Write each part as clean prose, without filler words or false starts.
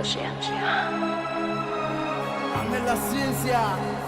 ciencia. Nella ciencia.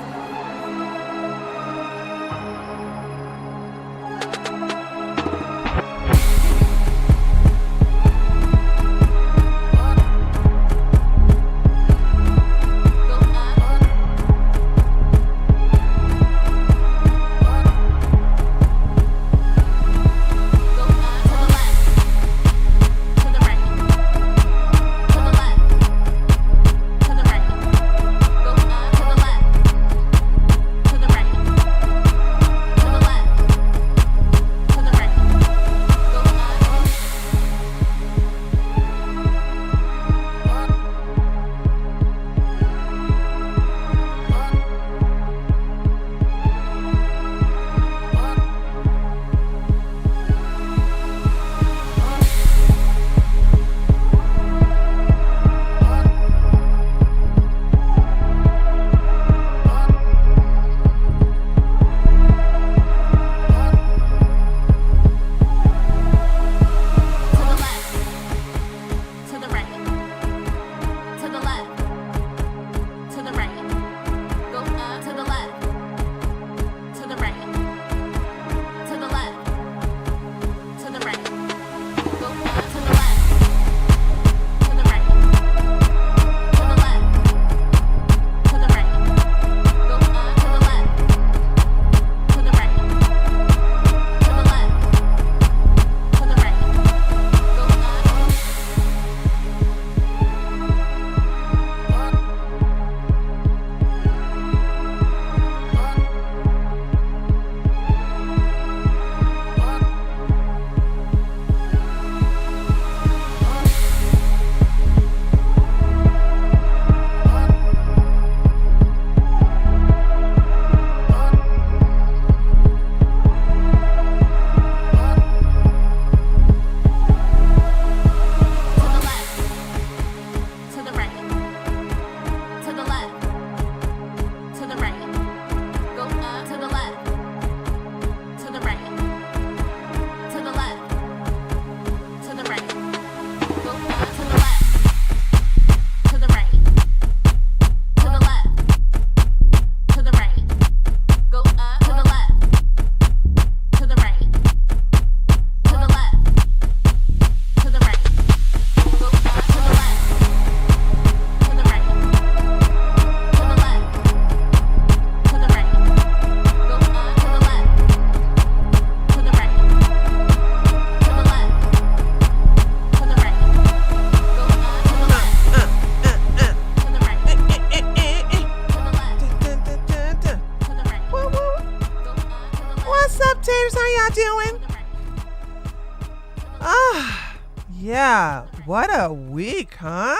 Yeah, what a week, huh?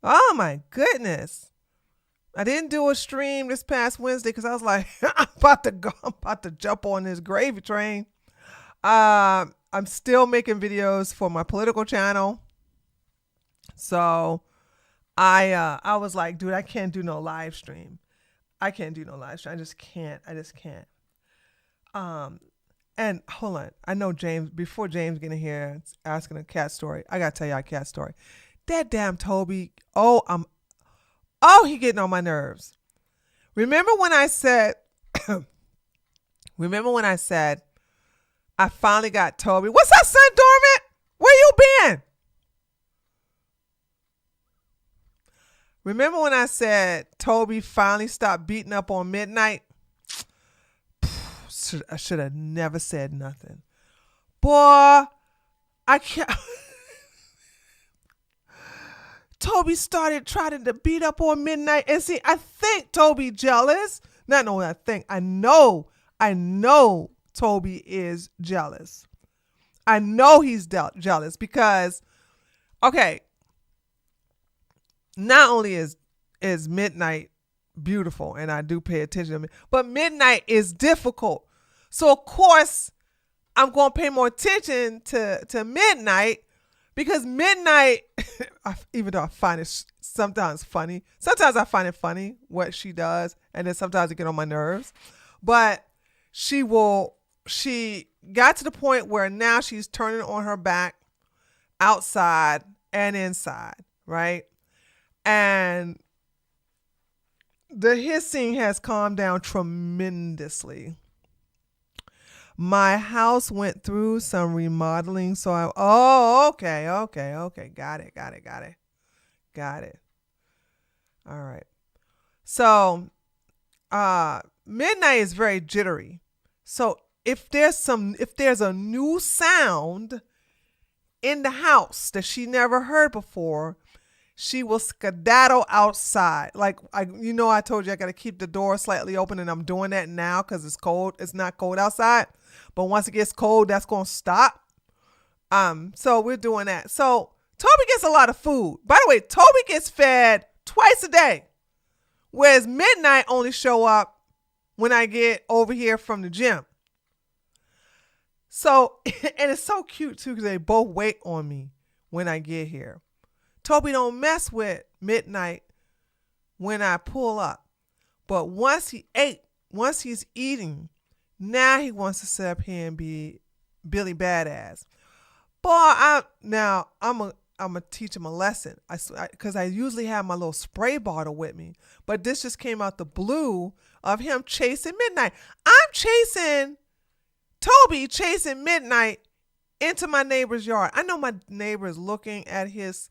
Oh my goodness. I didn't do a stream this past Wednesday because I was like, I'm about to jump on this gravy train. I'm still making videos for my political channel. So I was like, dude, I can't do no live stream. I can't do no live stream. I just can't. And hold on. I know James, before James get in here asking a cat story, I gotta tell y'all a cat story. That damn Toby, he getting on my nerves. Remember when I said I finally got Toby? What's up, son dormant? Where you been? Remember when I said Toby finally stopped beating up on Midnight? I should have never said nothing. Boy, I can't. Toby started trying to beat up on Midnight. And see, I think Toby jealous. Not knowing I think. I know Toby is jealous. I know he's jealous because, okay, not only is Midnight beautiful and I do pay attention to it, but Midnight is difficult. So of course I'm going to pay more attention to Midnight because Midnight, even though I find it sometimes funny, sometimes I find it funny what she does, and then sometimes it get on my nerves. But she got to the point where now she's turning on her back outside and inside. right? And the hissing has calmed down tremendously. My house went through some remodeling, so okay. Got it. All right. So, midnight is very jittery. So if there's a new sound in the house that she never heard before, she will skedaddle outside. Like I told you I got to keep the door slightly open, and I'm doing that now because it's cold. It's not cold outside, but once it gets cold, that's gonna stop. So we're doing that. So Toby gets a lot of food. By the way, Toby gets fed twice a day, whereas Midnight only show up when I get over here from the gym. So, and it's so cute too because they both wait on me when I get here. Toby don't mess with Midnight when I pull up. But once he's eating, now he wants to sit up here and be Billy Badass. Boy, I'm gonna teach him a lesson. Because I usually have my little spray bottle with me, but this just came out the blue of him chasing Midnight. Toby chasing Midnight into my neighbor's yard. I know my neighbor is looking at his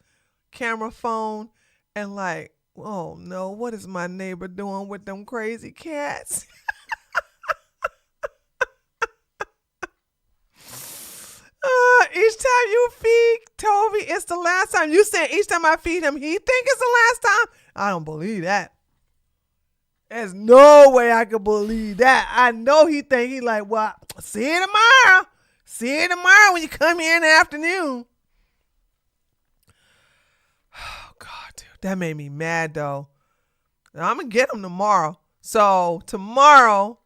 camera phone and like, oh no, what is my neighbor doing with them crazy cats? Each time you feed Toby, it's the last time. You saying each time I feed him, he think it's the last time? I don't believe that. There's no way I could believe that. I know he think he like, well, see you tomorrow. See you tomorrow when you come here in the afternoon. Oh, God, dude. That made me mad, though. I'm going to get him tomorrow. So, tomorrow,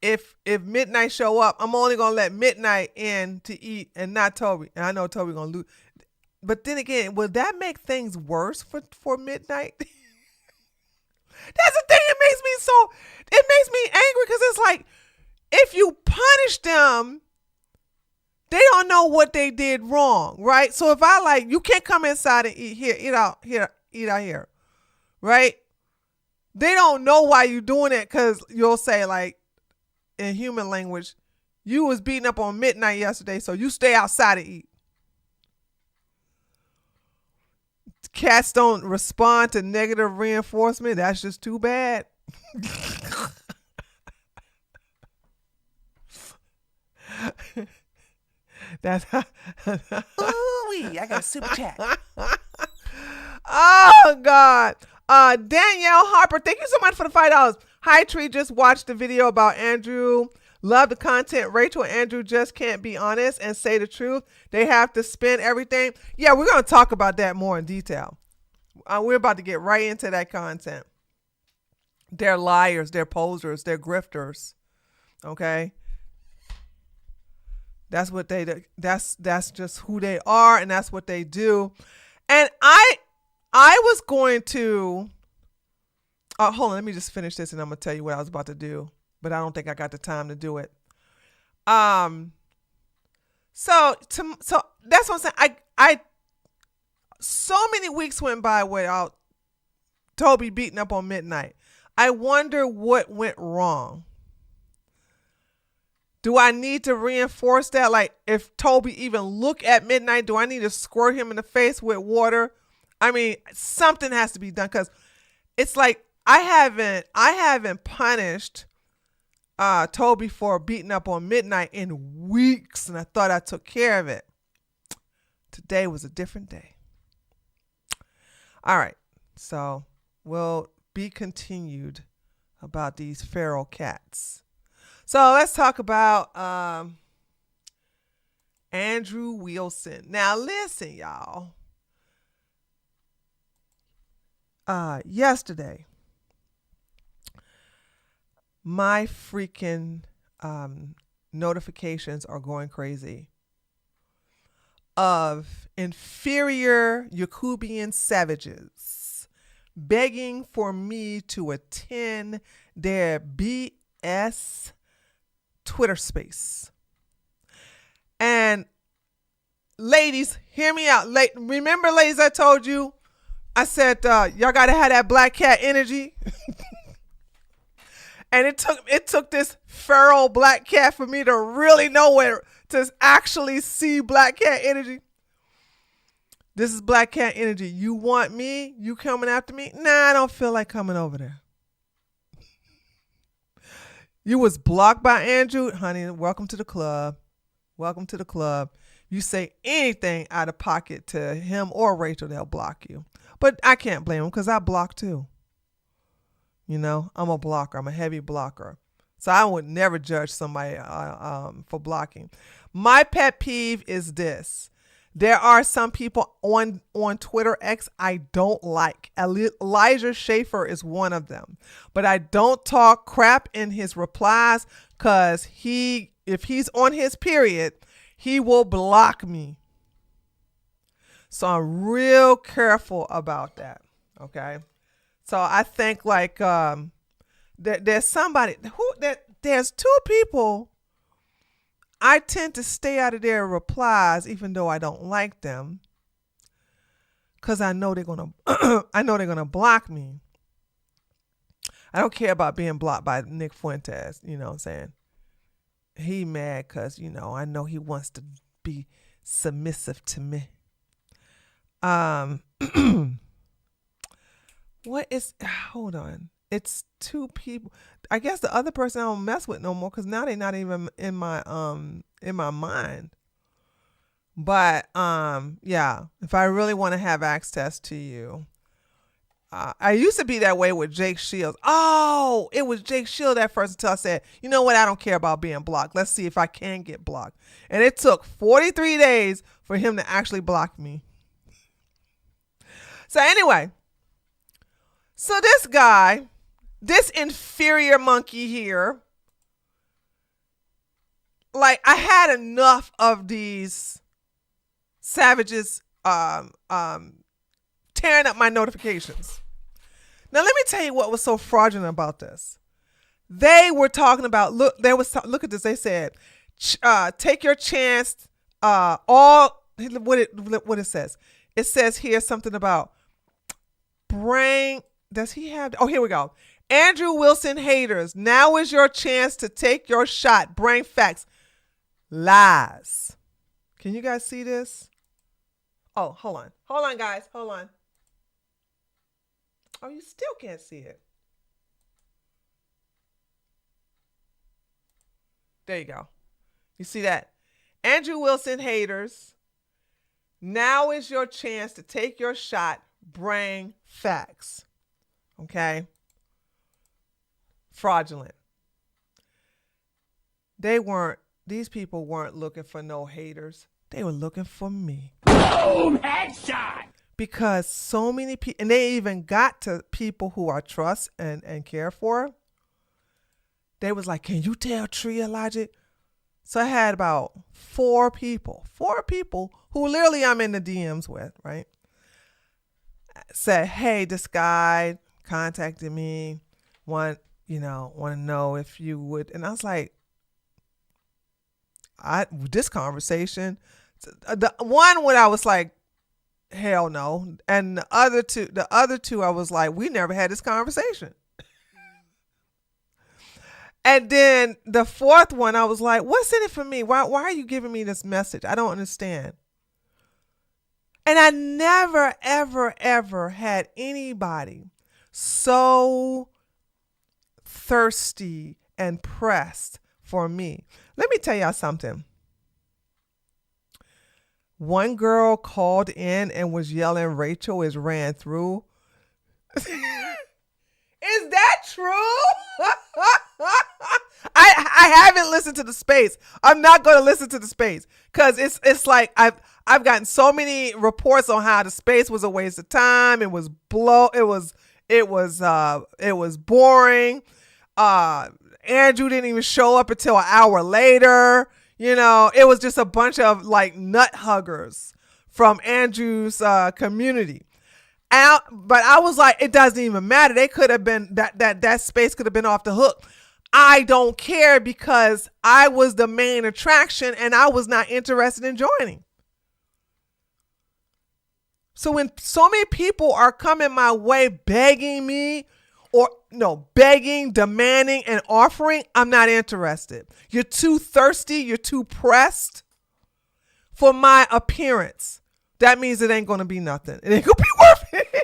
if Midnight show up, I'm only going to let Midnight in to eat and not Toby. And I know Toby going to lose. But then again, will that make things worse for Midnight? That's the thing. It makes me angry because it's like, if you punish them, they don't know what they did wrong, right? So if I like, you can't come inside and eat out here, right? They don't know why you're doing it because you'll say like, in human language, you was beating up on Midnight yesterday, so you stay outside and eat. Cats don't respond to negative reinforcement. That's just too bad. That's Ooh-wee, I got a super chat. Oh God. Danielle Harper, thank you so much for the $5. Hi Tree, just watched the video about Andrew. Love the content. Rachel and Andrew just can't be honest and say the truth. They have to spin everything. Yeah, we're going to talk about that more in detail. We're about to get right into that content. They're liars. They're posers. They're grifters. Okay? That's what they do. That's just who they are, and that's what they do. And I was going to hold on, let me just finish this and I'm gonna tell you what I was about to do. But I don't think I got the time to do it. So that's what I'm saying. I so many weeks went by without Toby beating up on Midnight. I wonder what went wrong. Do I need to reinforce that? Like, if Toby even look at Midnight, do I need to squirt him in the face with water? I mean, something has to be done because it's like I haven't punished Toby for beating up on Midnight in weeks, and I thought I took care of it. Today was a different day. All right, so we'll be continued about these feral cats. So let's talk about Andrew Wilson. Now listen, y'all. Yesterday, my freaking notifications are going crazy of inferior Yakubian savages begging for me to attend their BS Twitter space. And ladies, hear me out. Remember, ladies, I told you, I said, y'all got to have that black cat energy. And it took this feral black cat for me to really know where to actually see black cat energy. This is black cat energy. You want me? You coming after me? Nah, I don't feel like coming over there. You was blocked by Andrew. Honey, welcome to the club. Welcome to the club. You say anything out of pocket to him or Rachel, they'll block you. But I can't blame them because I block too. You know, I'm a blocker. I'm a heavy blocker. So I would never judge somebody for blocking. My pet peeve is this. There are some people on Twitter X I don't like. Elijah Schaefer is one of them. But I don't talk crap in his replies because if he's on his period, he will block me. So I'm real careful about that. Okay. So I think like there's somebody there's two people I tend to stay out of their replies even though I don't like them because I know they're gonna block me. I don't care about being blocked by Nick Fuentes. You know what I'm saying? He mad because I know he wants to be submissive to me. Hold on. It's two people. I guess the other person I don't mess with no more because now they're not even in my mind. But yeah, if I really want to have access to you, I used to be that way with Jake Shields. Oh, it was Jake Shields at first until I said, you know what? I don't care about being blocked. Let's see if I can get blocked. And it took 43 days for him to actually block me. So anyway, so this guy, this inferior monkey here, like I had enough of these savages tearing up my notifications. Now let me tell you what was so fraudulent about this. They were talking about look at this. They said, take your chance. What it says. It says here something about brain. Does he have? Oh, here we go. Andrew Wilson haters. Now is your chance to take your shot. Brain facts. Lies. Can you guys see this? Oh, hold on. Hold on, guys. Hold on. Oh, you still can't see it. There you go. You see that? Andrew Wilson haters. Now is your chance to take your shot. Brain facts. Okay? Fraudulent. These people weren't looking for no haters. They were looking for me. Boom! Headshot! Because so many people, and they even got to people who I trust and care for. They was like, can you tell Tria Logic? So I had about four people who literally I'm in the DMs with, right? Said, hey, this guy contacted me, want to know if you would. And I was like, this conversation, the one when I was like, hell no. And the other two, I was like, we never had this conversation. And then the fourth one, I was like, what's in it for me? Why are you giving me this message? I don't understand. And I never, ever, ever had anybody so thirsty and pressed for me. Let me tell y'all something. One girl called in and was yelling, Rachel is ran through. Is that true? I haven't listened to the space. I'm not going to listen to the space because it's like I've gotten so many reports on how the space was a waste of time. It was boring. Andrew didn't even show up until an hour later. It was just a bunch of like nut huggers from Andrew's community. But I was like, it doesn't even matter. They could have been that space could have been off the hook. I don't care because I was the main attraction and I was not interested in joining. So when so many people are coming my way begging me, or no, begging, demanding, and offering, I'm not interested. You're too thirsty. You're too pressed for my appearance. That means it ain't going to be nothing. It ain't going to be worth anything.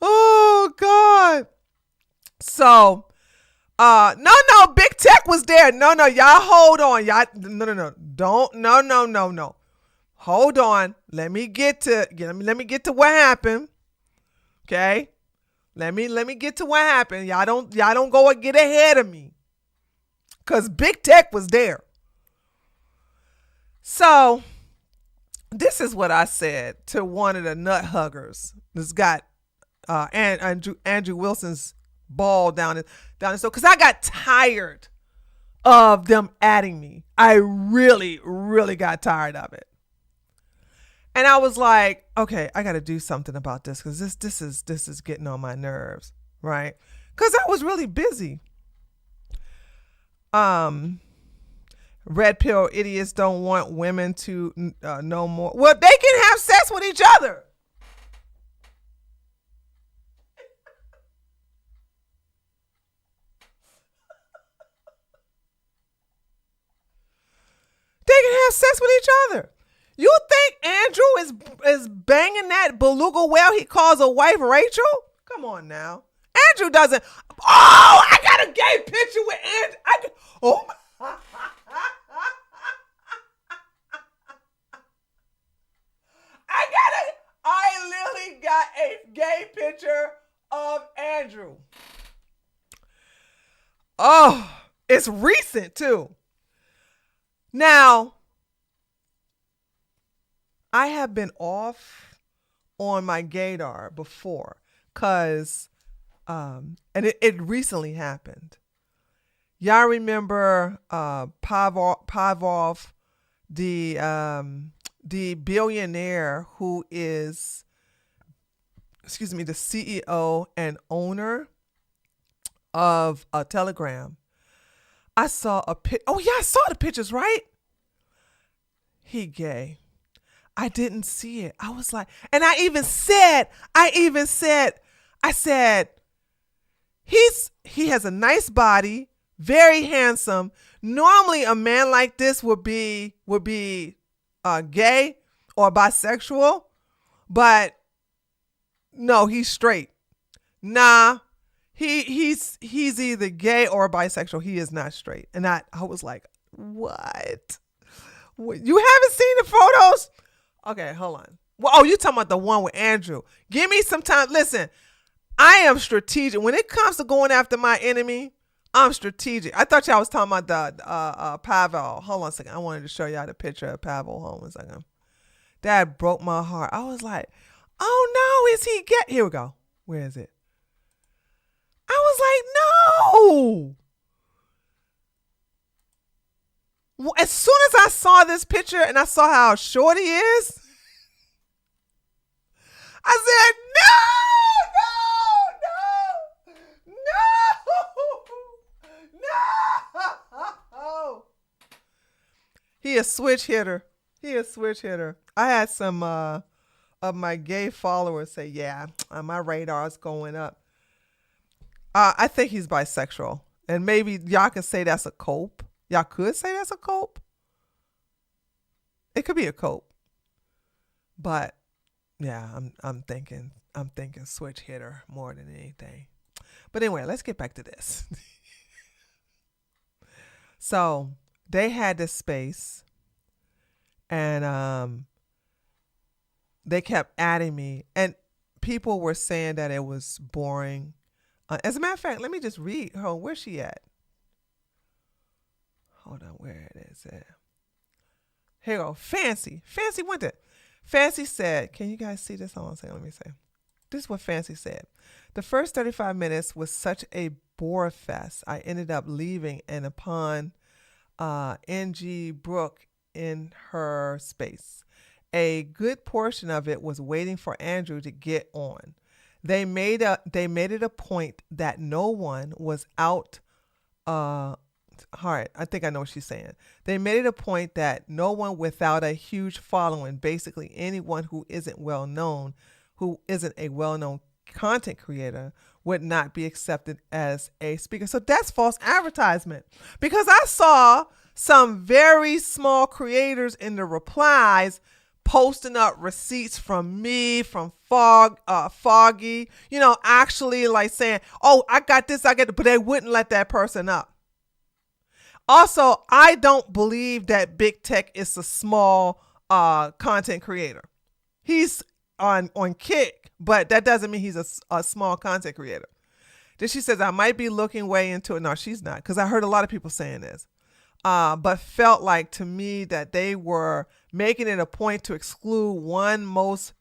Oh, God. So, no, Big Tech was there. No, y'all hold on. Y'all, no. Don't, no. Hold on. Let me get to what happened. Okay? Let me get to what happened. Y'all don't go and get ahead of me. Cause Big Tech was there. So this is what I said to one of the nut huggers. This got Andrew Wilson's ball down his throat. Cause I got tired of them adding me. I really, really got tired of it. And I was like, okay, I got to do something about this because this is getting on my nerves, right? Because I was really busy. Red pill idiots don't want women to know more. Well, they can have sex with each other. They can have sex with each other. You think Andrew is banging that beluga whale he calls a wife, Rachel? Come on now. Andrew doesn't. Oh, I got a gay picture with Andrew. Oh my. I literally got a gay picture of Andrew. Oh, it's recent too. Now, I have been off on my gaydar before because, and it recently happened. Y'all remember Pavlov, the billionaire who is, the CEO and owner of Telegram. I saw a pic. Oh yeah, I saw the pictures, right? He gay. I didn't see it. I was like, and I said, he has a nice body, very handsome. Normally a man like this would be gay or bisexual, but no, he's straight. Nah, he's either gay or bisexual. He is not straight. And I was like, what? You haven't seen the photos? Okay, hold on. Well, oh, you talking about the one with Andrew. Give me some time. Listen, I am strategic. When it comes to going after my enemy, I'm strategic. I thought y'all was talking about the Pavel. Hold on a second. I wanted to show y'all the picture of Pavel. Hold on a second. That broke my heart. I was like, oh no, is he gay? Here we go. Where is it? I was like, no. As soon as I saw this picture and I saw how short he is, I said, no. He a switch hitter. I had some of my gay followers say, yeah, my radar's going up. I think he's bisexual. And maybe y'all can say that's a cope. Y'all could say that's a cope. It could be a cope. But yeah, I'm thinking switch hitter more than anything. But anyway, let's get back to this. So they had this space and they kept adding me and people were saying that it was boring. As a matter of fact, let me just read her. Where's she at? Hold on, where it is at? Here you go. Fancy went there. Fancy said, can you guys see this? Hold on a second, let me say. This is what Fancy said. The first 35 minutes was such a bore fest. I ended up leaving and upon NG Brooke in her space. A good portion of it was waiting for Andrew to get on. They made it a point that no one was out all right, I think I know what she's saying. They made it a point that no one without a huge following, basically anyone who isn't well known, who isn't a well known content creator, would not be accepted as a speaker. So that's false advertisement. Because I saw some very small creators in the replies posting up receipts from me, from Foggy, actually like saying, oh, I got this, I got it, but they wouldn't let that person up. Also, I don't believe that Big Tech is a small content creator. He's on Kick, but that doesn't mean he's a small content creator. Then she says, I might be looking way into it. No, she's not, because I heard a lot of people saying this. But felt like to me that they were making it a point to exclude the most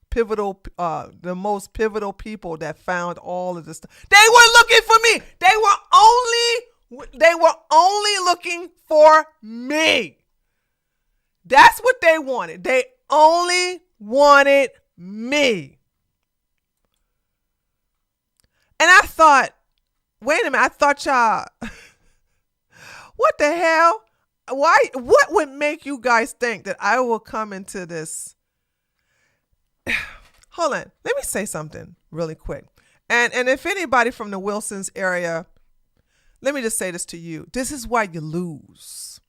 pivotal people that found all of this stuff. They were looking for me. They were only looking for me. That's what they wanted. They only wanted me. And I thought, wait a minute, I thought y'all, what the hell? Why? What would make you guys think that I will come into this? Hold on. Let me say something really quick. And if anybody from the Wilsons area, let me just say this to you. This is why you lose.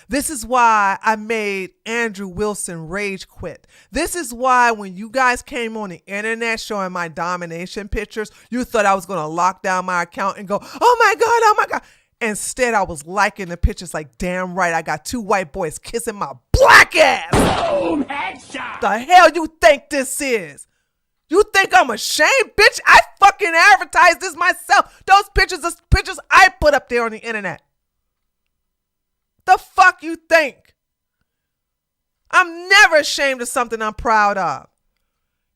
This is why I made Andrew Wilson rage quit. This is why when you guys came on the internet showing my domination pictures, you thought I was going to lock down my account and go, oh my God. Instead, I was liking the pictures like, damn right, I got 2 white boys kissing my black ass. Boom, headshot. The hell you think this is? You think I'm ashamed? Bitch, I fucking advertised this myself. Those pictures are pictures I put up there on the internet. The fuck you think? I'm never ashamed of something I'm proud of.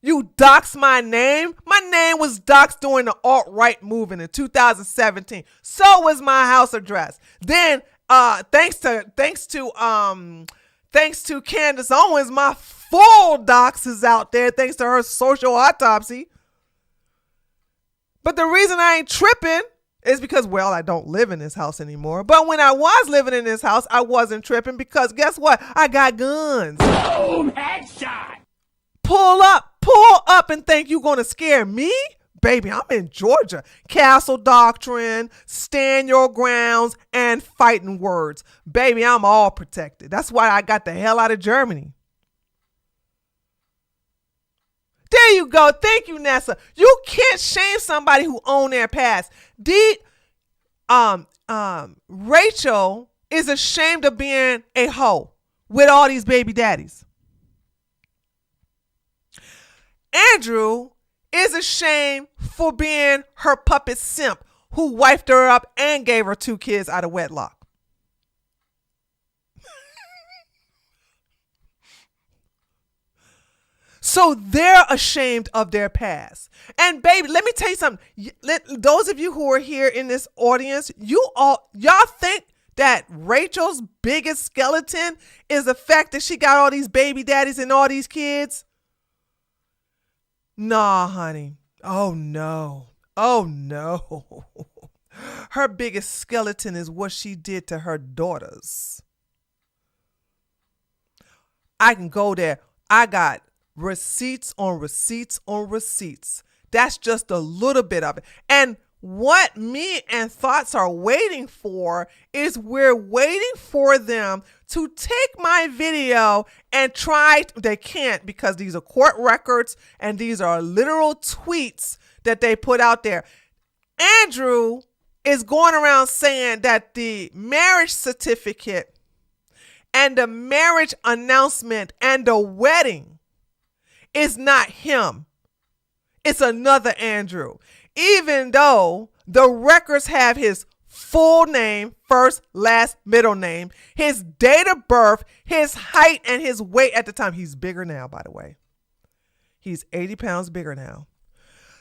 You doxed my name. My name was doxed during the alt-right movement in 2017. So was my house address. Then, thanks to Candace Owens, my full dox is out there thanks to her social autopsy. But the reason I ain't tripping is because, well, I don't live in this house anymore. But when I was living in this house, I wasn't tripping because guess what? I got guns. Boom, headshot. Pull up and think you gonna scare me? Baby, I'm in Georgia. Castle doctrine, stand your grounds, and fighting words. Baby, I'm all protected. That's why I got the hell out of Germany. There you go. Thank you, Nessa. You can't shame somebody who own their past. Rachel is ashamed of being a hoe with all these baby daddies. Andrew is ashamed for being her puppet simp who wifed her up and gave her 2 kids out of wedlock. So they're ashamed of their past. And baby, let me tell you something. Those of you who are here in this audience, y'all think that Rachel's biggest skeleton is the fact that she got all these baby daddies and all these kids? Nah, honey. Oh no. Her biggest skeleton is what she did to her daughters. I can go there. I got receipts on receipts on receipts. That's just a little bit of it. And what me and Thoughts are waiting for is we're waiting for them to take my video and they can't because these are court records and these are literal tweets that they put out there. Andrew is going around saying that the marriage certificate and the marriage announcement and the wedding is not him. It's another Andrew. Even though the records have his full name, first, last, middle name, his date of birth, his height, and his weight at the time. He's bigger now, by the way. He's 80 pounds bigger now.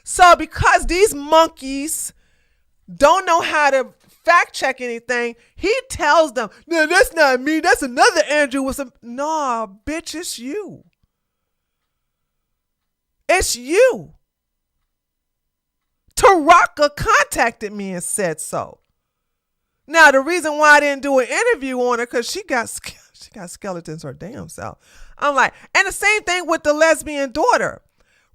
So because these monkeys don't know how to fact check anything, he tells them, no, that's not me. That's another Andrew with some. Nah, bitch, it's you. It's you. Taraka contacted me and said so. Now, the reason why I didn't do an interview on her, because she got skeletons her damn self. I'm like, and the same thing with the lesbian daughter.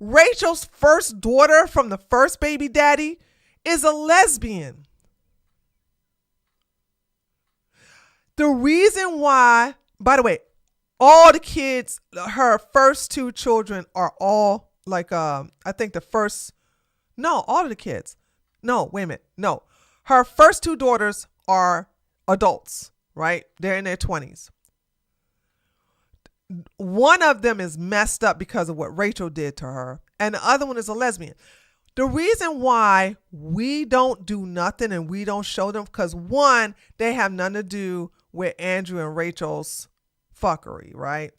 Rachel's first daughter from the first baby daddy is a lesbian. The reason why, by the way, all the kids, her first two children are all like, I think all of the kids. No, wait a minute. No, her first two daughters are adults, right? They're in their 20s. One of them is messed up because of what Rachel did to her, and the other one is a lesbian. The reason why we don't do nothing and we don't show them, because one, they have nothing to do with Andrew and Rachel's fuckery, right?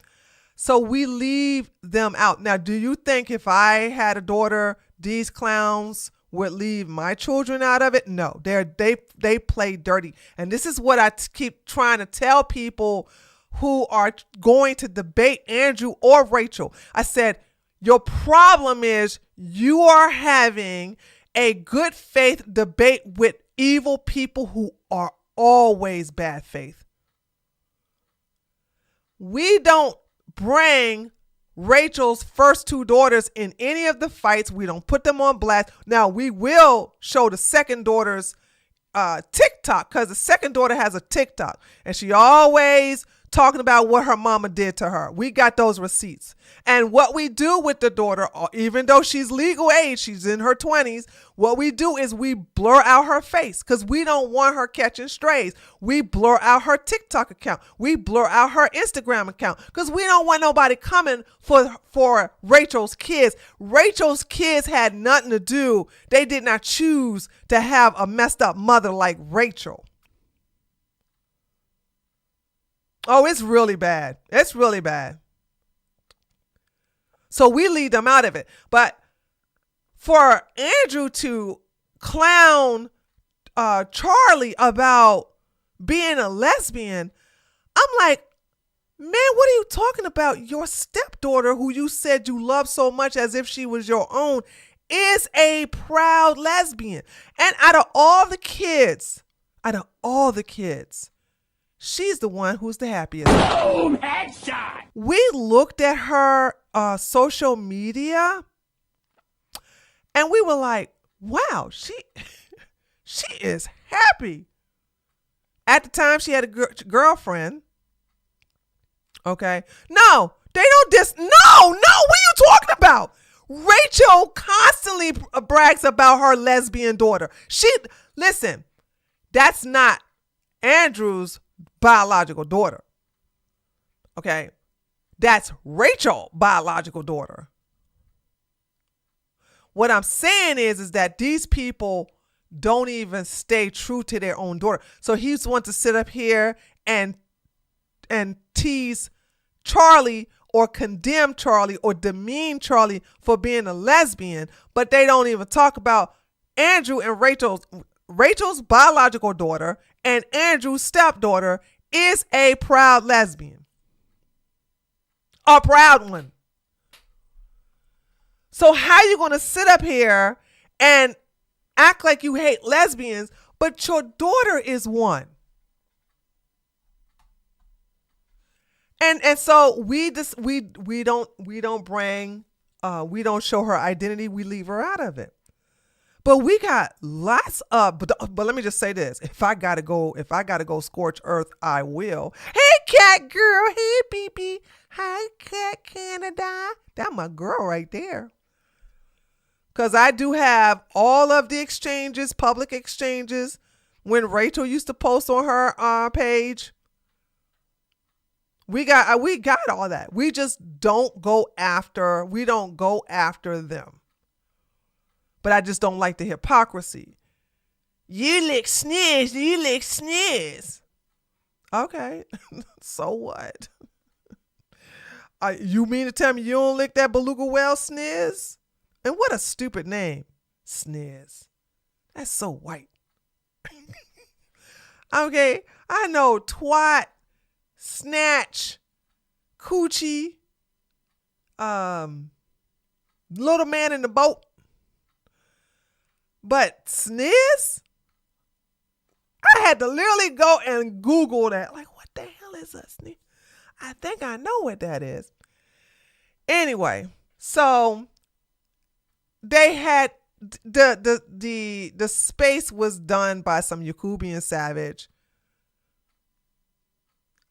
So we leave them out. Now, do you think if I had a daughter, these clowns would leave my children out of it? No, they play dirty. And this is what I keep trying to tell people who are going to debate Andrew or Rachel. I said, your problem is you are having a good faith debate with evil people who are always bad faith. We don't bring Rachel's first two daughters in any of the fights. We don't put them on blast. Now, we will show the second daughter's TikTok, because the second daughter has a TikTok and she always talking about what her mama did to her. We got those receipts. And what we do with the daughter, even though she's legal age, she's in her 20s, what we do is we blur out her face because we don't want her catching strays. We blur out her TikTok account. We blur out her Instagram account because we don't want nobody coming for Rachel's kids. Rachel's kids had nothing to do. They did not choose to have a messed up mother like Rachel. Oh, it's really bad. It's really bad. So we leave them out of it. But for Andrew to clown Charlie about being a lesbian, I'm like, man, what are you talking about? Your stepdaughter, who you said you love so much as if she was your own, is a proud lesbian. And out of all the kids, she's the one who's the happiest. Boom! Headshot! We looked at her social media and we were like, wow, she is happy. At the time, she had a girlfriend. Okay. No, they don't no, what are you talking about? Rachel constantly brags about her lesbian daughter. Listen, that's not Andrew's biological daughter. Okay. That's Rachel's biological daughter. What I'm saying is that these people don't even stay true to their own daughter. So he's want to sit up here and tease Charlie or condemn Charlie or demean Charlie for being a lesbian, but they don't even talk about Andrew and Rachel's biological daughter and Andrew's stepdaughter is a proud lesbian. A proud one. So how you going to sit up here and act like you hate lesbians, but your daughter is one? And so we don't show her identity. We leave her out of it. But we got lots of, but let me just say this. If I gotta go scorch earth, I will. Hey, cat girl. Hey, BB. Hi, Cat Canada. That's my girl right there. Because I do have all of the exchanges, public exchanges, when Rachel used to post on her page. We got all that. We just don't go after them. But I just don't like the hypocrisy. You lick sniz. Okay. So what? You mean to tell me you don't lick that beluga whale sniz? And what a stupid name. Sniz. That's so white. Okay. I know twat, snatch, coochie, little man in the boat. But sniz? I had to literally go and Google that. Like, what the hell is a sneak? I think I know what that is. Anyway, so they had the space was done by some Yakubian savage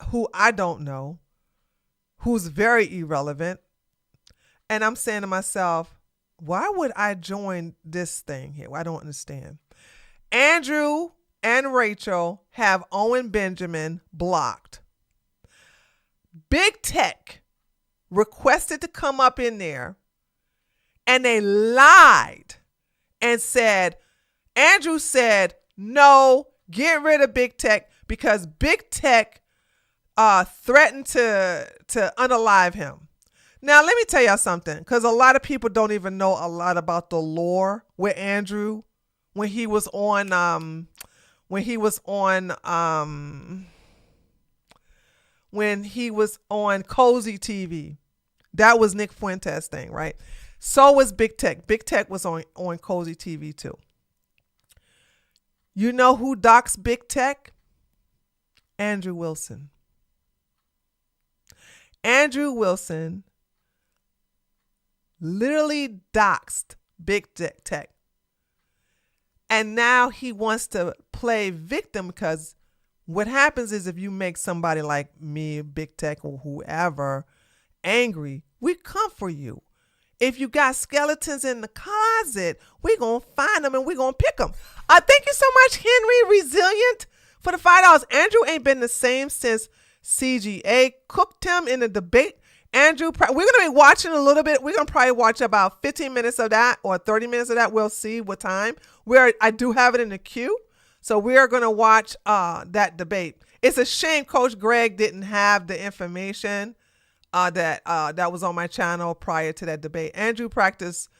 who I don't know, who's very irrelevant. And I'm saying to myself, why would I join this thing here? I don't understand. Andrew and Rachel have Owen Benjamin blocked. Big Tech requested to come up in there, and they lied and said, Andrew said, no, get rid of Big Tech because Big Tech threatened to unalive him. Now, let me tell y'all something, because a lot of people don't even know a lot about the lore with Andrew when he was on Cozy TV. That was Nick Fuentes' thing, right? So was Big Tech. Big Tech was on Cozy TV too. You know who docs Big Tech? Andrew Wilson. Andrew Wilson literally doxed Big Tech. And now he wants to play victim, because what happens is if you make somebody like me, Big Tech, or whoever angry, we come for you. If you got skeletons in the closet, we're going to find them and we're going to pick them. Thank you so much, Henry Resilient, for the $5. Andrew ain't been the same since CGA cooked him in the debate. Andrew, we're going to be watching a little bit. We're going to probably watch about 15 minutes of that or 30 minutes of that. We'll see what time. I do have it in the queue. So we are going to watch that debate. It's a shame Coach Greg didn't have the information that was on my channel prior to that debate. Andrew practices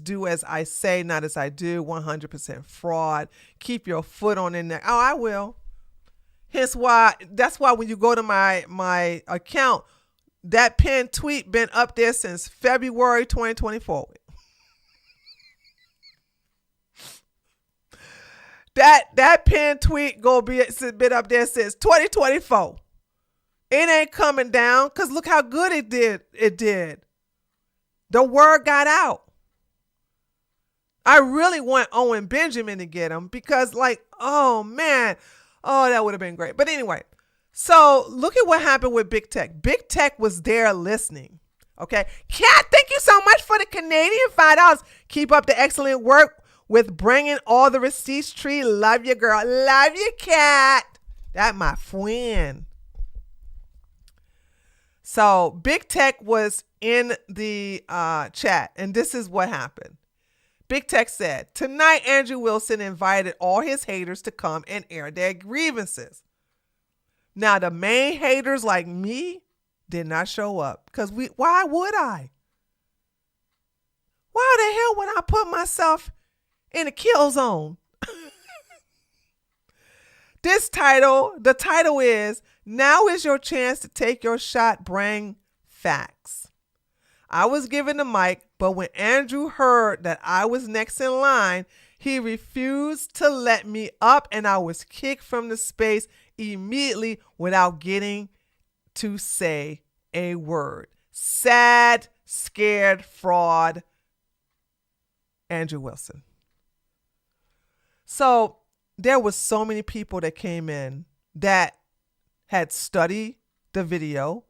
do as I say, not as I do. 100% fraud. Keep your foot on in there. Oh, I will. That's why when you go to my account, that pinned tweet been up there since February 2024. That pinned tweet gonna be been up there since 2024. It ain't coming down, because look how good it did. The word got out. I really want Owen Benjamin to get him, because oh man, that would have been great. But anyway, so look at what happened with Big Tech. Big Tech was there listening. Okay. Kat, thank you so much for the Canadian $5. Keep up the excellent work with bringing all the receipts. Tree. Love you, girl. Love you, Kat. That my friend. So Big Tech was in the chat, and this is what happened. Big Tech said, tonight Andrew Wilson invited all his haters to come and air their grievances. Now, the main haters like me did not show up, because why would I? Why the hell would I put myself in a kill zone? The title is, now is your chance to take your shot, bring facts. I was given the mic, but when Andrew heard that I was next in line, he refused to let me up, and I was kicked from the space immediately without getting to say a word. Sad, scared fraud, Andrew Wilson. So there was so many people that came in that had studied the video,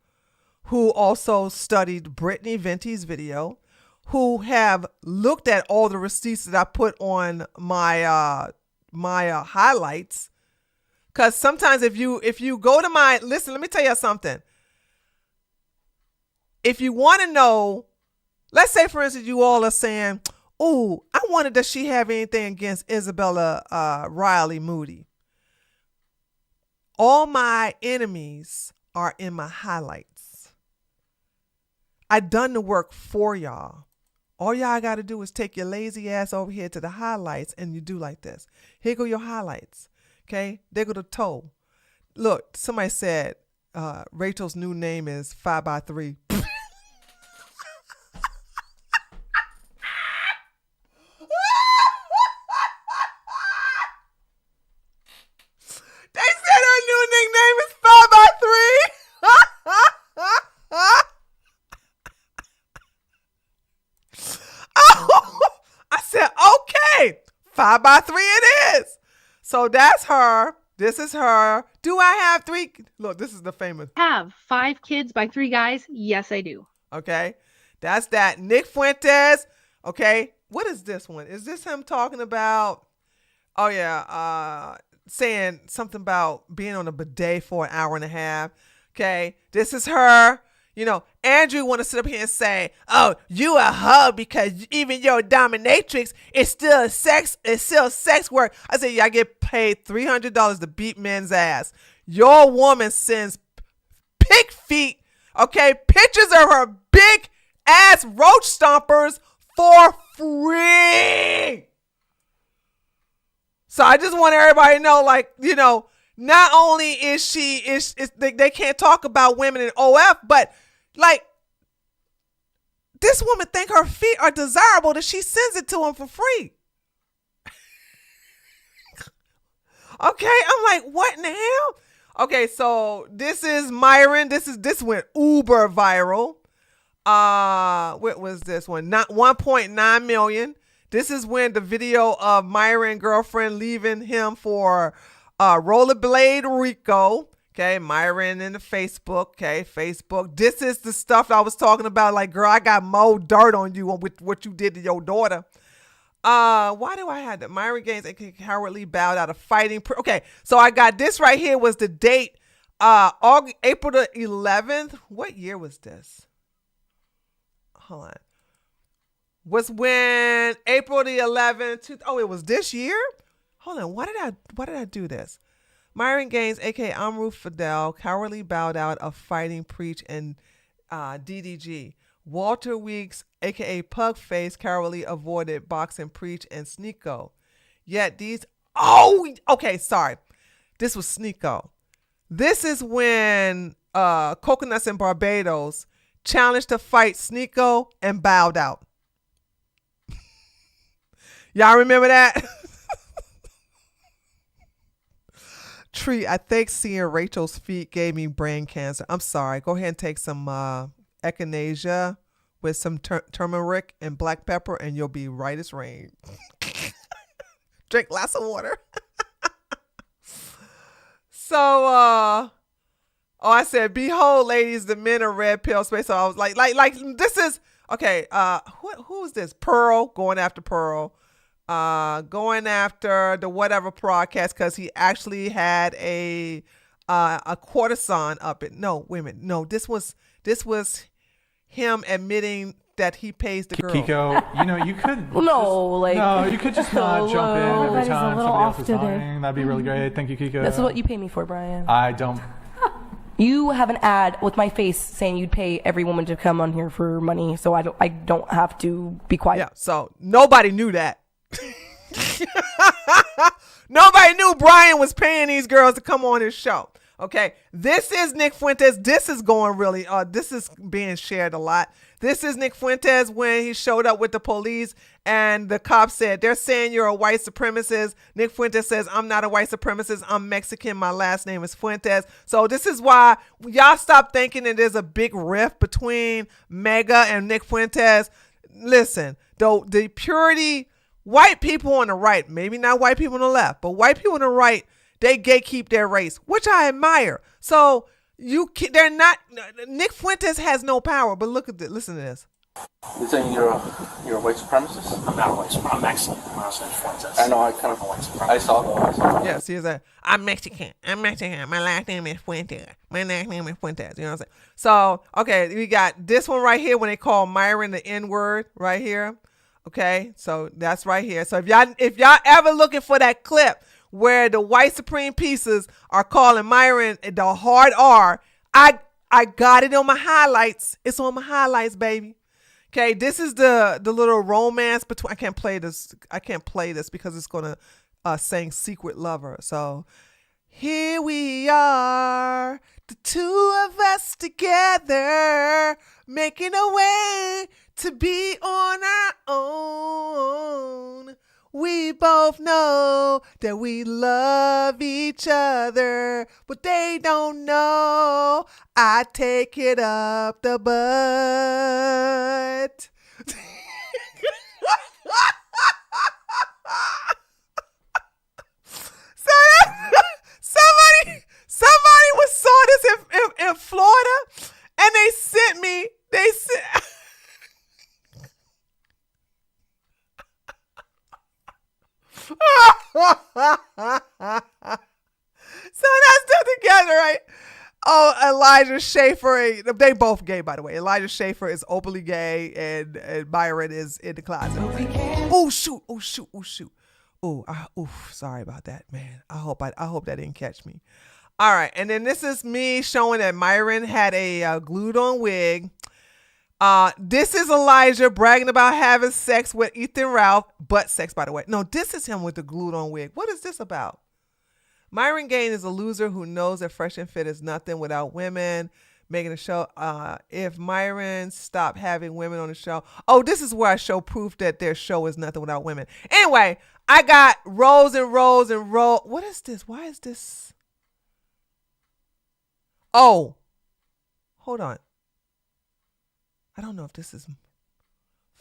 who also studied Brittany Venti's video, who have looked at all the receipts that I put on my highlights. Because sometimes if you go to listen, let me tell you something. If you want to know, let's say, for instance, you all are saying, oh, I wonder, does she have anything against Isabella Riley Moody? All my enemies are in my highlights. I done the work for y'all. All y'all got to do is take your lazy ass over here to the highlights, and you do like this. Here go your highlights. Okay, there go the toe. Look, somebody said Rachel's new name is 5x3. 5x3 it is. So that's her. This is her. Do I have 3? Look, this is the famous. Have 5 kids by 3 guys? Yes, I do. Okay. That's that. Nick Fuentes. Okay. What is this one? Is this him talking about? Oh, yeah. Saying something about being on a bidet for an hour and a half. Okay. This is her. You know, Andrew want to sit up here and say, "Oh, you a hoe because even your dominatrix is still sex work." I said, "Yeah, I get paid $300 to beat men's ass. Your woman sends pig feet, okay, pictures of her big ass roach stompers for free." So I just want everybody to know, like, you know, not only is they can't talk about women in OF, but like, this woman think her feet are desirable that she sends it to him for free. Okay, I'm like, what in the hell? Okay, so this is Myron. This went uber viral. What was this one? Not 1.9 million. This is when the video of Myron girlfriend leaving him for Rollerblade Rico. Okay, Myron in the Facebook. Okay, Facebook. This is the stuff I was talking about. Like, girl, I got more dirt on you with what you did to your daughter. Why do I have that? Myron Gaines cowardly bowed out of fighting. Okay, so I got this right here was the date. April the 11th. What year was this? Hold on. Was when April the 11th. Oh, it was this year? Hold on. Why did I do this? Myron Gaines, a.k.a. Amru Fidel, cowardly bowed out of fighting Preach and DDG. Walter Weeks, a.k.a. Pugface, cowardly avoided boxing Preach and Sneeko. Yet these... Oh, okay, sorry. This was Sneeko. This is when Coconuts in Barbados challenged to fight Sneeko and bowed out. Y'all remember that? Tree, I think seeing Rachel's feet gave me brain cancer. I'm sorry. Go ahead and take some echinacea with some turmeric and black pepper, and you'll be right as rain. Drink lots of water. So, I said, "Behold, ladies, the men are red pill space." So I was like, this is okay. Who is this? Pearl going after Pearl. Going after the whatever broadcast because he actually had a courtesan up it. No, wait a minute. No, this was him admitting that he pays the girl. Kiko, you know, you could you could just not jump in every time somebody else is talking. That'd be really great. Thank you, Kiko. That's what you pay me for, Brian. I don't. You have an ad with my face saying you'd pay every woman to come on here for money, so I don't have to be quiet. Yeah, so nobody knew that. Nobody knew Brian was paying these girls to come on his show. Okay, this is Nick Fuentes. This is going really, this is being shared a lot. This is Nick Fuentes when he showed up with the police and the cops said, "They're saying you're a white supremacist." Nick Fuentes says, "I'm not a white supremacist. I'm Mexican. My last name is Fuentes." So this is why y'all stop thinking that there's a big rift between Mega and Nick Fuentes. Listen, though, the purity, white people on the right, maybe not white people on the left, but white people on the right, they gatekeep their race, which I admire. So they're not. Nick Fuentes has no power. But look at this. Listen to this. You're saying you're a white supremacist? I'm not a white supremacist. I'm Mexican. My last name's Fuentes. I know. I kind of white supremacist. I saw. Yes, he's like, "I'm Mexican. I'm Mexican. My last name is Fuentes. My last name is Fuentes." You know what I'm saying? So okay, we got this one right here when they call Myron the N-word right here. Okay, so that's right here. So if y'all ever looking for that clip where the white supreme pieces are calling Myron the hard R, I got it on my highlights. It's on my highlights, baby. Okay, this is the little romance between. I can't play this because it's gonna sing "Secret Lover." So here we are, the two of us together, making a way to be on our own. We both know that we love each other, but they don't know I take it up the butt. in Florida, and they sent me. So that's still together, right? Oh, Elijah Schaefer. They both gay, by the way. Elijah Schaefer is openly gay, and Myron is in the closet. Right? Oh shoot! Sorry about that, man. I hope that didn't catch me. All right, and then this is me showing that Myron had a glued-on wig. This is Elijah bragging about having sex with Ethan Ralph, butt sex, by the way. No, this is him with the glued-on wig. What is this about? Myron Gaines is a loser who knows that Fresh and Fit is nothing without women. Making a show. If Myron stopped having women on the show. Oh, this is where I show proof that their show is nothing without women. Anyway, I got rows and rows and rows. What is this? Why is this? Oh, hold on. I don't know if this is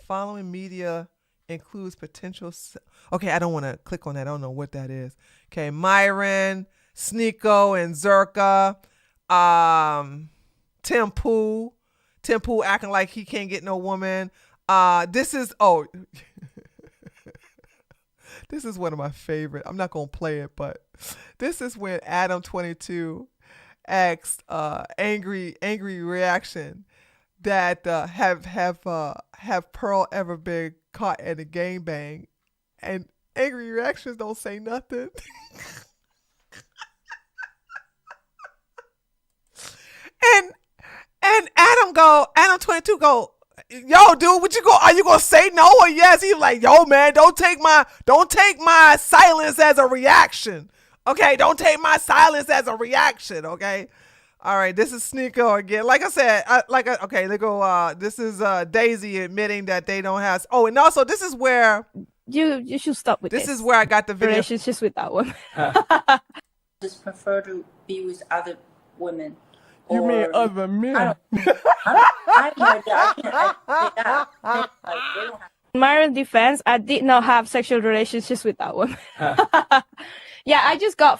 following media includes potential. Okay, I don't want to click on that. I don't know what that is. Okay, Myron, Sneeko, and Zerka. Tim Pool acting like he can't get no woman. This is this is one of my favorite. I'm not gonna play it, but this is when Adam 22 asked angry reaction that have Pearl ever been caught at a gangbang, and angry reactions don't say nothing. and Adam 22 go, yo, dude, are you gonna say no or yes? He's like, yo, man, don't take my silence as a reaction. Okay, don't take my silence as a reaction. Okay. All right, this is Sneeko again. Like I said, okay, they go. This is Daisy admitting that they don't have. Oh, and also this is where you should stop with this. This is where I got the video. Relationships with that woman. Just prefer to be with other women. You mean other men? In my own defense, I did not have sexual relationships with that woman. Yeah, I just got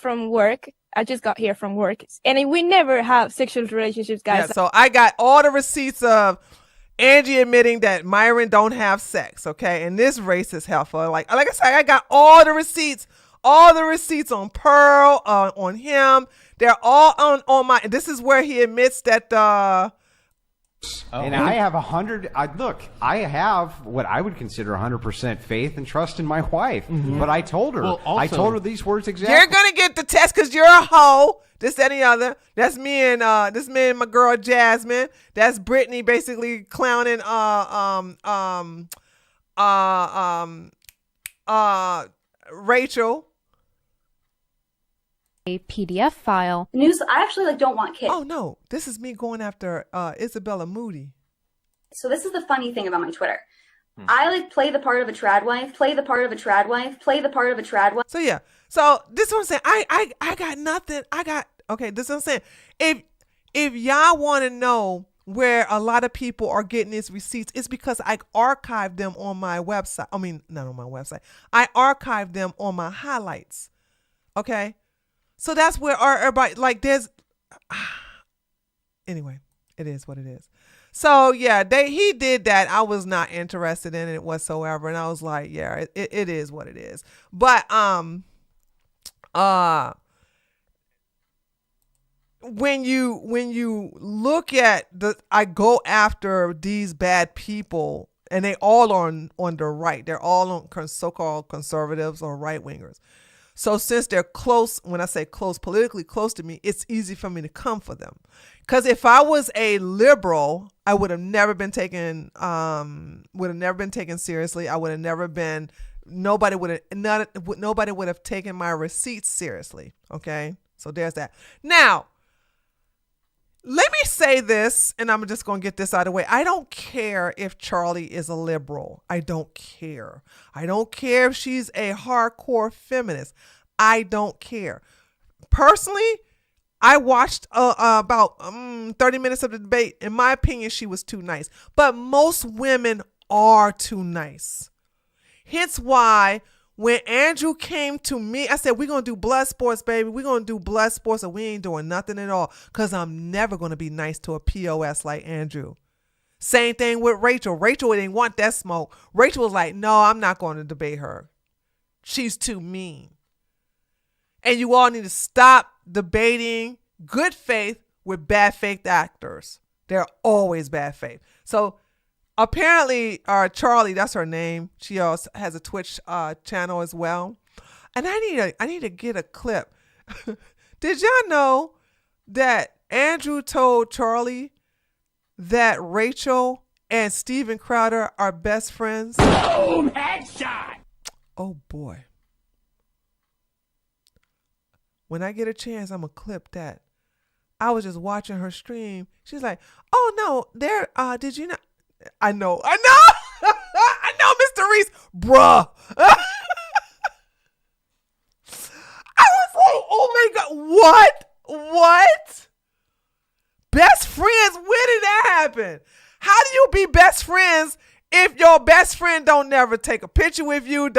here from work, and we never have sexual relationships, guys. Yeah, so I got all the receipts of Angie admitting that Myron don't have sex, okay? And this racist heifer, like I said, I got all the receipts on Pearl, on him. They're all on my. This is where he admits that. And I have 100. I have what I would consider 100% faith and trust in my wife. Mm-hmm. But I told her. I told her these words exactly. You're gonna get the test because you're a hoe. This, that, and the other. That's me and my girl Jasmine. That's Brittany basically clowning Rachel. A PDF file. News. I actually don't want kids. Oh no, this is me going after Isabella Moody. So this is the funny thing about my Twitter. I play the part of a trad wife, play the part of a trad wife, play the part of a trad wife. So yeah. So this is what I'm saying. I got nothing. This is what I'm saying. If y'all want to know where a lot of people are getting these receipts, it's because I archived them on my website. I mean, not on my website. I archived them on my highlights. Okay. So that's where everybody, there's, anyway, it is what it is. So yeah, he did that. I was not interested in it whatsoever. And I was like, yeah, it is what it is. But, when you look at I go after these bad people, and they all are on the right. They're all on so-called conservatives or right-wingers. So since they're close, when I say close, politically close to me, it's easy for me to come for them. Because if I was a liberal, I would have never been taken seriously. I would have never been. Nobody would have taken my receipts seriously. Okay, so there's that. Now, let me say this, and I'm just going to get this out of the way. I don't care if Charlie is a liberal. I don't care. I don't care if she's a hardcore feminist. I don't care. Personally, I watched about 30 minutes of the debate. In my opinion, she was too nice. But most women are too nice. Hence why when Andrew came to me, I said, we're going to do blood sports, baby. We're going to do blood sports, and we ain't doing nothing at all because I'm never going to be nice to a POS like Andrew. Same thing with Rachel. Rachel didn't want that smoke. Rachel was like, no, I'm not going to debate her. She's too mean. And you all need to stop debating good faith with bad faith actors. They're always bad faith. So apparently, Charlie, that's her name. She also has a Twitch channel as well. And I need to get a clip. Did y'all know that Andrew told Charlie that Rachel and Steven Crowder are best friends? Boom! Headshot! Oh boy. When I get a chance, I'm going to clip that. I was just watching her stream. She's like, oh no, did you not? I know, I know, Mr. Reese, bruh. I was like, oh my God, what? Best friends? When did that happen? How do you be best friends if your best friend don't never take a picture with you?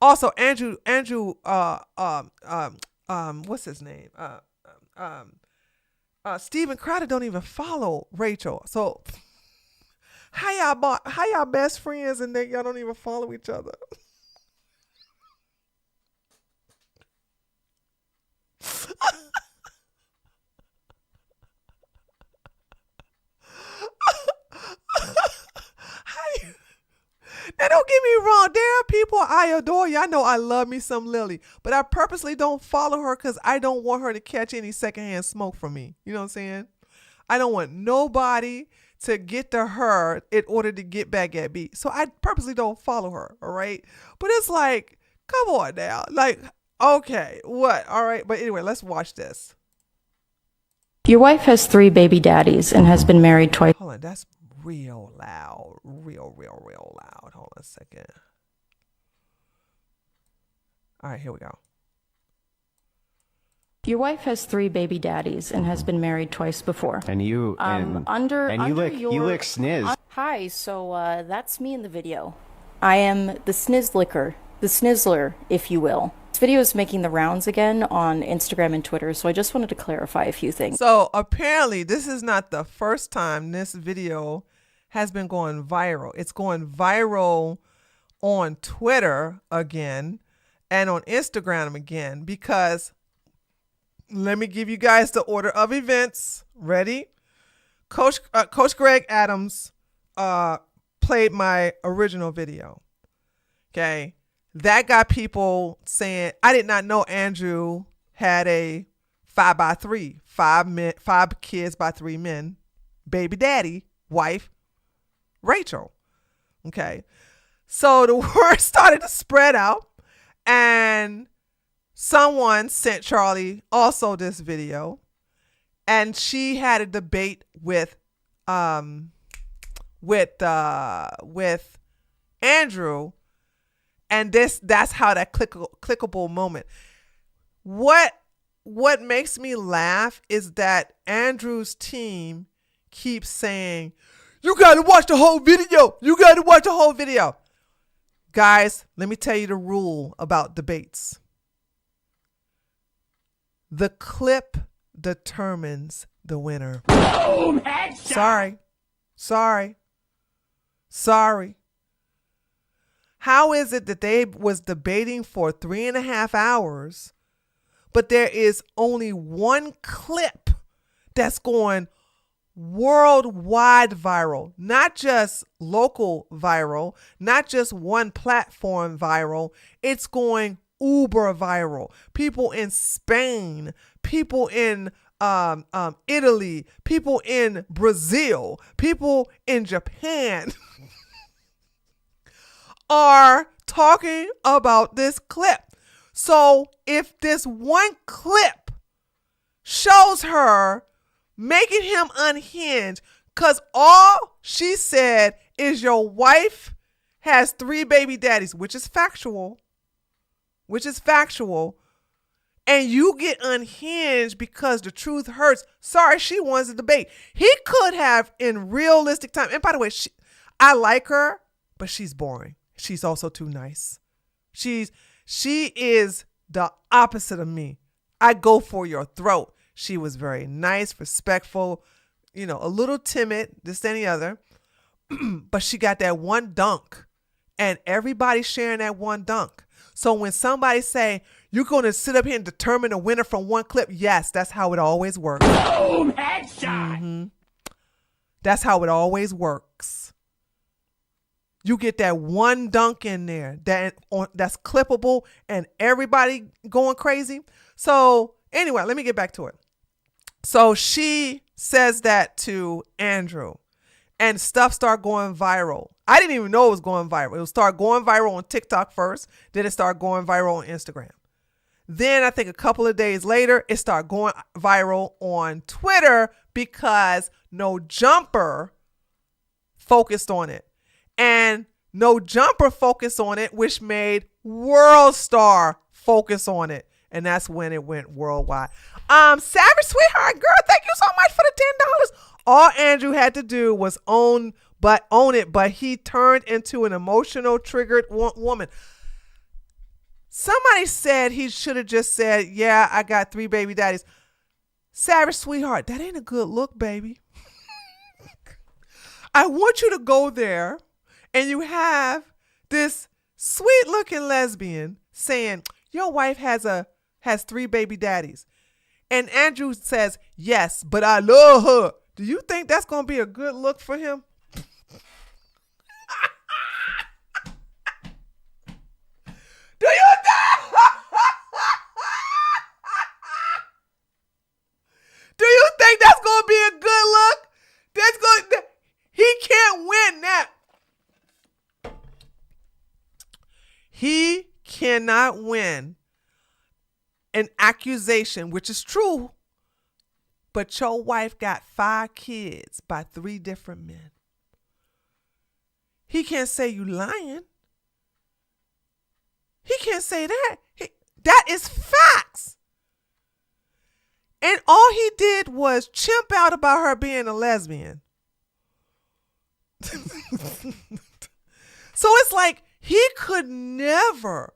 Also, Andrew, what's his name? Steven Crowder don't even follow Rachel. So how y'all best friends and then y'all don't even follow each other? Now don't get me wrong, there are people I adore. Y'all know I love me some Lily, but I purposely don't follow her because I don't want her to catch any secondhand smoke from me. You know what I'm saying? I don't want nobody to get to her in order to get back at me. So I purposely don't follow her, all right? But it's like, come on now. Like, okay, what? All right, but anyway, let's watch this. Your wife has 3 baby daddies and has been married twice. Hold on, that's real loud. Real loud. Hold on a second. All right, here we go. Your wife has 3 baby daddies and has been married twice before. And you you lick sniz. Hi, so that's me in the video. I am the snizlicker, the snizzler, if you will. This video is making the rounds again on Instagram and Twitter, so I just wanted to clarify a few things. So apparently this is not the first time this video has been going viral. It's going viral on Twitter again and on Instagram again because let me give you guys the order of events. Ready? Coach Greg Adams played my original video. Okay. That got people saying, I did not know Andrew had a 5x3, 5 kids by 3 men, baby daddy, wife, Rachel. Okay. So the word started to spread out and someone sent Charlie also this video and she had a debate with Andrew, and that's how that clickable moment. What makes me laugh is that Andrew's team keeps saying, you got to watch the whole video. You got to watch the whole video. Guys, let me tell you the rule about debates. The clip determines the winner. Boom! Headshot! Sorry. How is it that they was debating for 3.5 hours, but there is only one clip that's going worldwide viral, not just local viral, not just one platform viral, it's going uber viral. People in Spain, people in Italy, people in Brazil, people in Japan are talking about this clip. So if this one clip shows her making him unhinged, because all she said is your wife has 3 baby daddies, which is factual, and you get unhinged because the truth hurts. Sorry, she wants a debate. He could have in realistic time. And by the way, I like her, but she's boring. She's also too nice. She is the opposite of me. I go for your throat. She was very nice, respectful, a little timid, this and the other. But she got that one dunk, and everybody's sharing that one dunk. So when somebody say, you're going to sit up here and determine a winner from one clip, yes, that's how it always works. Boom, headshot. Mm-hmm. That's how it always works. You get that one dunk in there that's clippable and everybody going crazy. So anyway, let me get back to it. So she says that to Andrew and stuff started going viral. I didn't even know it was going viral. It would start going viral on TikTok first. Then it started going viral on Instagram. Then I think a couple of days later, it started going viral on Twitter because No Jumper focused on it. And No Jumper focused on it, which made World Star focus on it. And that's when it went worldwide. Savage Sweetheart, girl, thank you so much for the $10. All Andrew had to do was own it, but he turned into an emotional, triggered woman. Somebody said he should have just said, yeah, I got 3 baby daddies. Savage Sweetheart, that ain't a good look, baby. I want you to go there and you have this sweet looking lesbian saying, your wife has 3 baby daddies. And Andrew says, yes, but I love her. Do you think that's going to be a good look for him? Do you Do you think that's going to be a good look? He can't win that. He cannot win an accusation, which is true, but your wife got 5 kids by 3 different men. He can't say you lying. He can't say that. That is facts. And all he did was chimp out about her being a lesbian. So it's like he could never,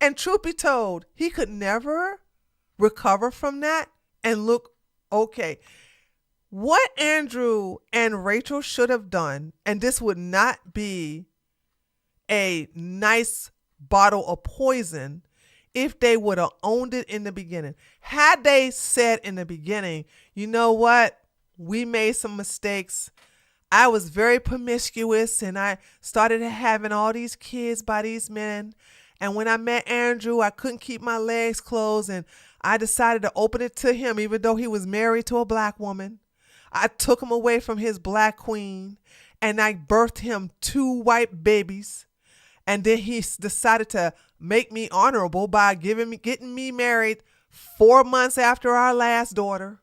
and truth be told, he could never recover from that and look okay. What Andrew and Rachel should have done, and this would not be a nice bottle of poison if they would have owned it in the beginning. Had they said in the beginning, you know what, we made some mistakes. I was very promiscuous and I started having all these kids by these men. And when I met Andrew, I couldn't keep my legs closed and I decided to open it to him even though he was married to a black woman. I took him away from his black queen and I birthed him 2 white babies. And then he decided to make me honorable by getting me married 4 months after our last daughter.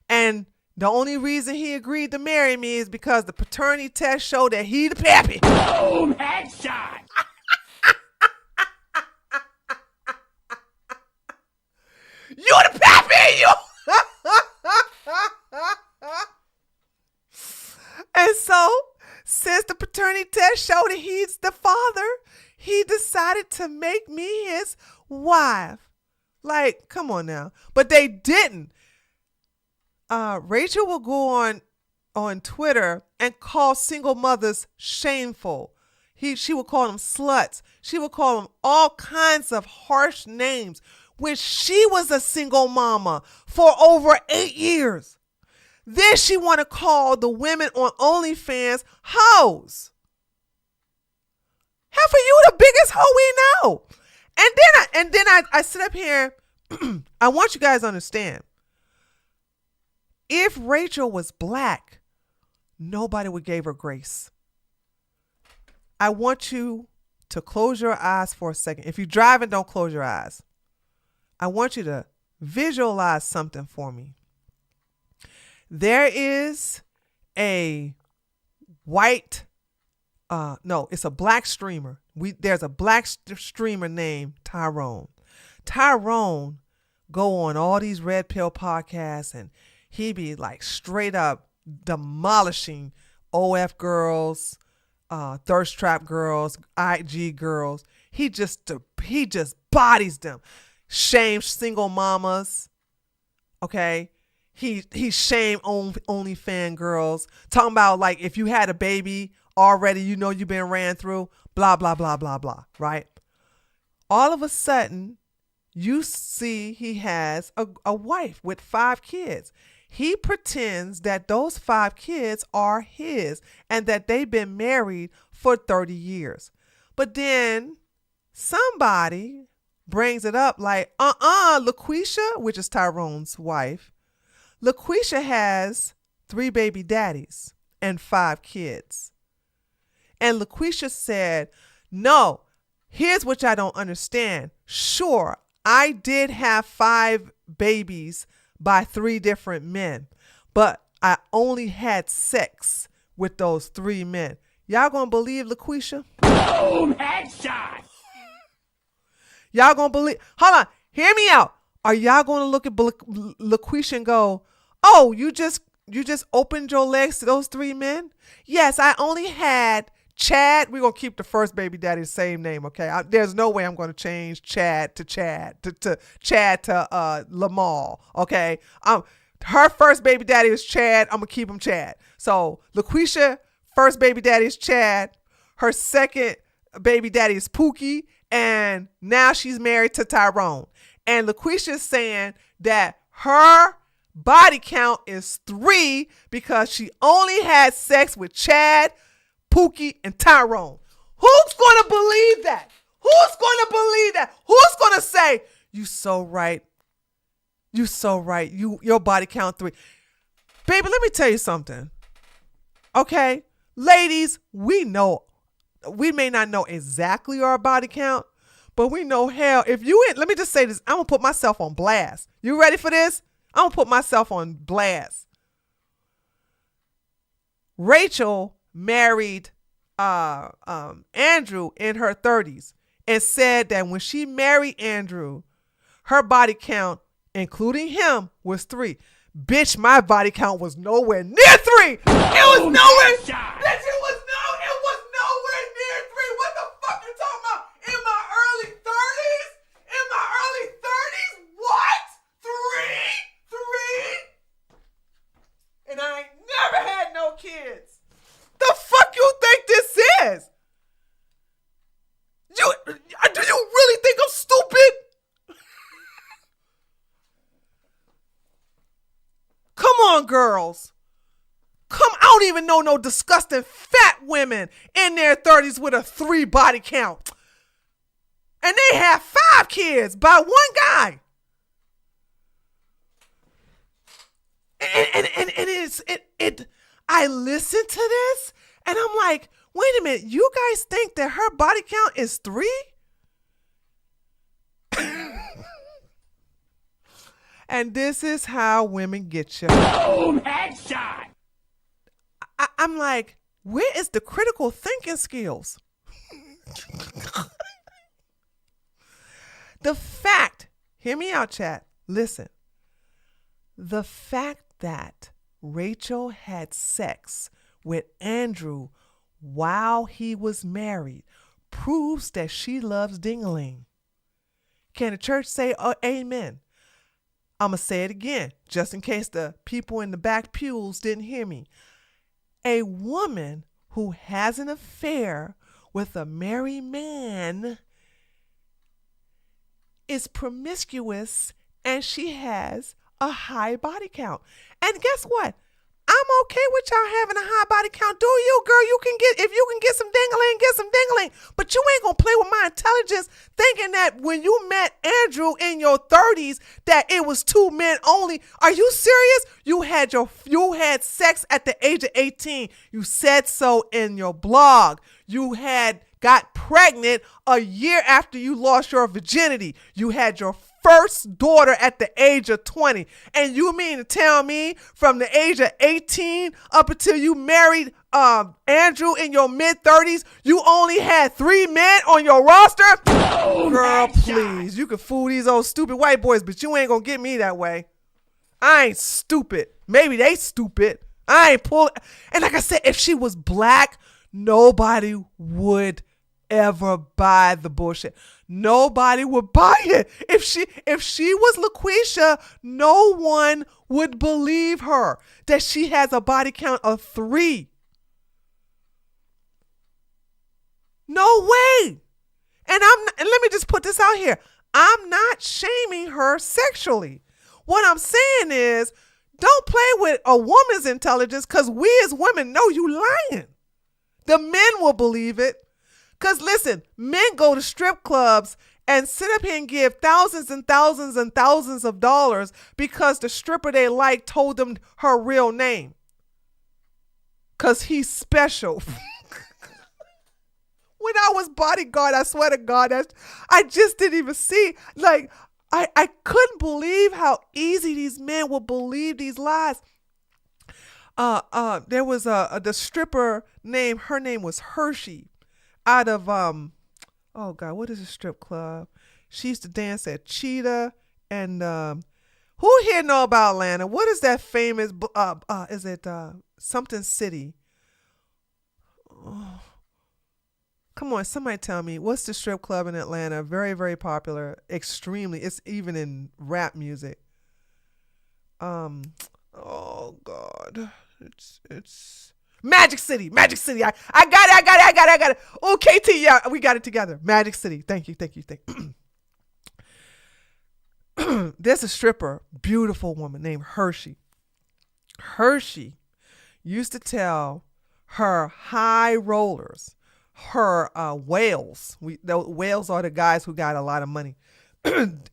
And the only reason he agreed to marry me is because the paternity test showed that he the pappy. Boom, headshot. You the pappy, you. And so, since the paternity test showed that he's the father, he decided to make me his wife. Like, come on now. But they didn't. Rachel will go on Twitter and call single mothers shameful. She will call them sluts. She will call them all kinds of harsh names when she was a single mama for over 8 years. Then she want to call the women on OnlyFans hoes. Half of you the biggest hoe we know. And then I sit up here. I want you guys to understand. If Rachel was black, nobody would give her grace. I want you to close your eyes for a second. If you're driving, don't close your eyes. I want you to visualize something for me. There is a white, it's a black streamer. There's a black streamer named Tyrone. Tyrone go on all these red pill podcasts and he be like straight up demolishing OF girls, thirst trap girls, IG girls. He just bodies them. Shame single mamas. Okay. He shame OnlyFans girls. Talking about like if you had a baby already, you know you've been ran through, blah, blah, blah, blah, blah, right? All of a sudden, you see he has a wife with 5 kids. He pretends that those 5 kids are his and that they've been married for 30 years. But then somebody brings it up like, LaQuisha, which is Tyrone's wife, LaQuisha has 3 baby daddies and 5 kids. And LaQuisha said, no, here's what I don't understand. Sure, I did have 5 babies by 3 different men, but I only had sex with those 3 men. Y'all gonna believe LaQuisha? Boom! Headshot! Y'all gonna believe? Hold on, hear me out. Are y'all gonna look at LaQuisha and go, oh, you just opened your legs to those 3 men? Yes, I only had Chad. We're going to keep the first baby daddy the same name, okay? There's no way I'm going to change Chad to Chad to Lamal, okay? Her first baby daddy is Chad. I'm going to keep him Chad. So LaQuisha, first baby daddy is Chad. Her second baby daddy is Pookie. And now she's married to Tyrone. And LaQuisha is saying that her body count is 3 because she only had sex with Chad, Pookie, and Tyrone. Who's going to believe that? Who's going to believe that? Who's going to say, you so right. You so right. Your body count 3. Baby, let me tell you something. Okay? Ladies, we know, we may not know exactly our body count, but we know hell. If you, let me just say this. I'm going to put myself on blast. You ready for this? I'm going to put myself on blast. Rachel married Andrew in her 30s and said that when she married Andrew, her body count, including him, was 3. Bitch, my body count was nowhere near 3. It was nowhere. Bitch, it was nowhere near 3. What the fuck you talking about? In my early 30s? In my early 30s? What? 3? And I ain't never had no kids. The fuck you think this is? Do you really think I'm stupid? Come on, girls. I don't even know no disgusting fat women in their 30s with a 3 body count. And they have 5 kids by one guy. And I listen to this and I'm like, wait a minute, you guys think that her body count is 3? And this is how women get you. Boom! Headshot! I'm like, where is the critical thinking skills? The fact, hear me out, chat. Listen. The fact that Rachel had sex with Andrew while he was married proves that she loves ding-a-ling. Can the church say amen? I'm going to say it again, just in case the people in the back pews didn't hear me. A woman who has an affair with a married man is promiscuous and she has a high body count. And guess what? I'm okay with y'all having a high body count. Do you, girl? You can get, if you can get some ding-a-ling, get some ding-a-ling. But you ain't gonna play with my intelligence thinking that when you met Andrew in your 30s that it was 2 men only. Are you serious? You had sex at the age of 18. You said so in your blog. You got pregnant a year after you lost your virginity. You had your first daughter at the age of 20. And you mean to tell me from the age of 18 up until you married Andrew in your mid-30s, you only had 3 men on your roster? Girl, please. You can fool these old stupid white boys, but you ain't gonna get me that way. I ain't stupid. Maybe they stupid. I ain't pull. And like I said, if she was black, nobody would ever buy the bullshit. Nobody would buy it. If she was LaQuisha, no one would believe her that she has a body count of 3. No way. And let me just put this out here. I'm not shaming her sexually. What I'm saying is, don't play with a woman's intelligence, because we as women know you lying. The men will believe it. Because listen, men go to strip clubs and sit up here and give thousands and thousands and thousands of dollars because the stripper they like told them her real name. Because he's special. When I was bodyguard, I swear to God, I just didn't even see. Like, I couldn't believe how easy these men would believe these lies. There was the stripper name. Her name was Hershey, out of oh God, what is a strip club? She used to dance at Cheetah, and who here know about Atlanta? What is that famous? Is it something City? Oh. Come on, somebody tell me, what's the strip club in Atlanta? Very, very popular. Extremely. It's even in rap music. Oh God. It's Magic City. Magic City. I got it. Oh, KT, yeah, we got it together. Magic City. Thank you. There's a stripper, beautiful woman named Hershey. Hershey used to tell her high rollers, her whales. The whales are the guys who got a lot of money.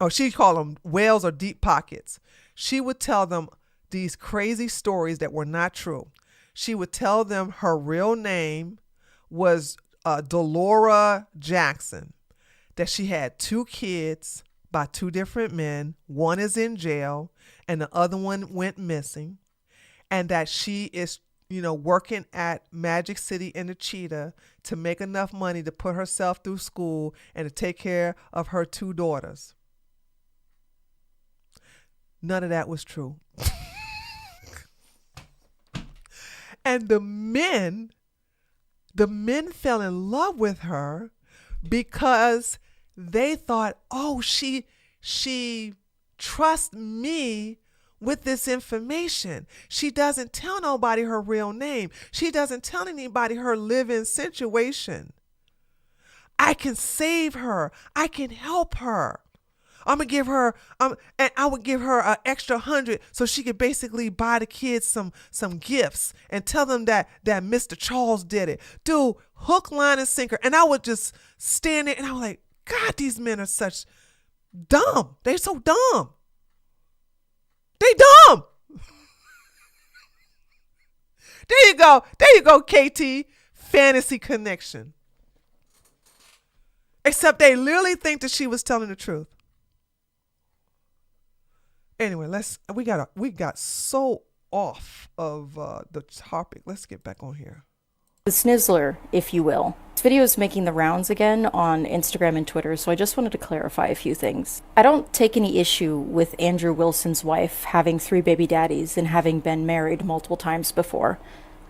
Or she called them whales or deep pockets. She would tell them these crazy stories that were not true. She would tell them her real name was Delora Jackson, that she had 2 kids by 2 different men. One is in jail and the other one went missing, and that she is working at Magic City in the Cheetah to make enough money to put herself through school and to take care of her 2 daughters. None of that was true. And the men fell in love with her because they thought, oh, she trusts me with this information. She doesn't tell nobody her real name. She doesn't tell anybody her living situation. I can save her. I can help her. I'm gonna give her and I would give her an extra 100 so she could basically buy the kids some gifts and tell them that Mr. Charles did it. Dude, hook, line, and sinker. And I would just stand there and I was like, God, these men are such dumb. They're so dumb. They dumb. There you go, KT. Fantasy connection. Except they literally think that she was telling the truth. Anyway, we got so off of the topic. Let's get back on here. The Snizzler, if you will. This video is making the rounds again on Instagram and Twitter, so I just wanted to clarify a few things. I don't take any issue with Andrew Wilson's wife having 3 baby daddies and having been married multiple times before.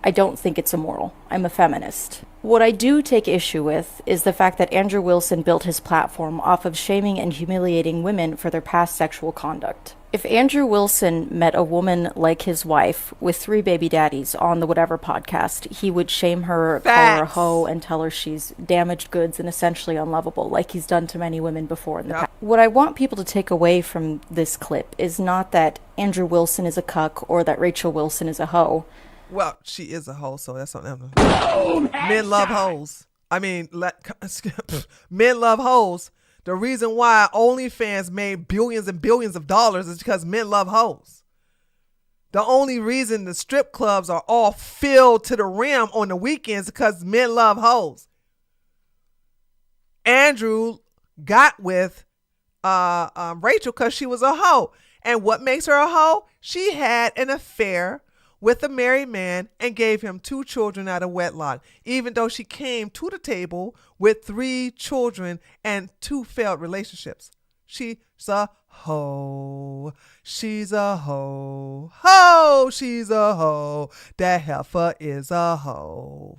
I don't think it's immoral. I'm a feminist. What I do take issue with is the fact that Andrew Wilson built his platform off of shaming and humiliating women for their past sexual conduct. If Andrew Wilson met a woman like his wife with 3 baby daddies on the Whatever podcast, he would shame her, call her a hoe, and tell her she's damaged goods and essentially unlovable, like he's done to many women before in the past. What I want people to take away from this clip is not that Andrew Wilson is a cuck or that Rachel Wilson is a hoe. Well, she is a hoe, so that's something. Men love hoes. I mean, men love hoes. The reason why OnlyFans made billions and billions of dollars is because men love hoes. The only reason the strip clubs are all filled to the rim on the weekends is because men love hoes. Andrew got with Rachel because she was a hoe. And what makes her a hoe? She had an affair with a married man and gave him 2 children out of wedlock, even though she came to the table with 3 children and 2 failed relationships. She's a hoe. She's a hoe. Ho, she's a hoe. That heifer is a hoe.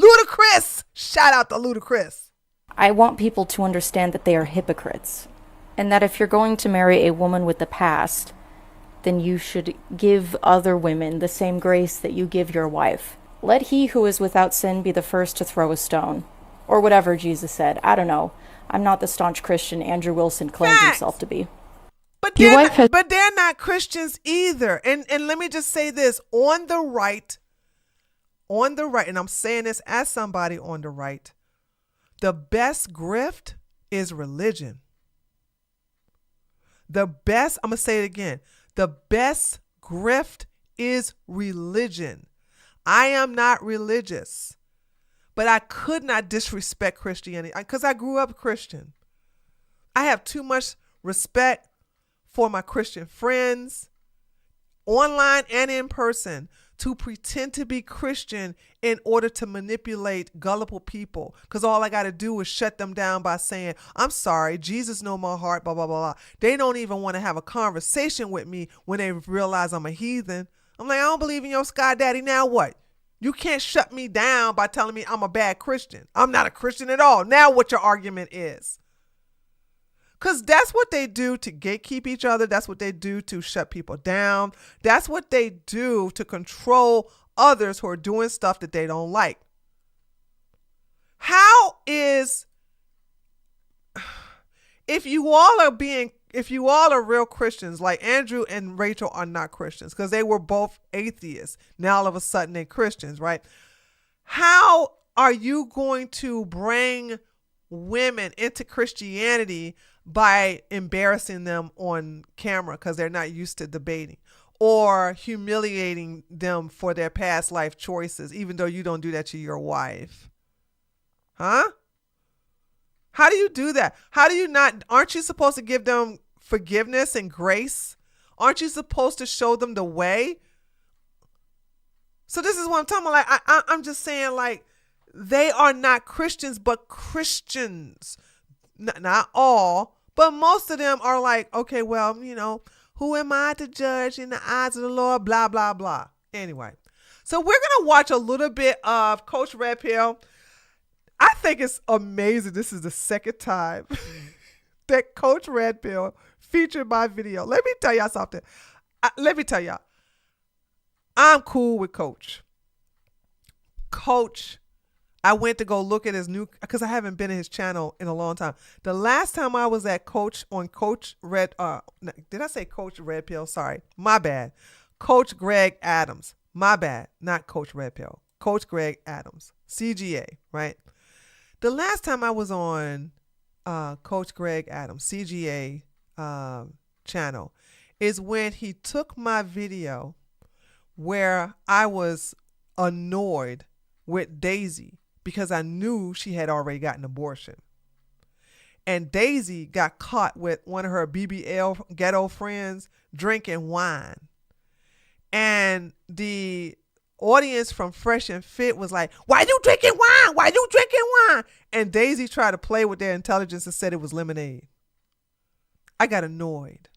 Ludacris. Shout out to Ludacris. I want people to understand that they are hypocrites, and that if you're going to marry a woman with the past, then you should give other women the same grace that you give your wife. Let he who is without sin be the first to throw a stone. Or whatever Jesus said. I don't know. I'm not the staunch Christian Andrew Wilson claims himself to be. But they're not Christians either. And let me just say this. On the right, and I'm saying this as somebody on the right, the best grift is religion. I'm going to say it again. The best grift is religion. I am not religious, but I could not disrespect Christianity because I grew up Christian. I have too much respect for my Christian friends, online and in person, to pretend to be Christian in order to manipulate gullible people. Because all I got to do is shut them down by saying, I'm sorry, Jesus know my heart, blah, blah, blah, blah. They don't even want to have a conversation with me when they realize I'm a heathen. I'm like, I don't believe in your sky daddy. Now what? You can't shut me down by telling me I'm a bad Christian. I'm not a Christian at all. Now what your argument is. Because that's what they do to gatekeep each other. That's what they do to shut people down. That's what they do to control others who are doing stuff that they don't like. If you all are real Christians, like Andrew and Rachel are not Christians because they were both atheists. Now all of a sudden they're Christians, right? How are you going to bring women into Christianity by embarrassing them on camera because they're not used to debating, or humiliating them for their past life choices, even though you don't do that to your wife? Huh? How do you do that? How do you not? Aren't you supposed to give them forgiveness and grace? Aren't you supposed to show them the way? So this is what I'm talking about. Like, I'm just saying, like, they are not Christians, but Christians. Not all, but most of them are like, okay, well, who am I to judge in the eyes of the Lord? Blah, blah, blah. Anyway, so we're going to watch a little bit of Coach Red Pill. I think it's amazing. This is the second time that Coach Red Pill featured my video. Let me tell y'all something. I'm cool with Coach. I went to go look at his new, because I haven't been in his channel in a long time. The last time I was at Coach Red Pill? Sorry, my bad. Coach Greg Adams. My bad. Not Coach Red Pill. Coach Greg Adams. CGA, right? The last time I was on Coach Greg Adams, CGA channel, is when he took my video where I was annoyed with Daisy because I knew she had already gotten an abortion. And Daisy got caught with one of her BBL ghetto friends drinking wine. And the audience from Fresh and Fit was like, why you drinking wine? Why you drinking wine? And Daisy tried to play with their intelligence and said it was lemonade. I got annoyed.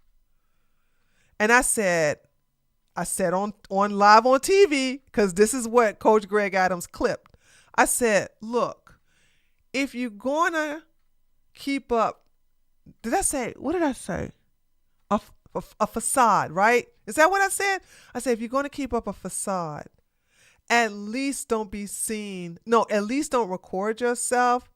And I said on live on TV, because this is what Coach Greg Adams clipped. I said, look, if you're going to keep up, what did I say? A facade, right? Is that what I said? I said, if you're going to keep up a facade, at least don't record yourself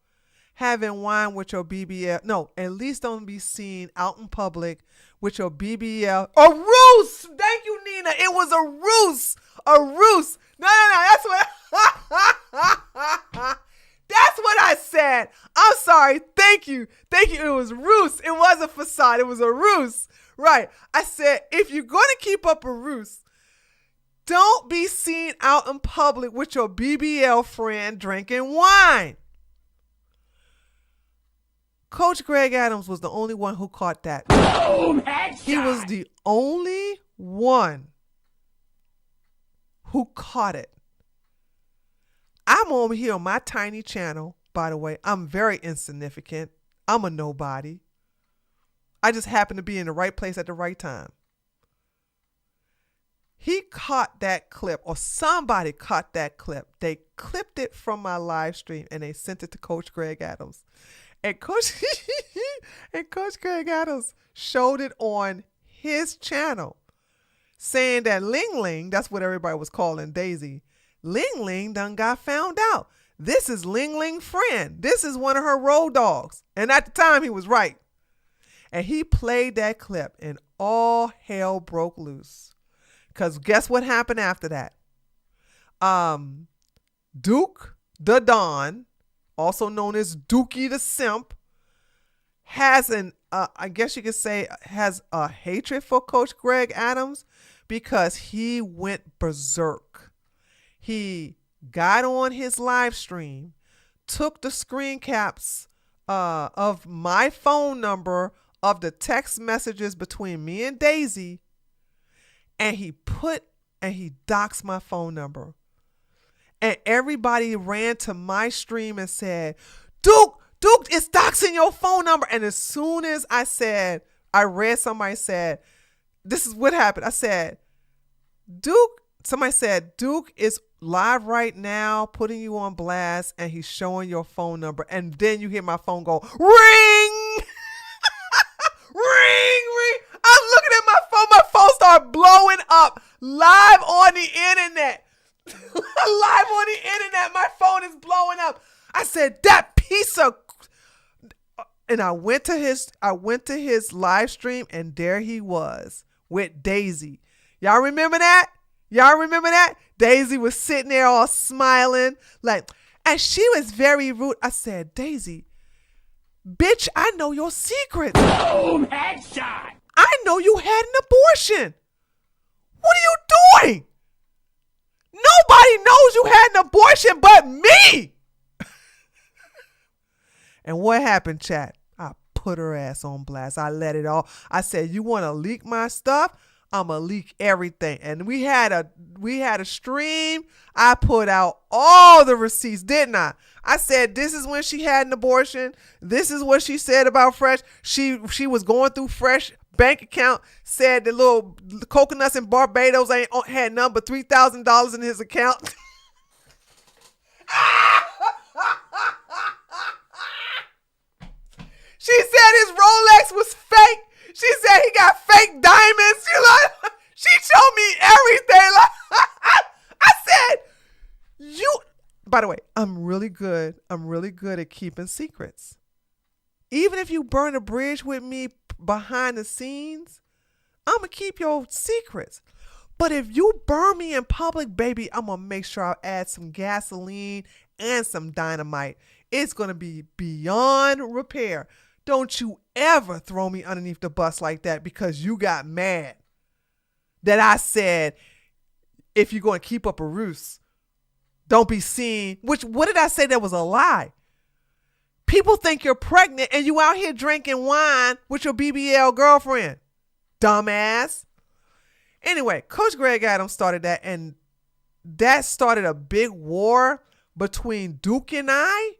having wine with your BBL. No, at least don't be seen out in public with your BBL. A ruse! Thank you, Nina. It was a ruse. A ruse. No. That's what I said. I'm sorry. Thank you. It was ruse. It was a facade. It was a ruse. Right. I said, if you're going to keep up a ruse, don't be seen out in public with your BBL friend drinking wine. Coach Greg Adams was the only one who caught that. Boom, headshot. He was the only one who caught it. I'm over here on my tiny channel, by the way. I'm very insignificant. I'm a nobody. I just happen to be in the right place at the right time. he caught that clip, or somebody caught that clip. They clipped it from my live stream and they sent it to Coach Greg Adams. And Coach Greg Adams showed it on his channel, saying that Ling Ling, that's what everybody was calling Daisy, Ling Ling done got found out. This is Ling Ling's friend. This is one of her road dogs. And at the time, he was right. And he played that clip and all hell broke loose. Because guess what happened after that? Duke the Don, also known as Dookie the Simp, has I guess you could say, has a hatred for Coach Greg Adams because he went berserk. He got on his live stream, took the screen caps of my phone number of the text messages between me and Daisy, and he doxed my phone number. And everybody ran to my stream and said, Duke is doxing your phone number. And as soon as I read somebody said, this is what happened. I said, somebody said, Duke is live right now, putting you on blast, and he's showing your phone number. And then you hear my phone go, ring! ring! I'm looking at my phone. My phone started blowing up live on the internet. Live on the internet. My phone is blowing up. I said, that piece of... And I went to his live stream, and there he was with Daisy. Y'all remember that? Daisy was sitting there all smiling, and she was very rude. I said, Daisy, bitch, I know your secrets. Boom, headshot. I know you had an abortion. What are you doing? Nobody knows you had an abortion but me. And what happened, chat? I put her ass on blast. I let it all. I said, you want to leak my stuff? I'ma leak everything. And we had a stream. I put out all the receipts, didn't I? I said, this is when she had an abortion. This is what she said about Fresh. She was going through Fresh bank account, said the little coconuts in Barbados had none but $3,000 in his account. She said his Rolex was fake. She said he got fake diamonds. She showed me everything. I said, by the way, I'm really good at keeping secrets. Even if you burn a bridge with me behind the scenes, I'm going to keep your secrets. But if you burn me in public, baby, I'm going to make sure I add some gasoline and some dynamite. It's going to be beyond repair. Don't you ever throw me underneath the bus like that because you got mad that I said, if you're going to keep up a ruse, don't be seen. What did I say that was a lie? People think you're pregnant and you out here drinking wine with your BBL girlfriend. Dumbass. Anyway, Coach Greg Adams started that, and that started a big war between Duke and I.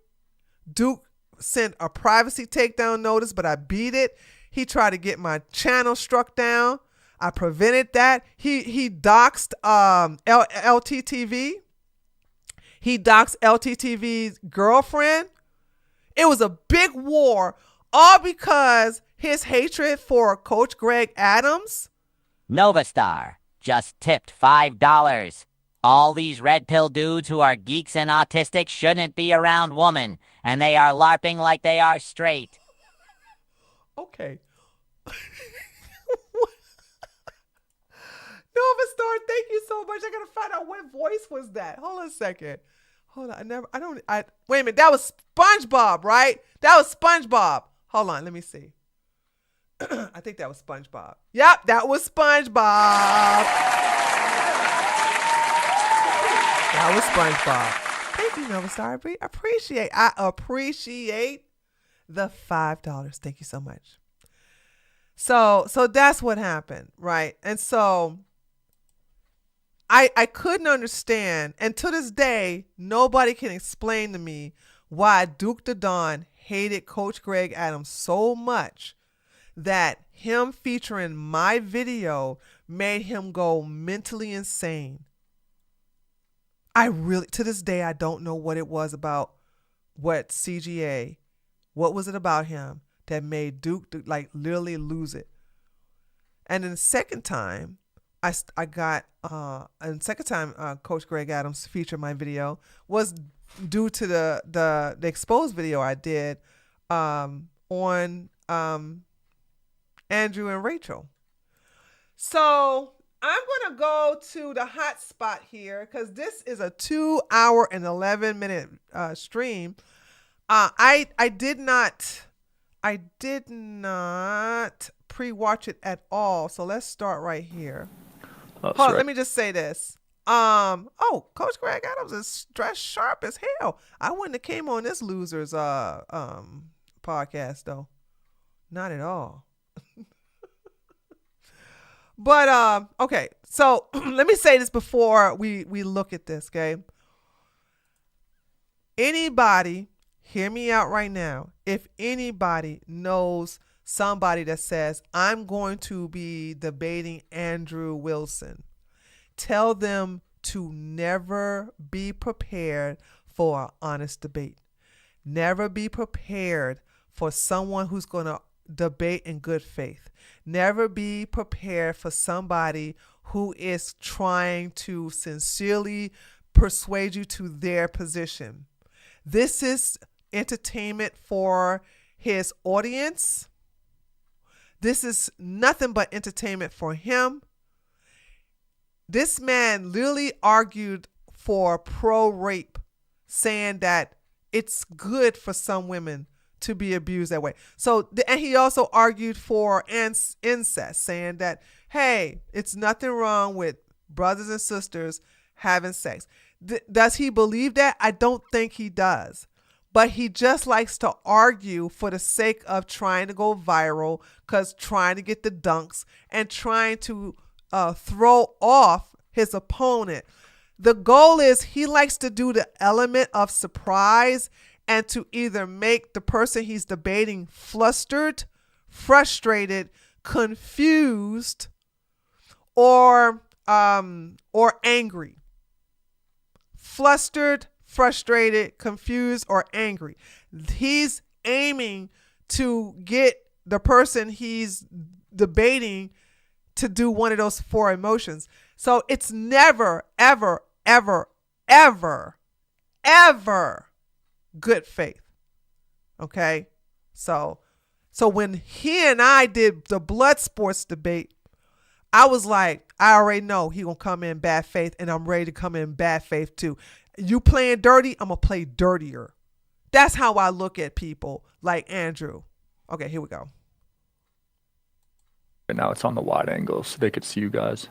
Duke sent a privacy takedown notice, but I beat it. He tried to get my channel struck down. I prevented that. He doxed LTTV. He doxed LTTV's girlfriend. It was a big war, all because his hatred for Coach Greg Adams. Novastar just tipped $5. All these red pill dudes who are geeks and autistic shouldn't be around women, and they are LARPing like they are straight. Okay. Novastar, thank you so much. I gotta find out what voice was that. Hold on a second. Hold on. Wait a minute. That was SpongeBob, right? That was SpongeBob. Hold on. Let me see. I think that was SpongeBob. Yep, that was SpongeBob. That was SpongeBob. Thank you, Novastar. I appreciate the $5. Thank you so much. So that's what happened, right? And so I couldn't understand, and to this day, nobody can explain to me why Duke the Don hated Coach Greg Adams so much that him featuring my video made him go mentally insane. I really, to this day, I don't know what it was about what CGA, what was it about him that made Duke like literally lose it. And then the second time, Coach Greg Adams featured my video was due to the exposed video I did on Andrew and Rachel. So I'm going to go to the hot spot here because this is a 2 hour and 11 minute stream. I did not pre-watch it at all. So let's start right here. Hold on, let me just say this. Coach Greg Adams is dressed sharp as hell. I wouldn't have came on this loser's podcast though. Not at all. But okay, so let me say this before we look at this, okay? Anybody, hear me out right now. If anybody knows somebody that says, I'm going to be debating Andrew Wilson, tell them to never be prepared for an honest debate. Never be prepared for someone who's going to debate in good faith. Never be prepared for somebody who is trying to sincerely persuade you to their position. This is entertainment for his audience. This is nothing but entertainment for him. This man literally argued for pro-rape, saying that it's good for some women to be abused that way. So, and he also argued for incest, saying that, hey, it's nothing wrong with brothers and sisters having sex. Does he believe that? I don't think he does. But he just likes to argue for the sake of trying to go viral, because trying to get the dunks and trying to throw off his opponent. The goal is he likes to do the element of surprise and to either make the person he's debating flustered, frustrated, confused, or angry. Flustered, frustrated, confused, or angry. He's aiming to get the person he's debating to do one of those four emotions. So it's never, ever, ever, ever, ever good faith. Okay? So when he and I did the blood sports debate, I was like, I already know he gonna come in bad faith, and I'm ready to come in bad faith too. You playing dirty, I'm gonna play dirtier. That's how I look at people like Andrew. Okay, here we go. And now it's on the wide angle so they could see you guys.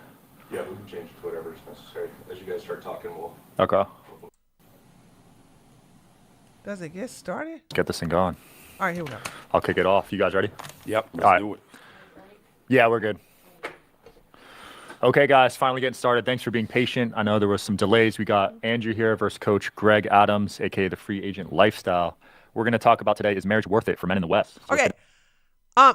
Yeah, we can change it to whatever is necessary. As you guys start talking, we'll... Okay. Does it get started? Let's get this thing going. All right, here we go. I'll kick it off. You guys ready? Yep, let's do it. Yeah, we're good. Okay, guys, finally getting started. Thanks for being patient. I know there was some delays. We got Andrew here versus Coach Greg Adams, a.k.a. the Free Agent Lifestyle. We're going to talk about today, is marriage worth it for men in the West? So okay.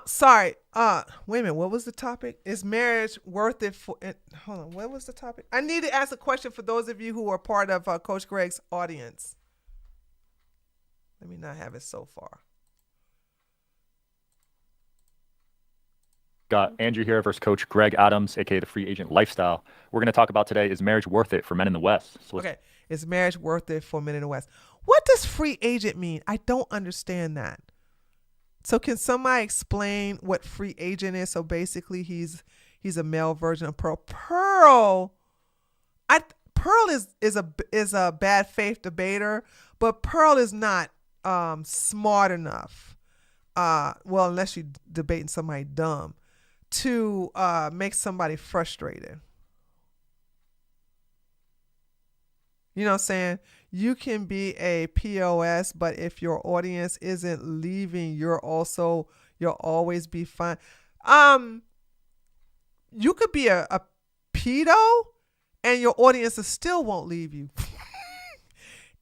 Sorry. Wait a minute. What was the topic? Is marriage worth it for... Hold on. What was the topic? I need to ask a question for those of you who are part of Coach Greg's audience. Let me not have it so far. Got Andrew here versus Coach Greg Adams, a.k.a. the Free Agent Lifestyle. We're going to talk about today, is marriage worth it for men in the West? So okay. Is marriage worth it for men in the West? What does free agent mean? I don't understand that. So can somebody explain what free agent is? So basically he's a male version of Pearl. Pearl is a bad faith debater, but Pearl is not smart enough. Well, unless you're debating somebody dumb, to make somebody frustrated. You know what I'm saying? You can be a POS, but if your audience isn't leaving, you'll always be fine. You could be a pedo and your audience still won't leave you.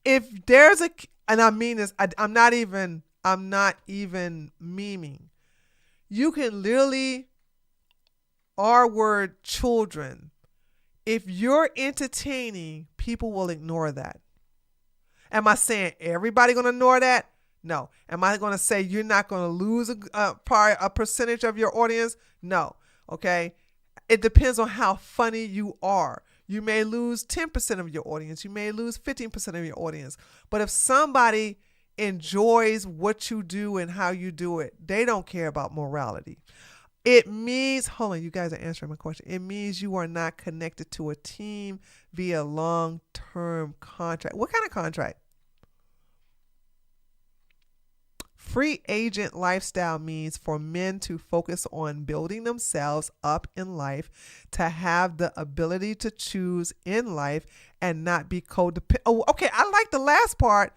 If there's and I mean this, I'm not even memeing. You can literally R-word children, if you're entertaining, people will ignore that. Am I saying everybody going to ignore that? No. Am I going to say you're not going to lose a percentage of your audience? No. Okay. It depends on how funny you are. You may lose 10% of your audience. You may lose 15% of your audience. But if somebody enjoys what you do and how you do it, they don't care about morality. It means, hold on, you guys are answering my question. It means you are not connected to a team via long-term contract. What kind of contract? Free agent lifestyle means for men to focus on building themselves up in life, to have the ability to choose in life and not be codependent. Oh, okay, I like the last part.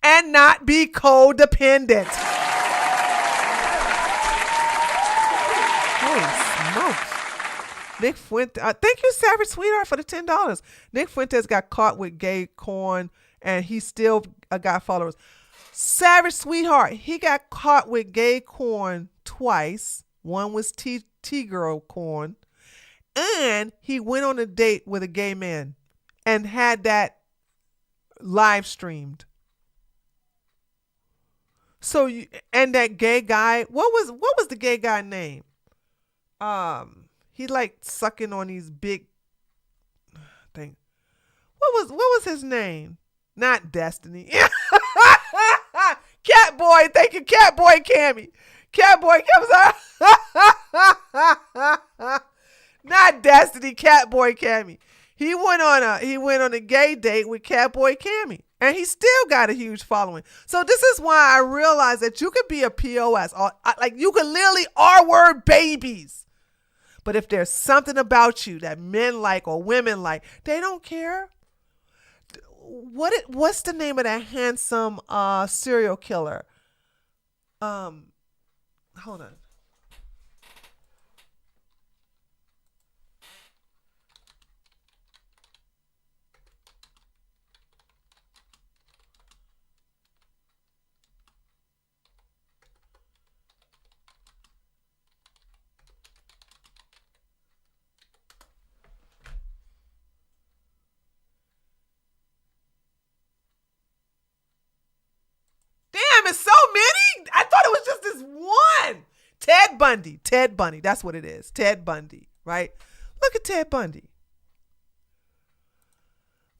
And not be codependent. Holy smokes. Nick Fuentes. Thank you, Savage Sweetheart, for the $10. Nick Fuentes got caught with gay corn and he still got followers. Savage Sweetheart, he got caught with gay corn twice. One was T-girl corn. And he went on a date with a gay man and had that live streamed. So and that gay guy, what was the gay guy name? He like sucking on these big thing. What was his name? Not Destiny. Catboy, thank you, Catboy Cammy. Catboy comes not Destiny, Catboy Cammy. He went on a gay date with Catboy Cammy. And he still got a huge following. So this is why I realized that you could be a POS. Like you could literally R-word babies. But if there's something about you that men like or women like, they don't care. What's the name of that handsome serial killer? Hold on. Damn, it's so many. I thought it was just this one. Ted Bundy. Ted Bundy. That's what it is. Ted Bundy, right? Look at Ted Bundy.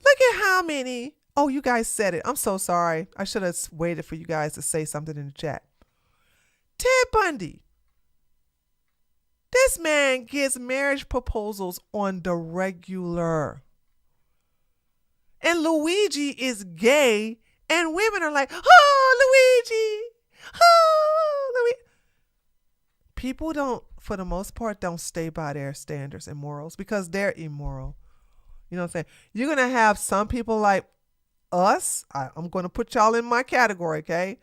Look at how many. Oh, you guys said it. I'm so sorry. I should have waited for you guys to say something in the chat. Ted Bundy. This man gets marriage proposals on the regular. And Luigi is gay. And women are like, oh, Luigi. Oh, Luigi. People don't, for the most part, don't stay by their standards and morals because they're immoral. You know what I'm saying? You're going to have some people like us. I'm going to put y'all in my category, okay?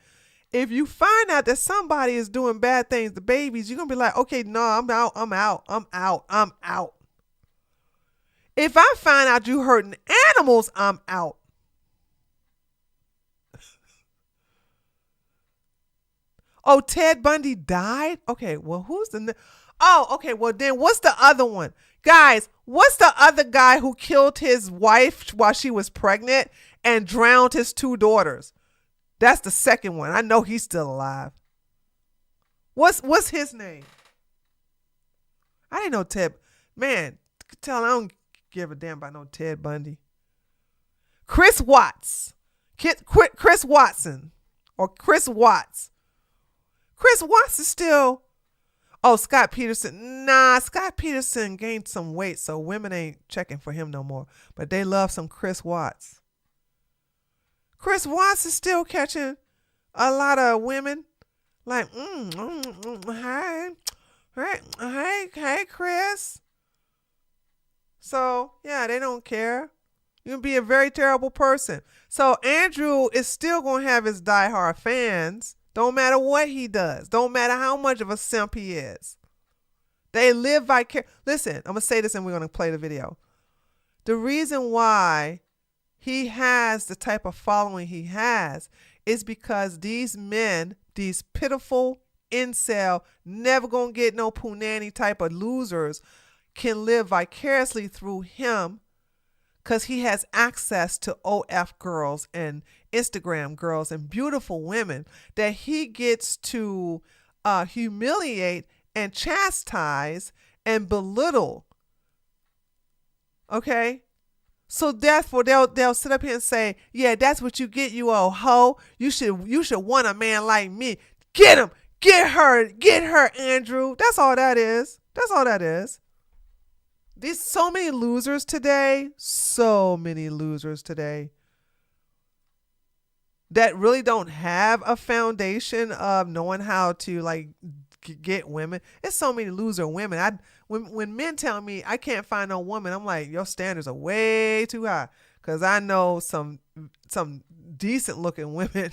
If you find out that somebody is doing bad things to babies, you're going to be like, okay, no, I'm out. If I find out you hurting animals, I'm out. Oh, Ted Bundy died? Okay, well, who's the... Oh, okay, well, then what's the other one? Guys, what's the other guy who killed his wife while she was pregnant and drowned his two daughters? That's the second one. I know he's still alive. What's his name? I didn't know Ted... Man, tell I don't give a damn about no Ted Bundy. Chris Watts. Chris Watson. Or Chris Watts. Chris Watts is still... Oh, Scott Peterson. Nah, Scott Peterson gained some weight, so women ain't checking for him no more. But they love some Chris Watts. Chris Watts is still catching a lot of women. Like, hey, Chris. So, yeah, they don't care. You can be a very terrible person. So, Andrew is still going to have his diehard fans. Don't matter what he does. Don't matter how much of a simp he is. They live vicariously. Listen, I'm going to say this and we're going to play the video. The reason why he has the type of following he has is because these men, these pitiful, incel, never gonna get no punani type of losers can live vicariously through him because he has access to OF girls and Instagram girls and beautiful women that he gets to humiliate and chastise and belittle. Okay? So therefore they'll sit up here and say, yeah, that's what you get, you old hoe. You should want a man like me. Get him. Get her, Andrew. That's all that is. That's all that is. There's so many losers today. So many losers today that really don't have a foundation of knowing how to like get women. It's so many loser women. When men tell me I can't find no woman, I'm like, your standards are way too high. Because I know some decent looking women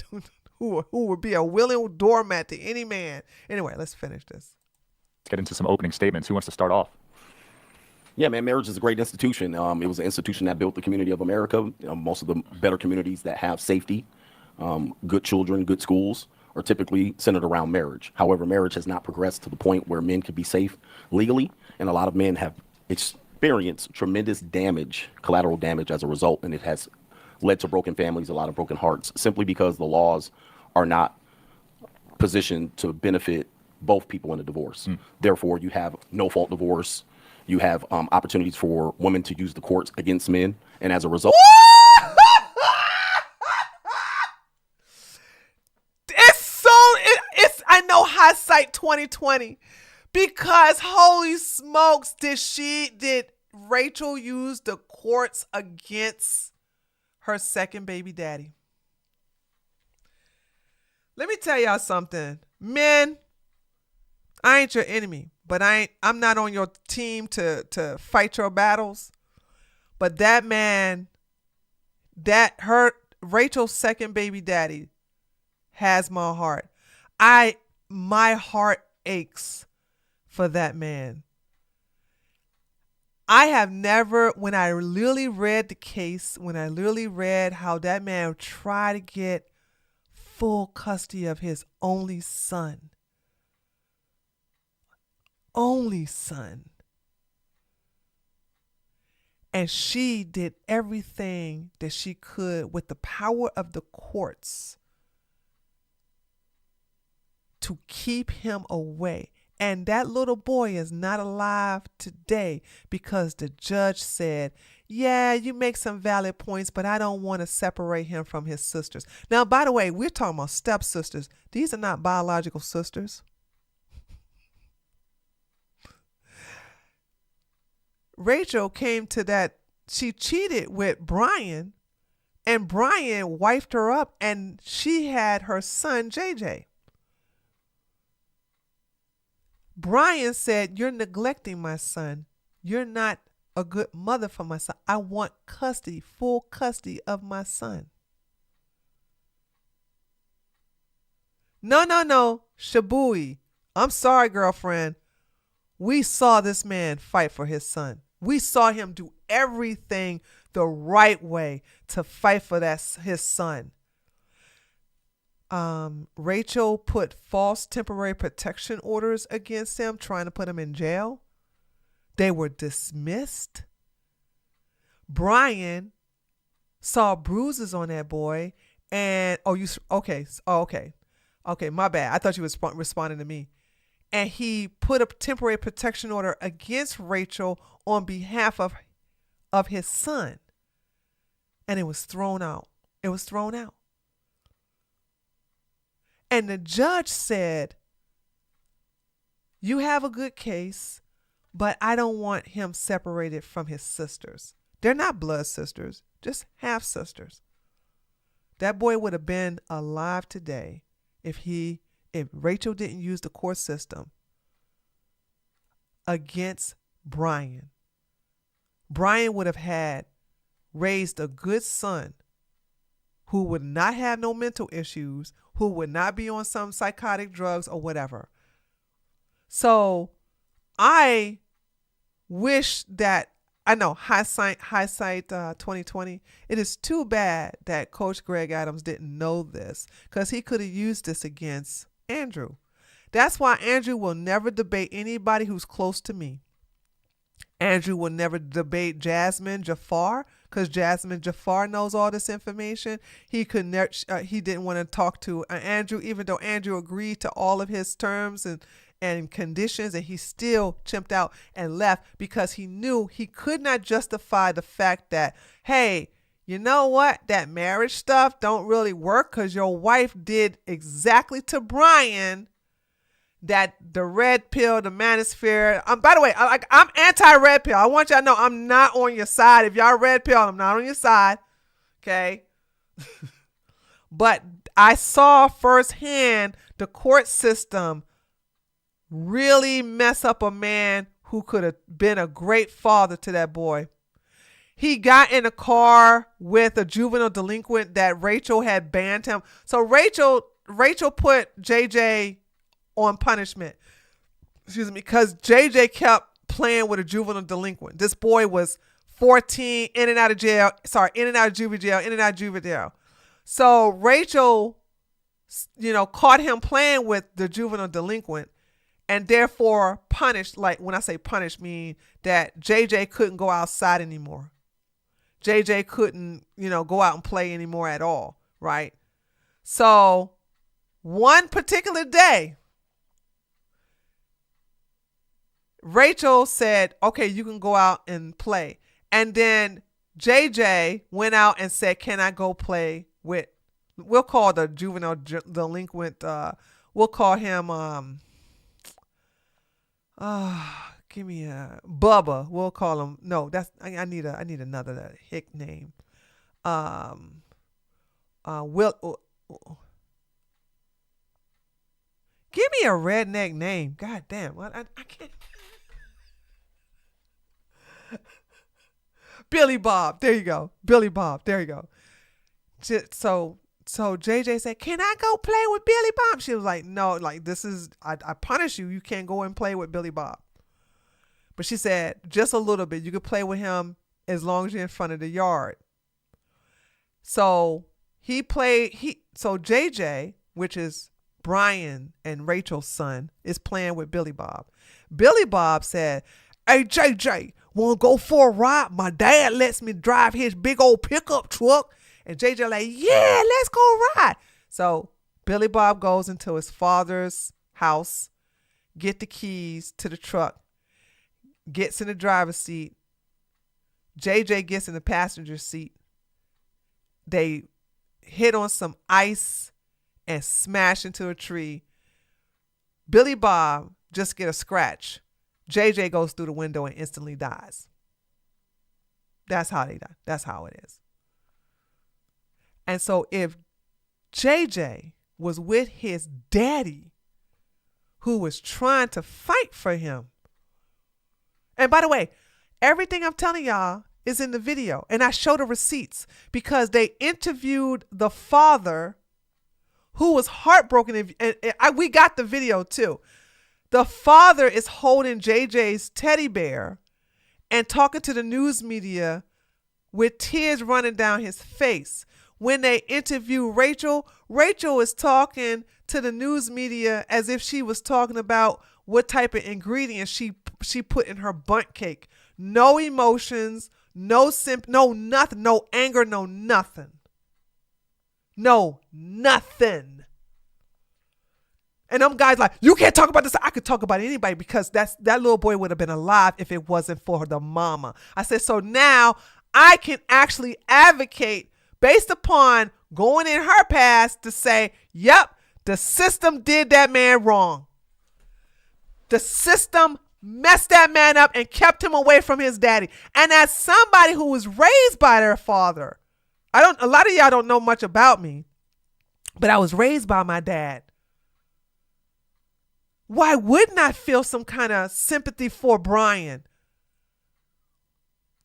who would be a willing doormat to any man. Anyway, let's finish this. Let's get into some opening statements. Who wants to start off? Yeah, man, marriage is a great institution. It was an institution that built the community of America. Most of the better communities that have safety, good children, good schools are typically centered around marriage. However, marriage has not progressed to the point where men can be safe legally, and a lot of men have experienced tremendous damage, collateral damage as a result, and it has led to broken families, a lot of broken hearts, simply because the laws are not positioned to benefit both people in a divorce. Therefore, you have no-fault divorce. You have opportunities for women to use the courts against men, and as a result... I know hindsight 2020 because holy smokes, did Rachel use the courts against her second baby daddy? Let me tell y'all something. Men, I ain't your enemy, but I'm not on your team to fight your battles. But that man, Rachel's second baby daddy has my heart. My heart aches for that man. I have never, when I really read the case, when I really read how that man tried to get full custody of his only son, and she did everything that she could with the power of the courts to keep him away. And that little boy is not alive today because the judge said, yeah, you make some valid points, but I don't want to separate him from his sisters. Now, by the way, we're talking about stepsisters. These are not biological sisters. Rachel came to that, she cheated with Brian, and Brian wifed her up, and she had her son, JJ. Brian said, you're neglecting my son. You're not a good mother for my son. I want custody, full custody of my son. No. Shabui, I'm sorry, girlfriend. We saw this man fight for his son. We saw him do everything the right way to fight for his son. Rachel put false temporary protection orders against him, trying to put him in jail. They were dismissed. Brian saw bruises on that boy, and okay, my bad. I thought you was responding to me. And he put a temporary protection order against Rachel on behalf of his son, and it was thrown out. And the judge said, you have a good case, but I don't want him separated from his sisters. They're not blood sisters, just half sisters. That boy would have been alive today if Rachel didn't use the court system against Brian. Brian would have raised a good son who would not have no mental issues, who would not be on some psychotic drugs or whatever. So I wish that, I know, hindsight 2020, it is too bad that Coach Greg Adams didn't know this, because he could have used this against Andrew. That's why Andrew will never debate anybody who's close to me. Andrew will never debate Jasmine Jafar because Jasmine Jafar knows all this information. He could never. He didn't want to talk to Andrew, even though Andrew agreed to all of his terms and conditions, and he still chimped out and left because he knew he could not justify the fact that, hey, you know what? That marriage stuff don't really work because your wife did exactly to Brian that the red pill, the manosphere. By the way, I'm anti-red pill. I want y'all to know I'm not on your side. If y'all red pill, I'm not on your side. Okay? But I saw firsthand the court system really mess up a man who could have been a great father to that boy. He got in a car with a juvenile delinquent that Rachel had banned him. So Rachel put JJ on punishment. Excuse me, because JJ kept playing with a juvenile delinquent. This boy was 14, in and out of jail. Sorry, in and out of juvie jail, in and out of juvie jail. So Rachel, caught him playing with the juvenile delinquent and therefore punished. Like when I say punished, mean that JJ couldn't go outside anymore. JJ couldn't, go out and play anymore at all, right? So one particular day, Rachel said, okay, you can go out and play. And then JJ went out and said, can I go play with, we'll call the juvenile delinquent, we'll call him, give me a Bubba. We'll call him. No, I need another hick name. Give me a redneck name. God damn. I can't. Billy Bob. There you go. Billy Bob. There you go. So JJ said, can I go play with Billy Bob? She was like, no, like this is, I punish you. You can't go and play with Billy Bob. But she said, just a little bit. You could play with him as long as you're in front of the yard. So so JJ, which is Brian and Rachel's son, is playing with Billy Bob. Billy Bob said, hey, JJ, want to go for a ride? My dad lets me drive his big old pickup truck. And JJ like, yeah, let's go ride. So Billy Bob goes into his father's house, get the keys to the truck, gets in the driver's seat. JJ gets in the passenger seat. They hit on some ice and smash into a tree. Billy Bob just get a scratch. JJ goes through the window and instantly dies. That's how they die. That's how it is. And so if JJ was with his daddy, who was trying to fight for him, and by the way, everything I'm telling y'all is in the video, and I show the receipts because they interviewed the father who was heartbroken, and we got the video too. The father is holding JJ's teddy bear and talking to the news media with tears running down his face. When they interview Rachel, Rachel is talking to the news media as if she was talking about what type of ingredients she put in her bundt cake. No emotions, no nothing, no anger, no nothing. No, nothing. And them guys like, you can't talk about this. I could talk about anybody because that little boy would have been alive if it wasn't for the mama. I said, so now I can actually advocate based upon going in her past to say, yep, the system did that man wrong. The system messed that man up and kept him away from his daddy. And as somebody who was raised by their father, a lot of y'all don't know much about me, but I was raised by my dad. Why wouldn't I feel some kind of sympathy for Brian?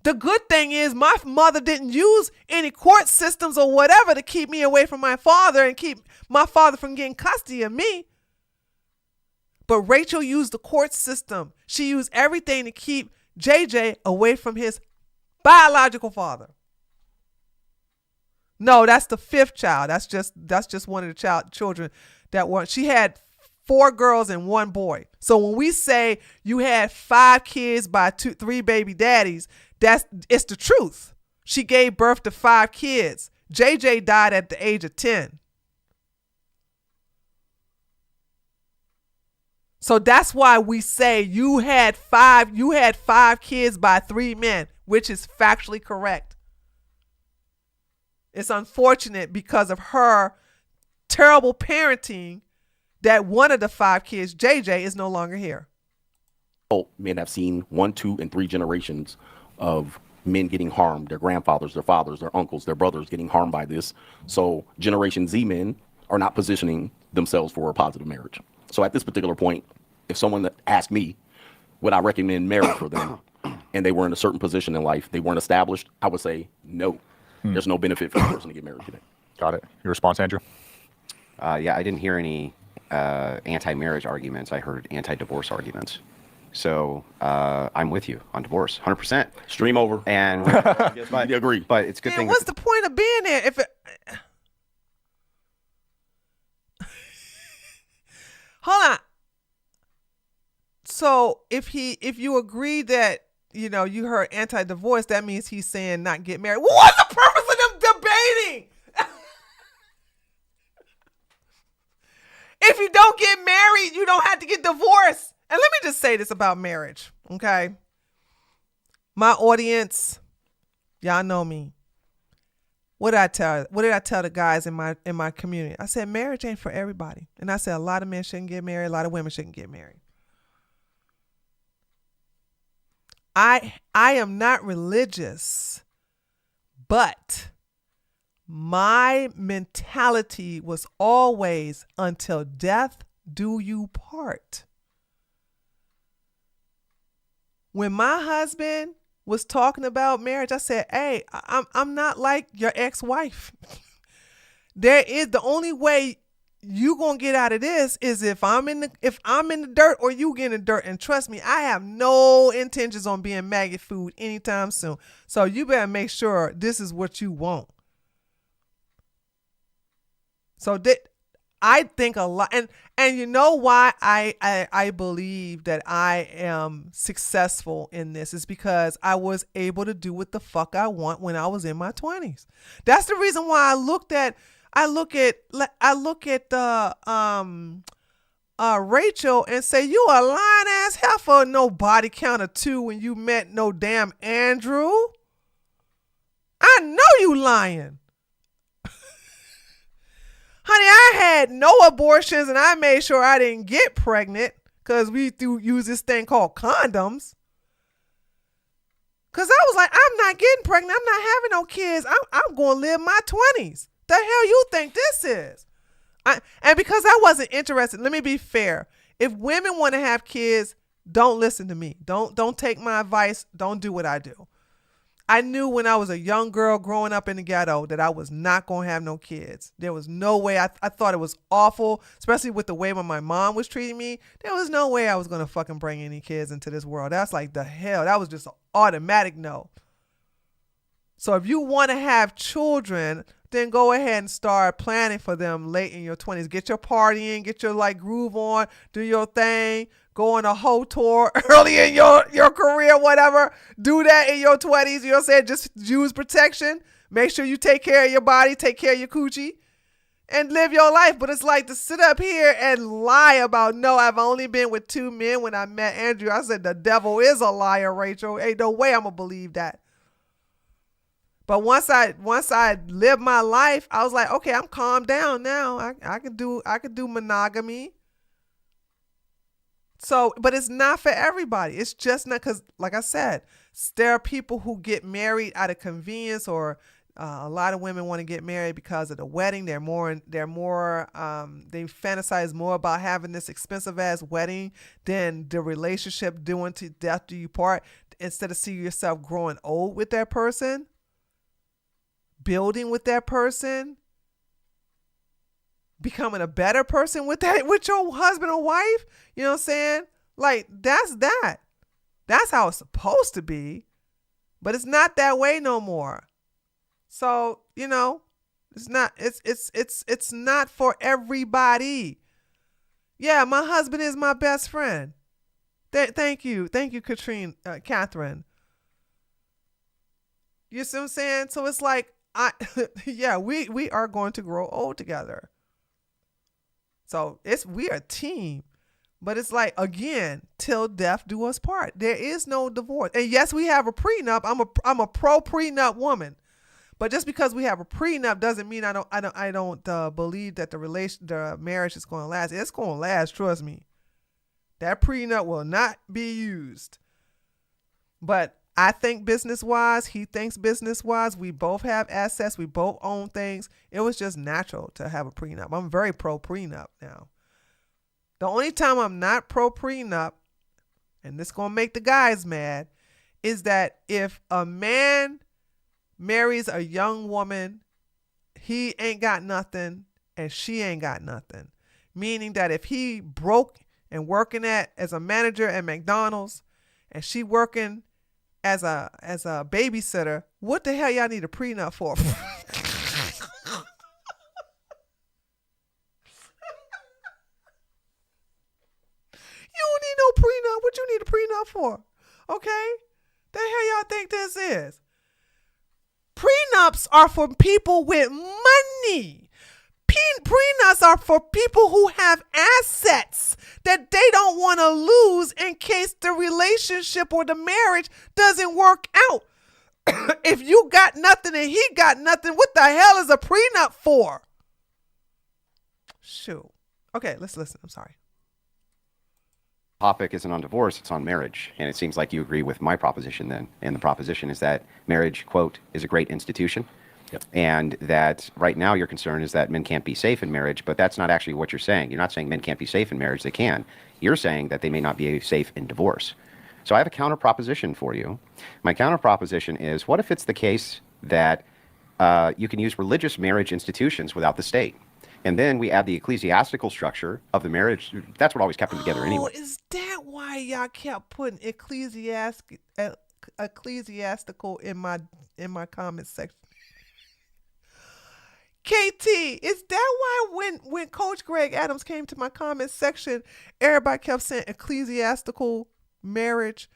The good thing is my mother didn't use any court systems or whatever to keep me away from my father and keep my father from getting custody of me. But Rachel used the court system. She used everything to keep JJ away from his biological father. No, that's the fifth child. That's just one of the children that were. She had 4 girls and 1 boy. So when we say you had 5 kids by 3 baby daddies, it's the truth. She gave birth to 5 kids. JJ died at the age of 10. So that's why we say you had 5 kids by 3 men, which is factually correct. It's unfortunate because of her terrible parenting that one of the 5 kids, JJ, is no longer here. Men have seen 1, 2, and 3 generations of men getting harmed, their grandfathers, their fathers, their uncles, their brothers getting harmed by this. So Generation Z men are not positioning themselves for a positive marriage. So at this particular point, if someone asked me, would I recommend marriage for them, and they were in a certain position in life, they weren't established, I would say no. There's no benefit for the person to get married today. Got it. Your response, Andrew? Yeah, I didn't hear any anti-marriage arguments. I heard anti-divorce arguments. So I'm with you on divorce, 100%. Stream over. And I agree. But it's a good thing. What's the point of being there if it? Hold on. So if you agree that you heard anti-divorce, that means he's saying not get married. What's the purpose of them debating? If you don't get married, you don't have to get divorced. And let me just say this about marriage, okay? My audience, y'all know me. What did I tell the guys in my community? I said marriage ain't for everybody. And I said a lot of men shouldn't get married, a lot of women shouldn't get married. I am not religious, but my mentality was always until death do you part. When my husband was talking about marriage, I said, hey, I'm not like your ex-wife. The only way you gonna get out of this is if I'm in the dirt or you get in the dirt. And trust me, I have no intentions on being maggot food anytime soon. So you better make sure this is what you want. So I think a lot, and you know why I believe that I am successful in this is because I was able to do what the fuck I want when I was in my 20s. That's the reason why I look at Rachel and say, you a lying ass heifer, no body count of 2 when you met no damn Andrew. I know you lying. Honey, I had no abortions and I made sure I didn't get pregnant because we use this thing called condoms. Because I was like, I'm not getting pregnant. I'm not having no kids. I'm going to live my 20s. The hell you think this is? And because I wasn't interested, let me be fair. If women want to have kids, don't listen to me. Don't take my advice. Don't do what I do. I knew when I was a young girl growing up in the ghetto that I was not going to have no kids. There was no way. I thought it was awful, especially with the way my mom was treating me. There was no way I was going to fucking bring any kids into this world. That's like the hell. That was just an automatic no. So if you want to have children, then go ahead and start planning for them late in your 20s. Get your partying, get your groove on, do your thing. Go on a whole tour early in your career, whatever. Do that in your 20s. You know what I'm saying? Just use protection. Make sure you take care of your body, take care of your coochie, and live your life. But it's like to sit up here and lie about, no, I've only been with 2 men when I met Andrew. I said, the devil is a liar, Rachel. Ain't no way I'm going to believe that. But once I lived my life, I was like, okay, I'm calmed down now. I could do monogamy. So, but it's not for everybody. It's just not because, like I said, there are people who get married out of convenience, or a lot of women want to get married because of the wedding. They fantasize more about having this expensive ass wedding than the relationship doing to death do you part. Instead of seeing yourself growing old with that person, building with that person, becoming a better person with your husband or wife. You know what I'm saying? Like, that's that. That's how it's supposed to be. But it's not that way no more. So, it's not for everybody. Yeah, my husband is my best friend. Thank you, Catherine. You see what I'm saying? So it's like, we are going to grow old together. So we are a team. But it's like, again, till death do us part. There is no divorce. And yes, we have a prenup. I'm a pro prenup woman. But just because we have a prenup doesn't mean I don't believe that the marriage is going to last. It's going to last, trust me. That prenup will not be used. But I think business-wise, he thinks business-wise. We both have assets. We both own things. It was just natural to have a prenup. I'm very pro prenup now. The only time I'm not pro prenup, and this going to make the guys mad, is that if a man marries a young woman, he ain't got nothing and she ain't got nothing. Meaning that if he broke and working as a manager at McDonald's and she working as a babysitter, what the hell y'all need a prenup for? You don't need no prenup. What you need a prenup for? Okay? The hell y'all think this is? Prenups are for people with money. Prenups are for people who have assets that they don't want to lose in case the relationship or the marriage doesn't work out. If you got nothing and he got nothing, what the hell is a prenup for? Shoot. Okay, let's listen. I'm sorry. Topic isn't on divorce, it's on marriage. And it seems like you agree with my proposition then. And the proposition is that marriage, quote, is a great institution. Yep. And that right now your concern is that men can't be safe in marriage, but that's not actually what you're saying. You're not saying men can't be safe in marriage, they can. You're saying that they may not be safe in divorce. So I have a counter proposition for you. My counter proposition is, what if it's the case that you can use religious marriage institutions without the state? And then we add the ecclesiastical structure of the marriage. That's what always kept them together anyway. Is that why y'all kept putting ecclesiastical in my comment section? KT, is that why when Coach Greg Adams came to my comment section, everybody kept saying ecclesiastical marriage?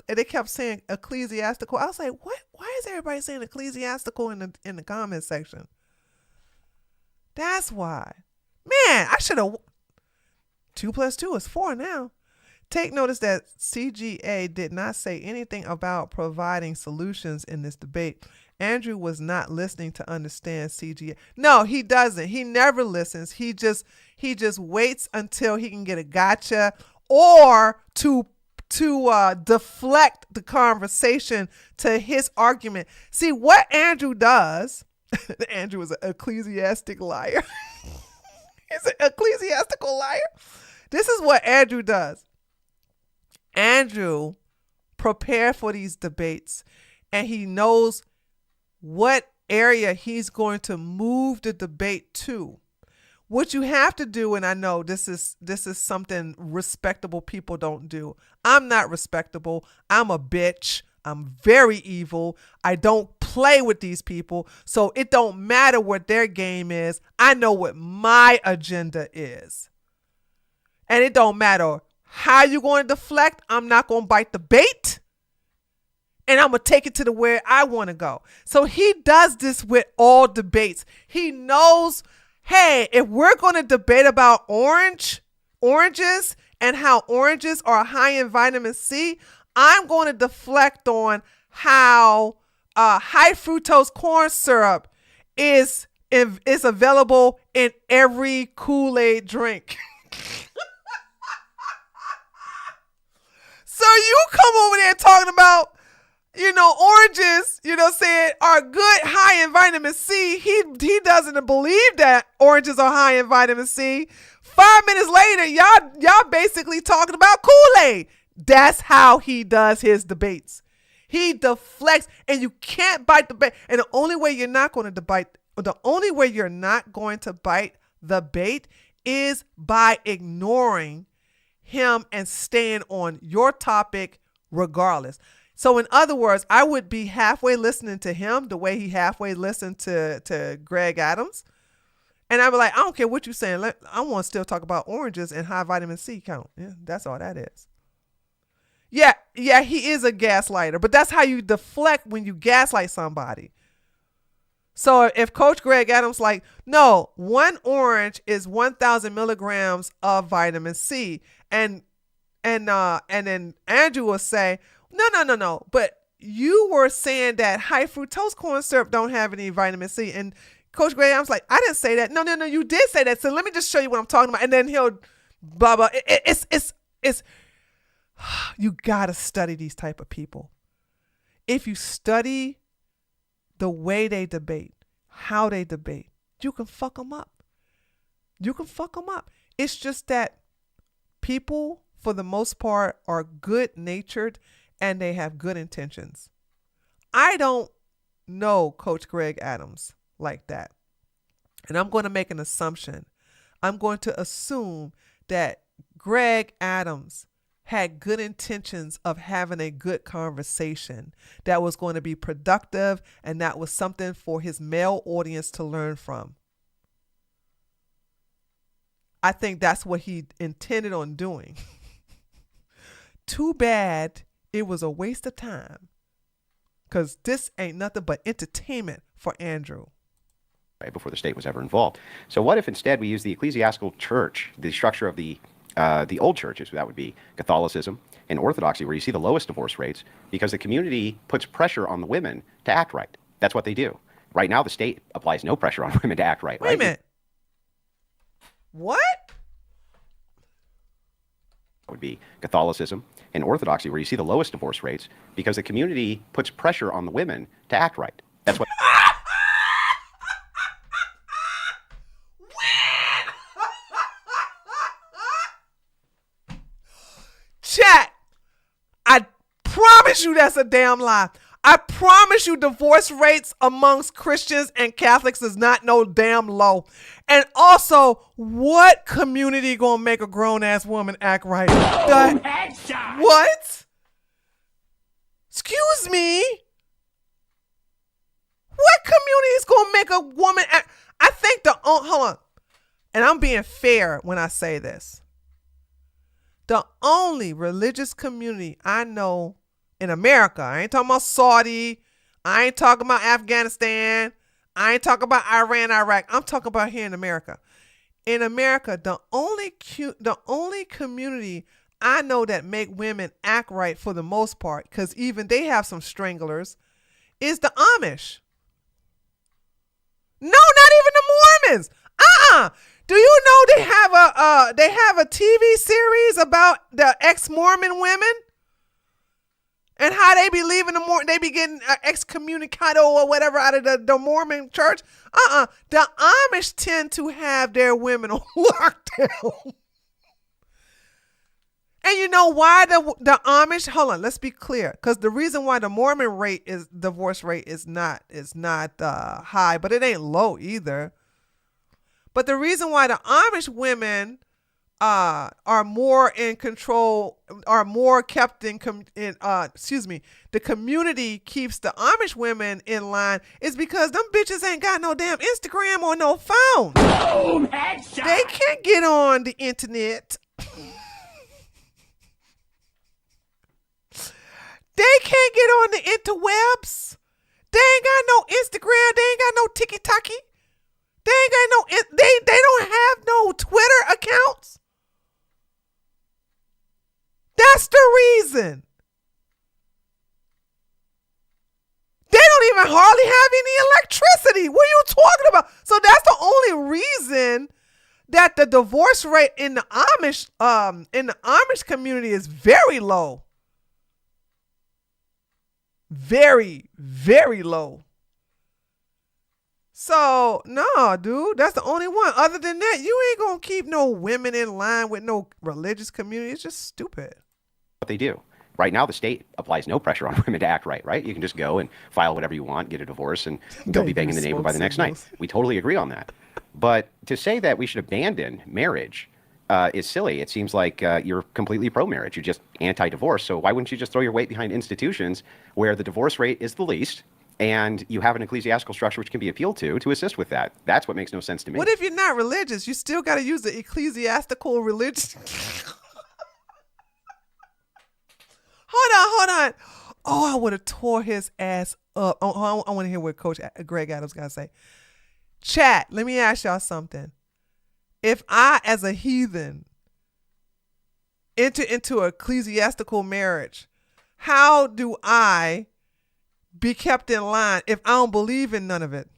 They kept saying ecclesiastical. I was like, what? Why is everybody saying ecclesiastical in the comment section? That's why. Man, I should have. 2 + 2 is 4 now. Take notice that CGA did not say anything about providing solutions in this debate. Andrew was not listening to understand CGA. No, he doesn't. He never listens. He just waits until he can get a gotcha or to deflect the conversation to his argument. See, what Andrew does, Andrew is an ecclesiastic liar. He's an ecclesiastical liar. This is what Andrew does. Andrew prepared for these debates, and he knows what area he's going to move the debate to. What you have to do, and I know this is something respectable people don't do. I'm not respectable. I'm a bitch. I'm very evil. I don't play with these people. So it don't matter what their game is. I know what my agenda is. And it don't matter how you're going to deflect. I'm not going to bite the bait. And I'm going to take it to where I want to go. So he does this with all debates. He knows, hey, if we're going to debate about oranges and how oranges are high in vitamin C, I'm going to deflect on how high fructose corn syrup is available in every Kool-Aid drink. So you come over there talking about, oranges, saying are good, high in vitamin C. He doesn't believe that oranges are high in vitamin C. 5 minutes later, y'all basically talking about Kool-Aid. That's how he does his debates. He deflects, and you can't bite the bait. And the only way you're not going to bite the bait is by ignoring him and staying on your topic regardless. So in other words, I would be halfway listening to him the way he halfway listened to Greg Adams. And I'd be like, I don't care what you're saying. I want to still talk about oranges and high vitamin C count. Yeah, that's all that is. Yeah, he is a gaslighter, but that's how you deflect when you gaslight somebody. So if Coach Greg Adams like, no, 1 orange is 1,000 milligrams of vitamin C, and then Andrew will say, no, but you were saying that high fructose corn syrup don't have any vitamin C, and Coach Greg Adams like, I didn't say that. No, you did say that. So let me just show you what I'm talking about, and then he'll blah blah. It's you gotta study these type of people. If you study the way they debate, how they debate, you can fuck them up. It's just that people, for the most part, are good-natured and they have good intentions. I don't know Coach Greg Adams like that. And I'm going to make an assumption. I'm going to assume that Greg Adams had good intentions of having a good conversation that was going to be productive, and that was something for his male audience to learn from. I think that's what he intended on doing. Too bad it was a waste of time, because this ain't nothing but entertainment for Andrew. Right, before the state was ever involved. So what if instead we use the ecclesiastical church, the structure of the old churches, that would be Catholicism and Orthodoxy, where you see the lowest divorce rates, because the community puts pressure on the women to act right. That's what they do. Right now, the state applies no pressure on women to act right. Wait a minute. What? That would be Catholicism and Orthodoxy, where you see the lowest divorce rates, because the community puts pressure on the women to act right. That's what... Chat, I promise you that's a damn lie. I promise you divorce rates amongst Christians and Catholics is not no damn low. And also, what community gonna make a grown-ass woman act right? What? Excuse me? What community is gonna make a woman act? I think hold on. And I'm being fair when I say this. The only religious community I know in America, I ain't talking about Saudi, I ain't talking about Afghanistan, I ain't talking about Iran, Iraq, I'm talking about here in America. In America, the only community I know that make women act right for the most part, because even they have some stranglers, is the Amish. No, not even the Mormons. Do you know they have a TV series about the ex-Mormon women and how they be leaving they be getting excommunicado or whatever out of the Mormon church? The Amish tend to have their women on lockdown. And you know why the Amish? Hold on, let's be clear, because the reason why the Mormon divorce rate is not high, but it ain't low either. But the reason why the Amish women are more in control, are more kept the community keeps the Amish women in line, is because them bitches ain't got no damn Instagram or no phone. Boom, headshot. They can't get on the internet. They can't get on the interwebs. They ain't got no Instagram. They ain't got no TikTok. They ain't got no. They don't have no Twitter accounts. That's the reason. They don't even hardly have any electricity. What are you talking about? So that's the only reason that the divorce rate in the Amish community is very low. Very, very low. So, no, dude, that's the only one. Other than that, you ain't gonna keep no women in line with no religious community. It's just stupid. What they do. Right now, the state applies no pressure on women to act right, right? You can just go and file whatever you want, get a divorce, and they'll be banging the neighbor by the next night. We totally agree on that. But to say that we should abandon marriage is silly. It seems like you're completely pro-marriage. You're just anti-divorce. So why wouldn't you just throw your weight behind institutions where the divorce rate is the least and you have an ecclesiastical structure which can be appealed to assist with that. That's what makes no sense to me. What if you're not religious? You still got to use the ecclesiastical religion. Hold on. Oh, I would have tore his ass up. I want to hear what Coach Greg Adams got to say. Chat, let me ask y'all something. If I, as a heathen, enter into an ecclesiastical marriage, how do I be kept in line if I don't believe in none of it?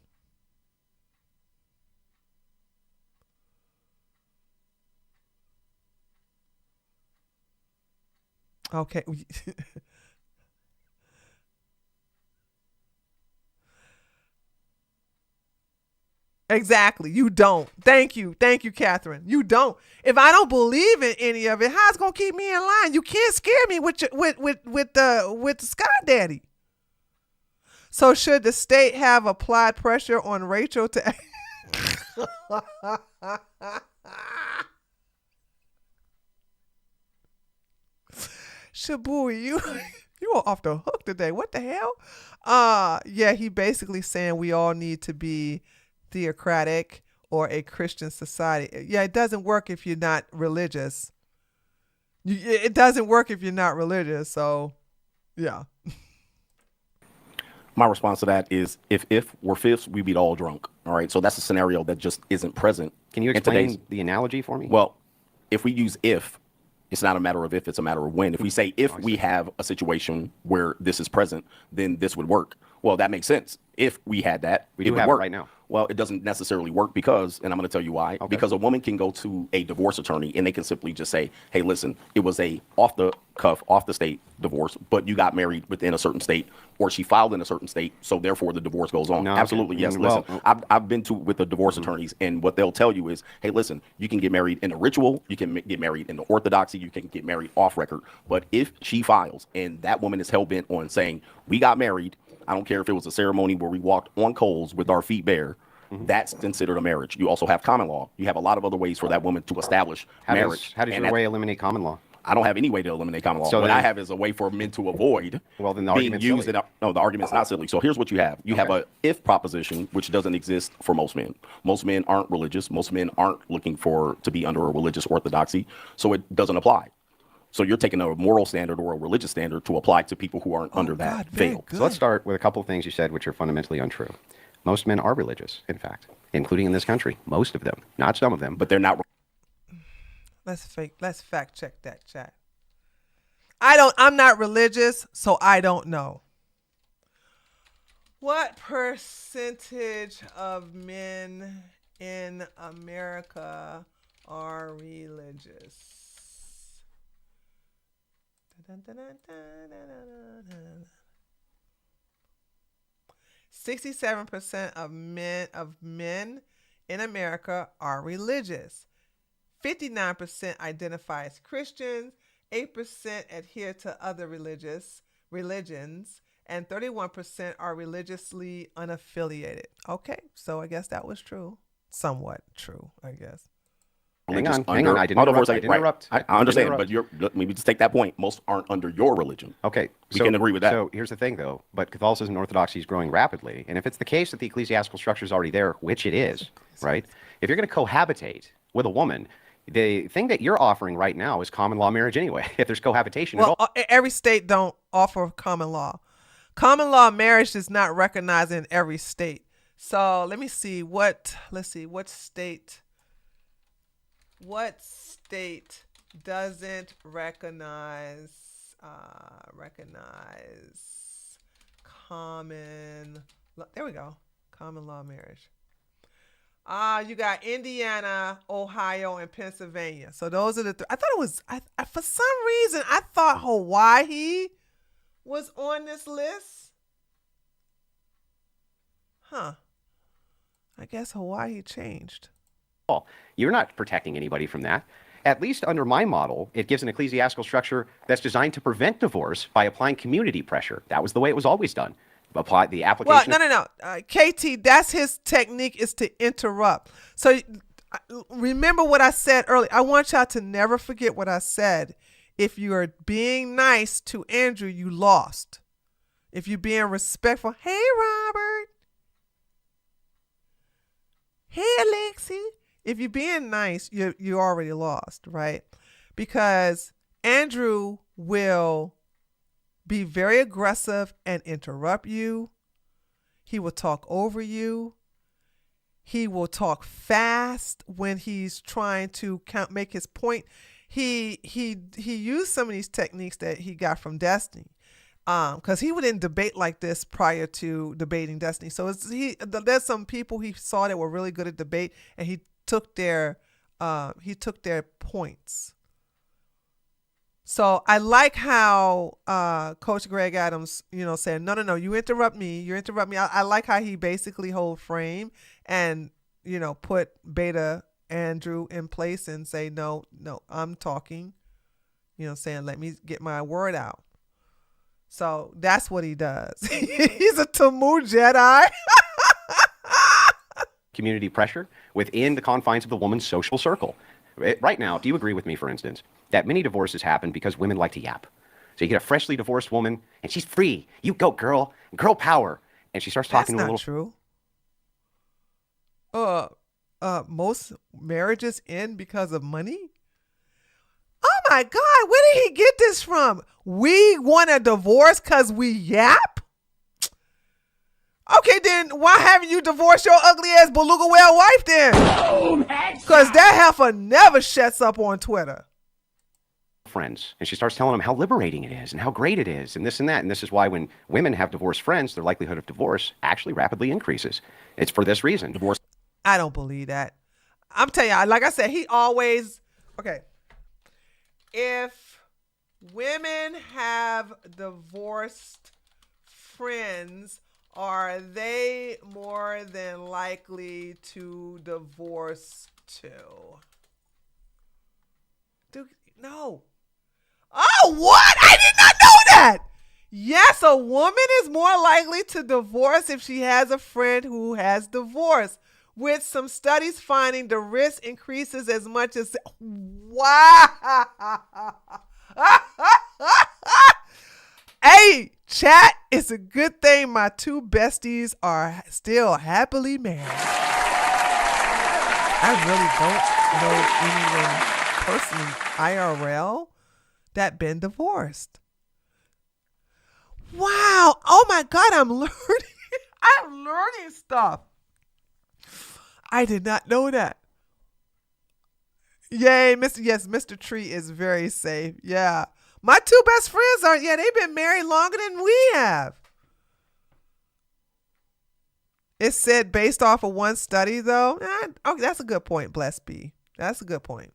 Okay. Exactly. You don't. Thank you, Catherine. You don't. If I don't believe in any of it, how's it gonna keep me in line? You can't scare me with the Sky Daddy. So should the state have applied pressure on Rachel to? Shabui, you are off the hook today. What the hell? Yeah, he basically saying we all need to be theocratic or a Christian society. Yeah, it doesn't work if you're not religious. It doesn't work if you're not religious. So, yeah. My response to that is if we're fifths, we beat all drunk. All right. So that's a scenario that just isn't present. Can you explain the analogy for me? Well, if we use if, it's not a matter of if, it's a matter of when. If we say if we have a situation where this is present, then this would work. Well, that makes sense. If we had that, we do have work. it right now. Well, it doesn't necessarily work because, and I'm going to tell you why, because a woman can go to a divorce attorney and they can simply just say, hey, listen, it was a off the cuff, off the state divorce, but you got married within a certain state, or she filed in a certain state, so therefore the divorce goes on. No, absolutely, yes. Well, listen, I've been with the divorce attorneys, and what they'll tell you is, hey, listen, you can get married in the ritual, you can get married in the orthodoxy, you can get married off record, but if she files and that woman is hell-bent on saying, we got married, I don't care if it was a ceremony where we walked on coals with our feet bare, that's considered a marriage. You also have common law. You have a lot of other ways for that woman to establish marriage. How does your way eliminate common law? I don't have any way to eliminate common law. So what I have is a way for men to avoid being used. No, the argument's not silly. So here's what you have. You have a if proposition, which doesn't exist for most men. Most men aren't religious. Most men aren't looking to be under a religious orthodoxy. So it doesn't apply. So you're taking a moral standard or a religious standard to apply to people who aren't under that veil. So let's start with a couple of things you said which are fundamentally untrue. Most men are religious, in fact, including in this country. Most of them, not some of them, but they're not. Let's fact check that, chat. I'm not religious, so I don't know. What percentage of men in America are religious? 67% of men in America are religious. 59% identify as Christians. 8% adhere to other religions, and 31% are religiously unaffiliated. Okay, so I guess that was true. Somewhat true, I guess. Hang on. I didn't interrupt. I understand, but let me just take that point. Most aren't under your religion. Okay. We can agree with that. So here's the thing, though. But Catholicism and Orthodoxy is growing rapidly. And if it's the case that the ecclesiastical structure is already there, which it is, right? If you're going to cohabitate with a woman, the thing that you're offering right now is common law marriage anyway, if there's cohabitation at all. Every state don't offer common law. Common law marriage is not recognized in every state. So let me see what state doesn't recognize common law. There we go. Common law marriage. You got Indiana, Ohio, and Pennsylvania. So those are the three. I thought it was, for some reason, I thought Hawaii was on this list. Huh. I guess Hawaii changed. You're not protecting anybody from that. At least under my model, it gives an ecclesiastical structure that's designed to prevent divorce by applying community pressure. That was the way it was always done. Apply the application. Well, no. KT, that's his technique, is to interrupt. So remember what I said earlier. I want y'all to never forget what I said. If you are being nice to Andrew, you lost. if you're being respectful, hey, Robert. Hey, Alexi. If you're being nice, you already lost, right? Because Andrew will be very aggressive and interrupt you. He will talk over you. He will talk fast when he's trying to make his point. He used some of these techniques that he got from Destiny, because he wouldn't debate like this prior to debating Destiny. So there's some people he saw that were really good at debate, and he took their points. So I like how Coach Greg Adams, said, no, you interrupt me. I like how he basically hold frame and, put Beta Andrew in place and say, no, I'm talking, saying, let me get my word out. So that's what he does. He's a Tamu Jedi. Community pressure within the confines of the woman's social circle. Right now, do you agree with me, for instance, that many divorces happen because women like to yap? So you get a freshly divorced woman, and she's free. You go, girl power. And she starts talking That's a not little. True. Most marriages end because of money. Oh my God, where did he get this from? We want a divorce because we yap? Okay, then why haven't you divorced your ugly ass beluga whale wife then? Because that heifer never shuts up on Twitter. Friends, and she starts telling them how liberating it is and how great it is and this and that. And this is why when women have divorced friends, their likelihood of divorce actually rapidly increases. It's for this reason. Divorce. I don't believe that. I'm telling you, like I said, he always, okay. If women have divorced friends, are they more than likely to divorce too? No. Oh, what? I did not know that. Yes, a woman is more likely to divorce if she has a friend who has divorced, with some studies finding the risk increases as much as... Wow. Hey, chat, it's a good thing my two besties are still happily married. I really don't know anyone personally, IRL, that been divorced. Wow. Oh my God, I'm learning stuff. I did not know that. Yay, Mr. Tree is very safe. Yeah. My two best friends they've been married longer than we have. It said based off of one study though. Okay, that's a good point, Bless B. That's a good point.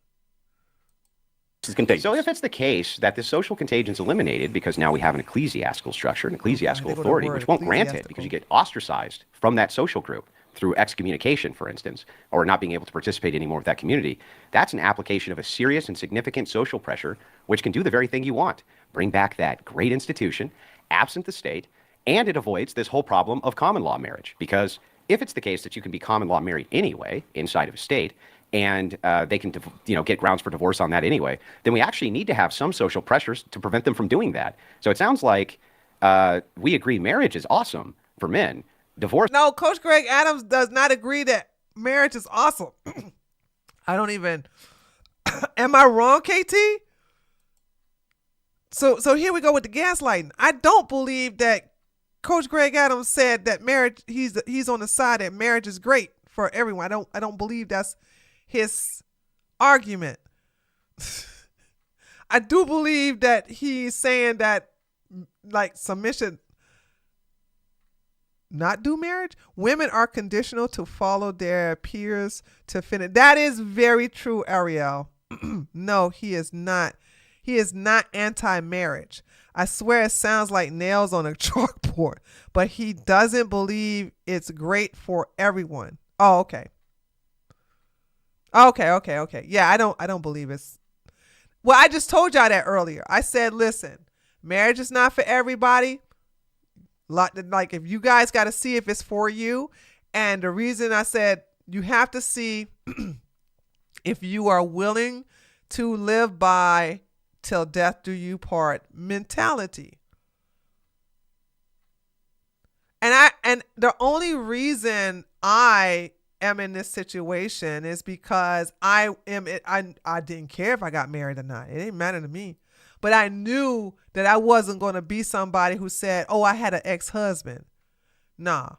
So if it's the case that the social contagion is eliminated because now we have an ecclesiastical structure, an ecclesiastical authority, which won't grant it because you get ostracized from that social group through excommunication, for instance, or not being able to participate anymore with that community, that's an application of a serious and significant social pressure, which can do the very thing you want. Bring back that great institution, absent the state, and it avoids this whole problem of common law marriage. Because if it's the case that you can be common law married anyway, inside of a state, and they can get grounds for divorce on that anyway, then we actually need to have some social pressures to prevent them from doing that. So it sounds like we agree marriage is awesome for men. Divorce. No, Coach Greg Adams does not agree that marriage is awesome. I don't even. Am I wrong, KT? So here we go with the gaslighting. I don't believe that Coach Greg Adams said that marriage. He's on the side that marriage is great for everyone. I don't believe that's his argument. I do believe that he's saying that like submission. Not do marriage. Women are conditional to follow their peers to finish. That is very true, Ariel. No, he is not. He is not anti-marriage. I swear it sounds like nails on a chalkboard, but he doesn't believe it's great for everyone. Oh, okay. Okay. Yeah, I don't believe it's. Well, I just told y'all that earlier. I said, listen, marriage is not for everybody. Like if you guys got to see if it's for you. And the reason I said you have to see if you are willing to live by till death do you part mentality. And the only reason I am in this situation is because I didn't care if I got married or not. It didn't matter to me. But I knew that I wasn't going to be somebody who said, "Oh, I had an ex-husband." Nah.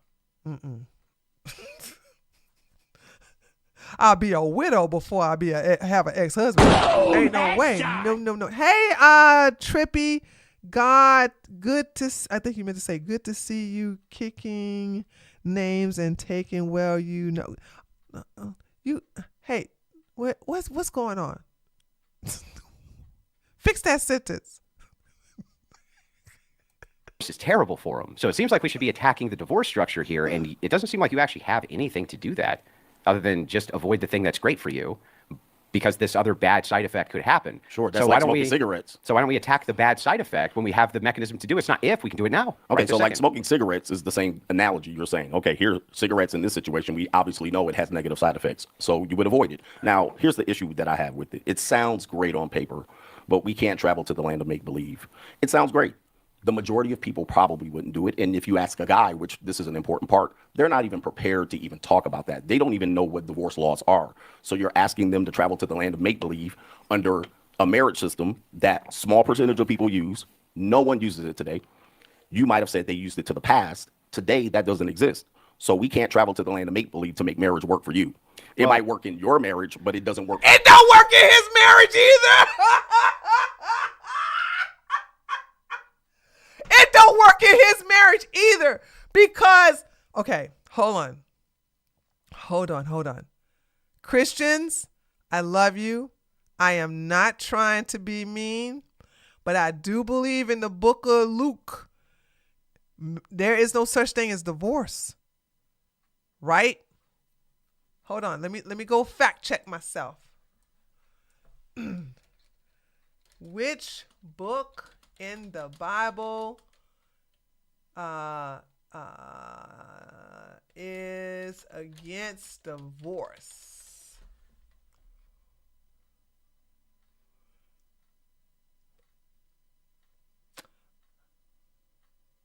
I'll be a widow before I have an ex-husband. Ain't no way. No. Hey, Trippy, God, I think you meant to say good to see you kicking names and taking hey, what's going on? Fix that sentence. This is terrible for them. So it seems like we should be attacking the divorce structure here, and it doesn't seem like you actually have anything to do that other than just avoid the thing that's great for you, because this other bad side effect could happen. Sure, that's like smoking cigarettes. So why don't we attack the bad side effect when we have the mechanism to do it? It's not if, we can do it now. Okay, so like smoking cigarettes is the same analogy you're saying. Okay, here, cigarettes in this situation, we obviously know it has negative side effects, so you would avoid it. Now, here's the issue that I have with it. It sounds great on paper, but we can't travel to the land of make-believe. It sounds great. The majority of people probably wouldn't do it. And if you ask a guy, which this is an important part, they're not even prepared to even talk about that. They don't even know what divorce laws are. So you're asking them to travel to the land of make-believe under a marriage system that small percentage of people use. No one uses it today. You might have said they used it to the past. Today, that doesn't exist. So we can't travel to the land of make-believe to make marriage work for you. It might work in your marriage, but it doesn't work. It don't work in his marriage either. It don't work in his marriage either, because, okay, hold on. Christians, I love you. I am not trying to be mean, but I do believe in the book of Luke, there is no such thing as divorce, right? Hold on, let me go fact check myself. Which book in the Bible is against divorce?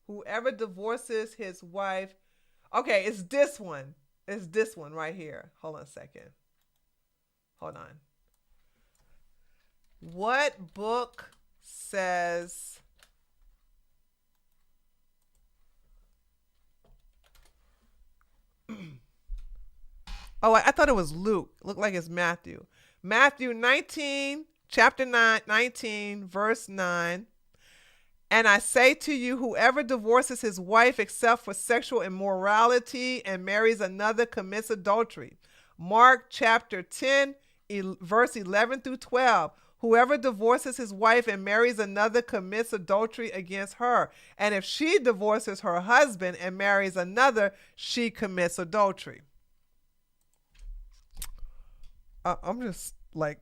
Whoever divorces his wife. Okay, it's this one. It's this one right here. Hold on a second. Hold on. What book says oh, I thought it was Luke. Looked like it's Matthew. Matthew 19, chapter 19, verse 9. And I say to you, whoever divorces his wife except for sexual immorality and marries another commits adultery. Mark chapter 10, verse 11 through 12. Whoever divorces his wife and marries another commits adultery against her. And if she divorces her husband and marries another, she commits adultery. I'm just like,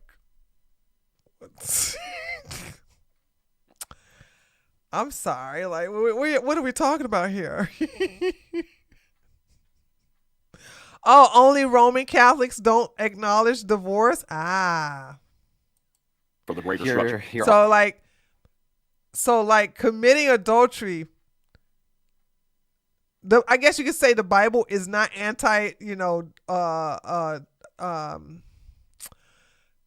I'm sorry. Like, what are we talking about here? Oh, only Roman Catholics don't acknowledge divorce? Ah. For the greater structure. So like committing adultery, I guess you could say the Bible is not anti,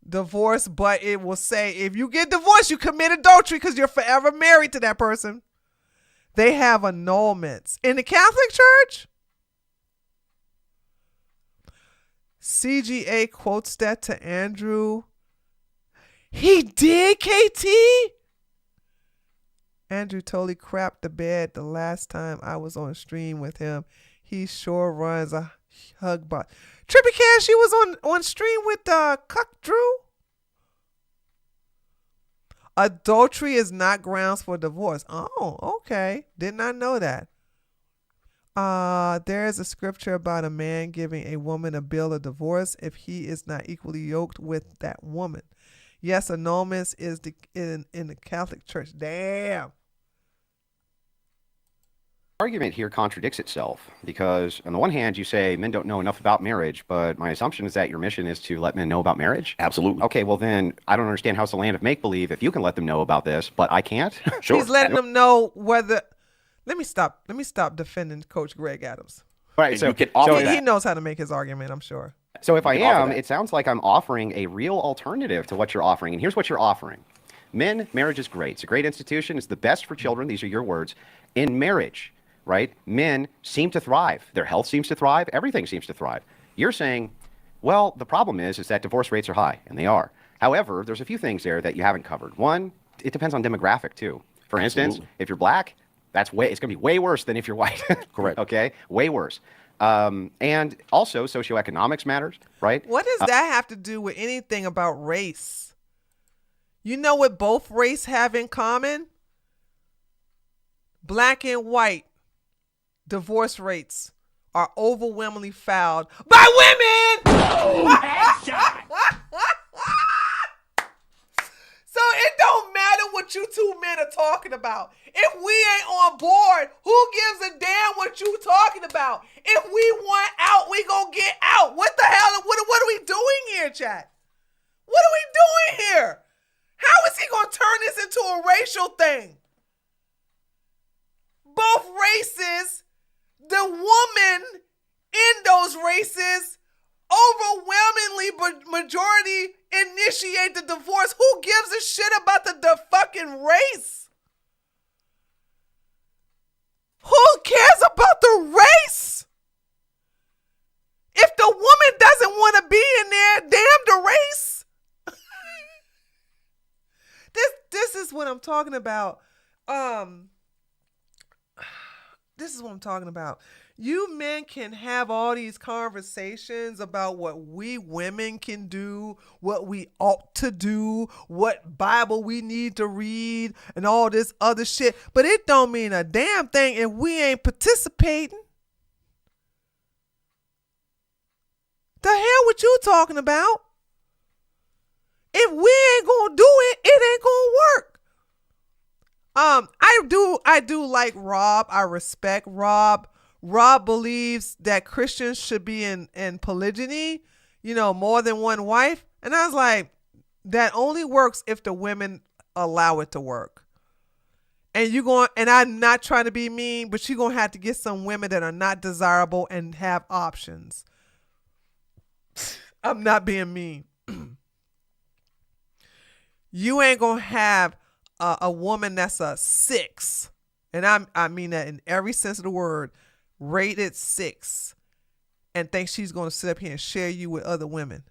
divorce, but it will say if you get divorced, you commit adultery because you're forever married to that person. They have annulments. In the Catholic Church, CGA quotes that to Andrew. He did, KT? Andrew totally crapped the bed the last time I was on stream with him. He sure runs a hug bot. Trippy Cash, you was on stream with Cuck Drew? Adultery is not grounds for divorce. Oh, okay. Did not know that. There is a scripture about a man giving a woman a bill of divorce if he is not equally yoked with that woman. Yes, annulments is in the Catholic Church. Damn. Argument here contradicts itself because on the one hand you say men don't know enough about marriage, but my assumption is that your mission is to let men know about marriage. Absolutely. Okay, well then I don't understand how it's the land of make-believe if you can let them know about this, but I can't. Sure. He's letting them know whether Let me stop defending Coach Greg Adams. Right. So he knows how to make his argument, I'm sure. So if I am, it sounds like I'm offering a real alternative to what you're offering. And here's what you're offering. Men, marriage is great. It's a great institution. It's the best for children. These are your words. In marriage, right, men seem to thrive. Their health seems to thrive. Everything seems to thrive. You're saying, well, the problem is that divorce rates are high, and they are. However, there's a few things there that you haven't covered. One, it depends on demographic, too. For instance, if you're black, it's going to be way worse than if you're white. Correct. Okay? Way worse. And also, socioeconomics matters, right? What does that have to do with anything about race? You know what both race have in common? Black and white divorce rates are overwhelmingly filed by women. So it don't matter what you two men are talking about. If we ain't on board, who gives a damn what you talking about? If we want out, we gonna get out. What the hell? What are we doing here, chat? What are we doing here? How is he gonna turn this into a racial thing? Both races, the woman in those races, overwhelmingly majority initiate the divorce. Who gives a shit about the fucking race? Who cares about the race? If the woman doesn't want to be in there, damn the race. This is what I'm talking about. This is what I'm talking about. You men can have all these conversations about what we women can do, what we ought to do, what Bible we need to read, and all this other shit. But it don't mean a damn thing if we ain't participating. The hell what you talking about? If we ain't gonna do it, it ain't gonna work. I do like Rob. I respect Rob. Rob believes that Christians should be in polygyny, more than one wife. And I was like, that only works if the women allow it to work. And I'm not trying to be mean, but you're going to have to get some women that are not desirable and have options. I'm not being mean. You ain't going to have a woman that's a 6. And I mean that in every sense of the word. Rated 6, and think she's going to sit up here and share you with other women.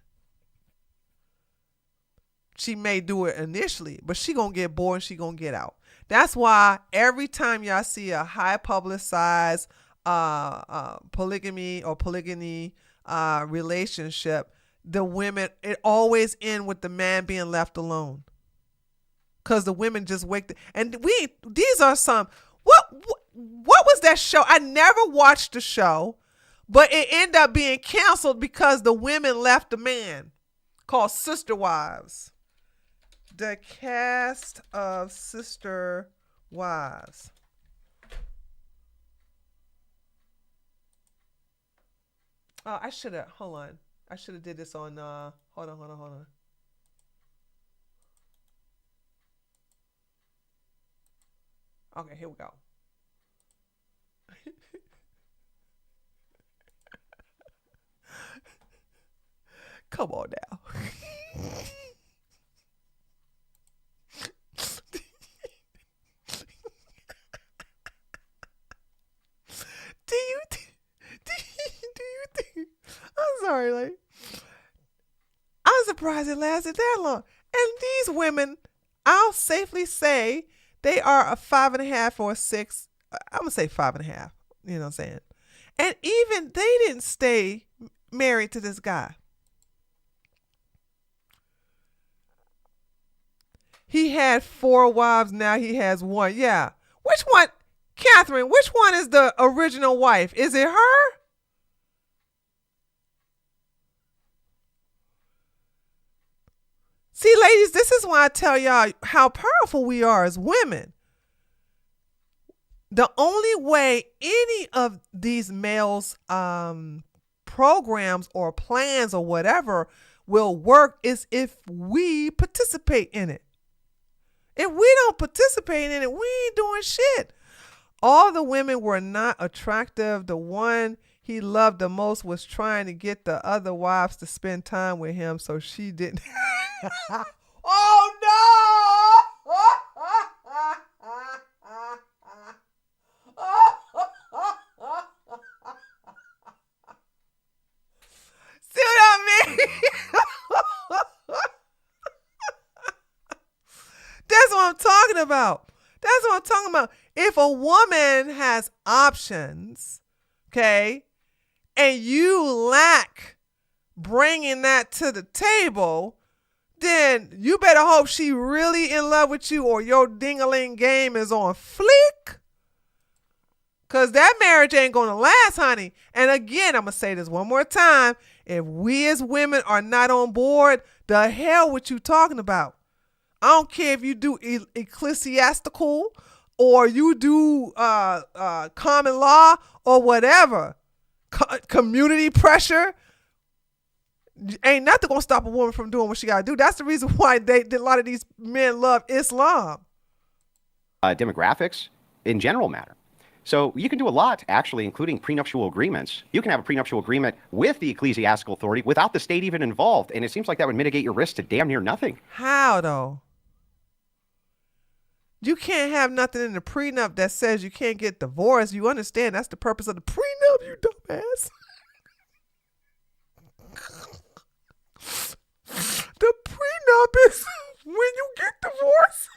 She may do it initially, but she going to get bored and she going to get out. That's why every time y'all see a high publicized polygamy or polygyny relationship, the women, it always ends with the man being left alone. Because the women just these are some, what was that show? I never watched the show, but it ended up being canceled because the women left the man, called Sister Wives. The cast of Sister Wives. I should have, hold on. I should have did this on, hold on. Okay, here we go. Come on now. Do you think? I'm sorry, I'm surprised it lasted that long. And these women, I'll safely say, they are a 5.5 or a 6. I'm gonna say 5.5. You know what I'm saying? And even they didn't stay married to this guy. He had 4 wives. Now he has 1. Yeah. Which one, Catherine? Which one is the original wife? Is it her? See, ladies, this is why I tell y'all how powerful we are as women. The only way any of these males' programs or plans or whatever will work is if we participate in it. If we don't participate in it, we ain't doing shit. All the women were not attractive. The one he loved the most was trying to get the other wives to spend time with him, so she didn't. Oh no! See what I mean? That's what I'm talking about. That's what I'm talking about. If a woman has options, okay, and you lack bringing that to the table, then you better hope she really in love with you or your ding-a-ling game is on flick. Because that marriage ain't going to last, honey. And again, I'm going to say this one more time. If we as women are not on board, the hell what you talking about? I don't care if you do ecclesiastical or you do common law or whatever. Community pressure. Ain't nothing going to stop a woman from doing what she got to do. That's the reason why a lot of these men love Islam. Demographics in general matter. So you can do a lot, actually, including prenuptial agreements. You can have a prenuptial agreement with the ecclesiastical authority without the state even involved. And it seems like that would mitigate your risk to damn near nothing. How, though? You can't have nothing in the prenup that says you can't get divorced. You understand that's the purpose of the prenup, you dumbass. The prenup is when you get divorced.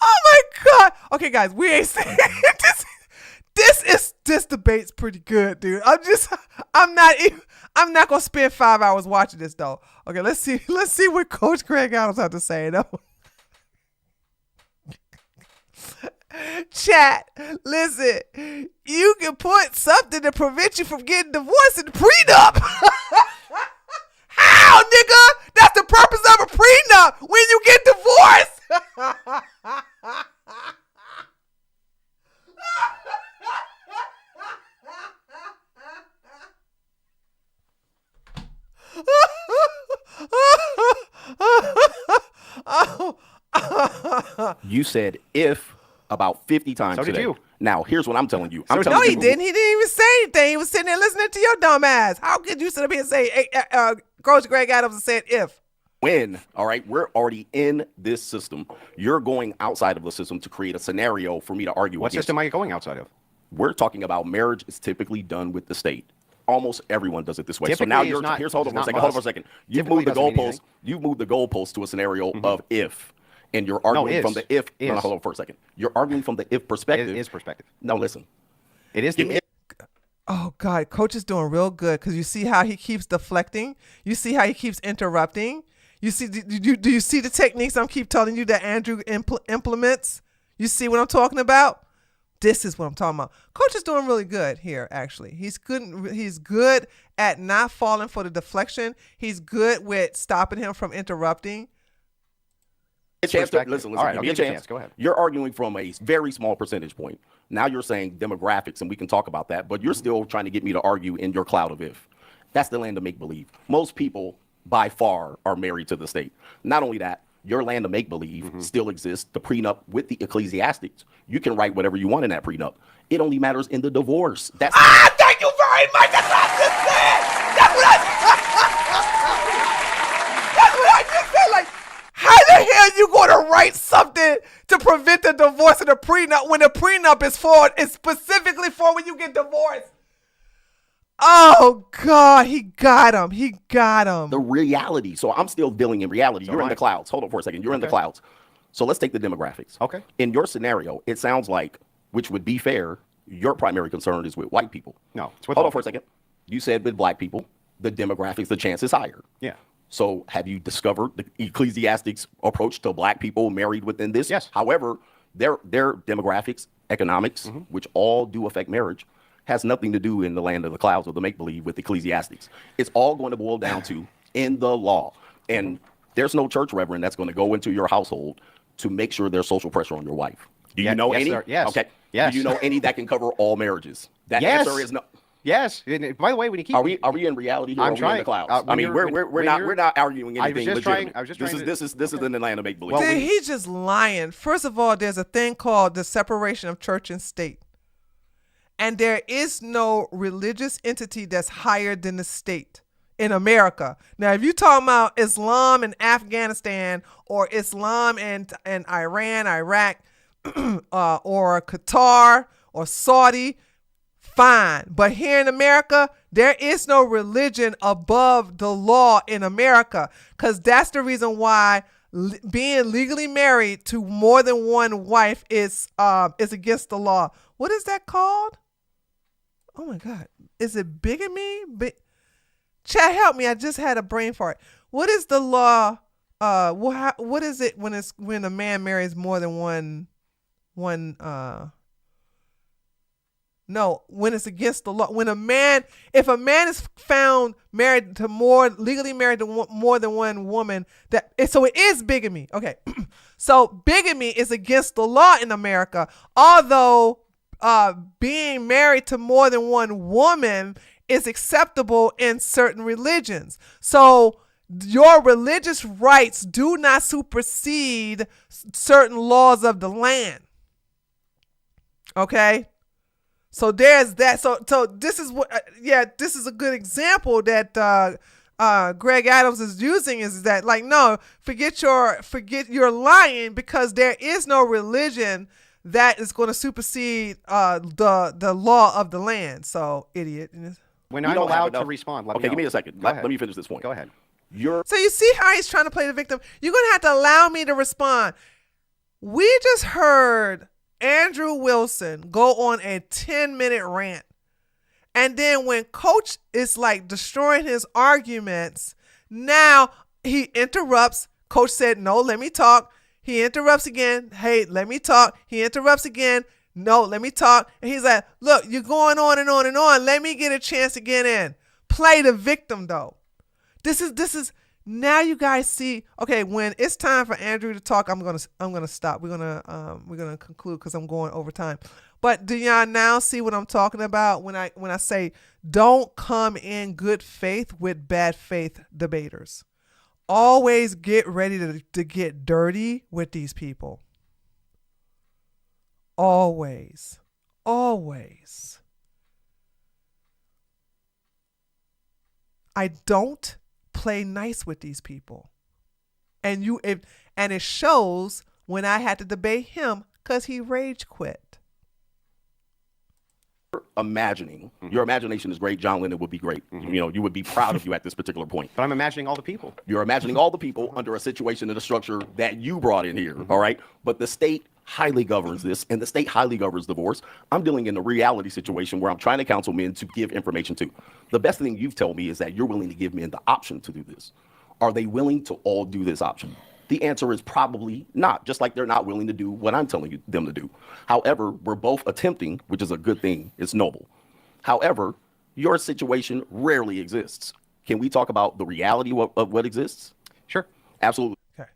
Oh my God. Okay, guys, we ain't saying this debate's pretty good, dude. I'm not gonna spend 5 hours watching this though. Okay, let's see what Coach Greg Adams has to say though. Chat, listen, you can put something to prevent you from getting divorced in the prenup. How, nigga? That's the purpose of a prenup when you get divorced. You said if about 50 times So did today. you. Now, here's what I'm telling you. No, he didn't. He didn't even say anything. He was sitting there listening to your dumb ass. How could you sit up here and say, Coach Greg Adams said if? When, all right, we're already in this system. You're going outside of the system to create a scenario for me to argue What against. system are you going outside of? We're talking about marriage is typically done with the state. Almost everyone does it this way. Typically so now is you're not- here's hold on is for a second. not Hold on must. for a second. You've Typically moved the doesn't mean goalpost. anything. You've moved the goalpost to a scenario of if, and you're arguing is. from the if. No, Is. hold on for a second. You're arguing from the if perspective. It is perspective. No, listen. It is Give the me Oh God, Coach is doing real good because you see how he keeps deflecting. You see how he keeps interrupting. You see, do you see the techniques I'm keep telling you that Andrew implements? You see what I'm talking about? This is what I'm talking about. Coach is doing really good here. Actually, he's good. He's good at not falling for the deflection. He's good with stopping him from interrupting. a chance to listen. All right, give I'll me a give you a chance. chance. Go ahead. You're arguing from a very small percentage point. Now you're saying demographics, and we can talk about that, but you're still trying to get me to argue in your cloud of if. That's the land of make-believe. Most people, by far, are married to the state. Not only that, your land of make-believe still exists, the prenup with the ecclesiastics. You can write whatever you want in that prenup. It only matters in the divorce. That's thank you very much. That's what I just said. That's what I just said. Like, how the hell you gonna write something to prevent the divorce in the prenup when the prenup is specifically for when you get divorced? Oh God, he got him. He got him. the reality. So I'm still dealing in reality. So You're am in the I. clouds. Hold on for a second. You're in the clouds. So let's take the demographics. Okay. In your scenario, it sounds like, which would be fair, your primary concern is with white people. No, it's with Hold all on for a second. You said with black people, the demographics, the chance is higher. Yeah. So have you discovered the ecclesiastics approach to black people married within this? Yes. However, their demographics, economics, which all do affect marriage, has nothing to do in the land of the clouds or the make-believe with ecclesiastics. It's all going to boil down to in the law. And there's no church reverend that's going to go into your household to make sure there's social pressure on your wife. Do you know yes, any? sir. Yes. Okay. Yes. Do you know any that can cover all marriages? That Yes. answer is no. Yes. And by the way, when you keep are we in reality here? I'm or are we trying. in the clouds? I mean, we're not arguing anything legitimate. This is in the land of make believe. Well, he's just lying. First of all, there's a thing called the separation of church and state, and there is no religious entity that's higher than the state in America. Now, if you talking about Islam in Afghanistan or Islam in Iran, Iraq, or Qatar or Saudi, fine. But here in America, there is no religion above the law in America, because that's the reason why being legally married to more than one wife is against the law. What is that called? Oh my God. Is it bigamy? Chat, help me. I just had a brain fart. What is the law? What is it when a man marries more than one? No, when it's against the law. If a man is found legally married to more than one woman, so it is bigamy. Okay, so bigamy is against the law in America, although being married to more than one woman is acceptable in certain religions. So your religious rights do not supersede certain laws of the land. Okay? So there's that. So this is this is a good example that Greg Adams is using, is that like, no, forget your lying, because there is no religion that is going to supersede the law of the land. So idiot. When I'm allowed to respond, let me know. Give me a second. Let me finish this point. Go ahead. So you see how he's trying to play the victim? You're going to have to allow me to respond. We just heard Andrew Wilson go on a 10-minute rant. And then when Coach is like destroying his arguments, now he interrupts. Coach said, no, let me talk. He interrupts again. Hey, let me talk. He interrupts again. No, let me talk. And he's like, look, you're going on and on and on. Let me get a chance to get in. Play the victim, though. This is now you guys see. Okay, when it's time for Andrew to talk, I'm gonna stop. We're gonna conclude because I'm going over time. But do y'all now see what I'm talking about when I say don't come in good faith with bad faith debaters? Always get ready to get dirty with these people. Always. I don't play nice with these people. And it shows when I had to debate him because he rage quit. Imagining. Your imagination is great. John Lennon would be great. You would be proud of you at this particular point. But I'm imagining all the people. You're imagining all the people under a situation and a structure that you brought in here. All right. But the state highly governs this, and the state highly governs divorce. I'm dealing in a reality situation where I'm trying to counsel men to give information to. The best thing you've told me is that you're willing to give men the option to do this. Are they willing to all do this option? The answer is probably not, just like they're not willing to do what I'm telling them to do. However, we're both attempting, which is a good thing. It's noble. However, your situation rarely exists. Can we talk about the reality of what exists? Sure. Absolutely. Okay.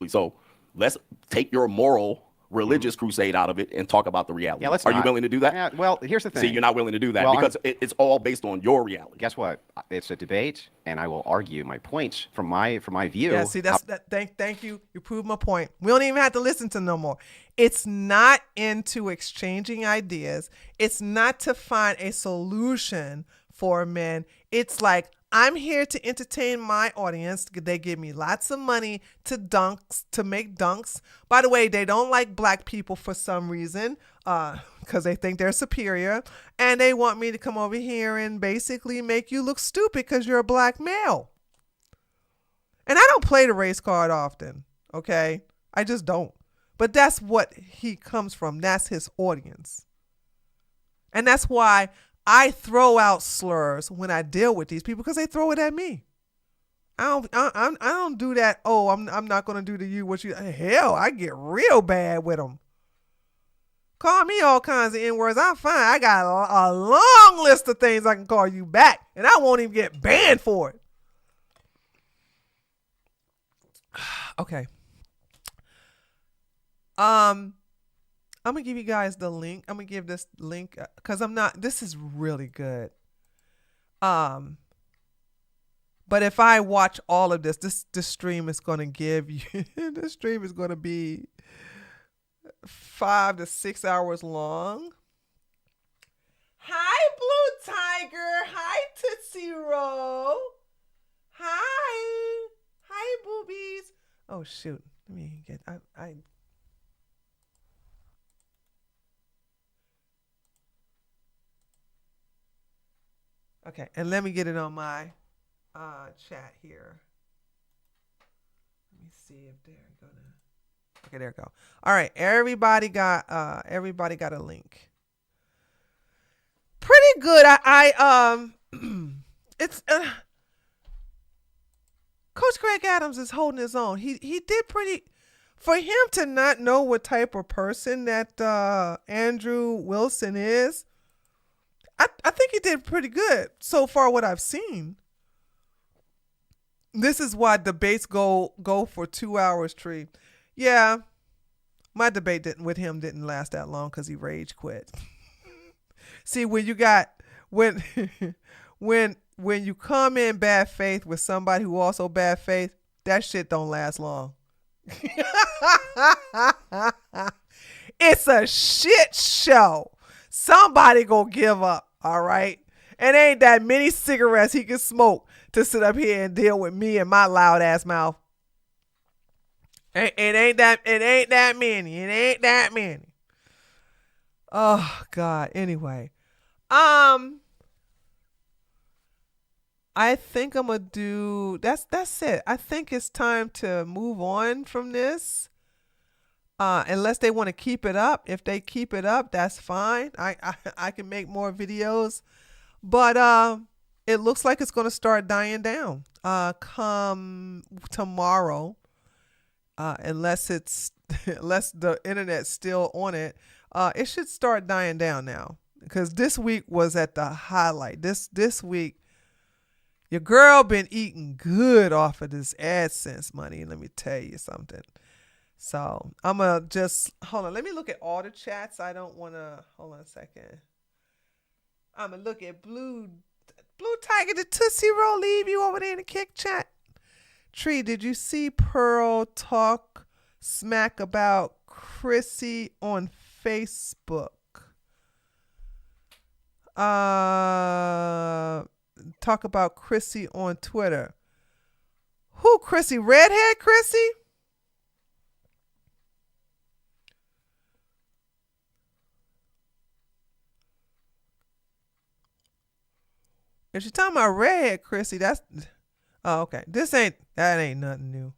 So let's take your moral religious crusade out of it and talk about the reality. Yeah, Are you willing to do that? Yeah, well, here's the thing. See, you're not willing to do that because it's all based on your reality. Guess what? It's a debate, and I will argue my points from my view. Yeah, see, thank you. You proved my point. We don't even have to listen to no more. It's not into exchanging ideas. It's not to find a solution for men. It's like, I'm here to entertain my audience. They give me lots of money to make dunks. By the way, they don't like black people for some reason, because they think they're superior. And they want me to come over here and basically make you look stupid because you're a black male. And I don't play the race card often, okay? I just don't. But that's what he comes from. That's his audience. And that's why I throw out slurs when I deal with these people, because they throw it at me. I don't do that. Oh, I'm not going to do to you what you. Hell, I get real bad with them. Call me all kinds of N-words. I'm fine. I got a long list of things I can call you back, and I won't even get banned for it. Okay. I'm gonna give you guys the link. I'm gonna give this link because this is really good. But if I watch all of this stream is gonna give you this stream is gonna be 5 to 6 hours long. Hi, Blue Tiger. Hi, Tootsie Roll. Hi. Hi, boobies. Oh shoot. Let me get I Okay, and let me get it on my chat here. Let me see if they're gonna. Okay, there we go. All right, everybody got a link. Pretty good. It's Coach Greg Adams is holding his own. He did pretty. For him to not know what type of person that Andrew Wilson is, I think he did pretty good so far. What I've seen. This is why debates go for 2 hours. Tree, yeah. My debate with him didn't last that long because he rage quit. See, when you come in bad faith with somebody who also bad faith, that shit don't last long. It's a shit show. Somebody gonna give up, all right? And ain't that many cigarettes he can smoke to sit up here and deal with me and my loud ass mouth. It ain't that many. It ain't that many. Oh God. Anyway, I think I'm gonna do. That's it. I think it's time to move on from this. Unless they want to keep it up. If they keep it up, that's fine. I can make more videos, but it looks like it's gonna start dying down. Come tomorrow. Unless the internet's still on it, it should start dying down now. Because this week was at the highlight. This week, your girl been eating good off of this AdSense money. Let me tell you something. So I'm gonna just hold on. Let me look at all the chats. I don't want to. Hold on a second. I'm gonna look at Blue Tiger. Did Tootsie Roll leave you over there in the kick chat? Tree, did you see Pearl talk smack about Chrissy on Facebook? Talk about Chrissy on Twitter. Who Chrissy? Redhead Chrissy? If you're talking about redhead Chrissy, that's... Oh, okay. That ain't nothing new.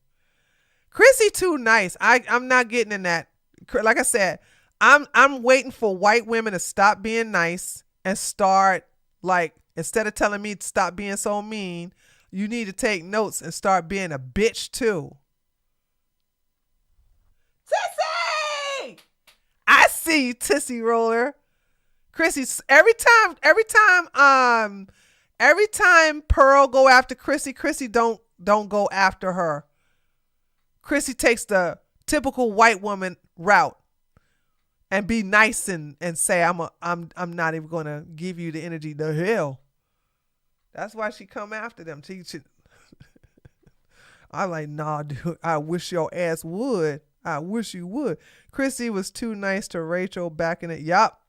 Chrissy too nice. I'm not getting in that. Like I said, I'm waiting for white women to stop being nice and start, like, instead of telling me to stop being so mean, you need to take notes and start being a bitch too. Tissy! I see you, Tissy Roller. Chrissy, every time Pearl go after Chrissy don't go after her. Chrissy takes the typical white woman route and be nice and say I'm not even gonna give you the energy. The hell. That's why she come after them. I'm like, nah, dude. I wish your ass would. I wish you would. Chrissy was too nice to Rachel back in it. Yup.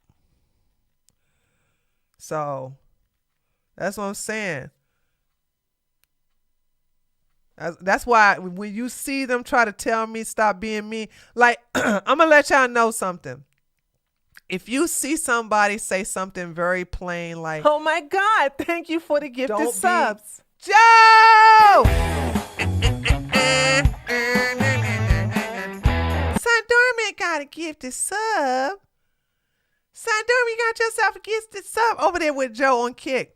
So that's what I'm saying. That's why when you see them try to tell me stop being mean, like, I'm going to let y'all know something. If you see somebody say something very plain like, oh my God, thank you for the gifted subs. Joe! Sandorman got a gifted sub. Sandorman, you got yourself a gifted sub over there with Joe on Kick.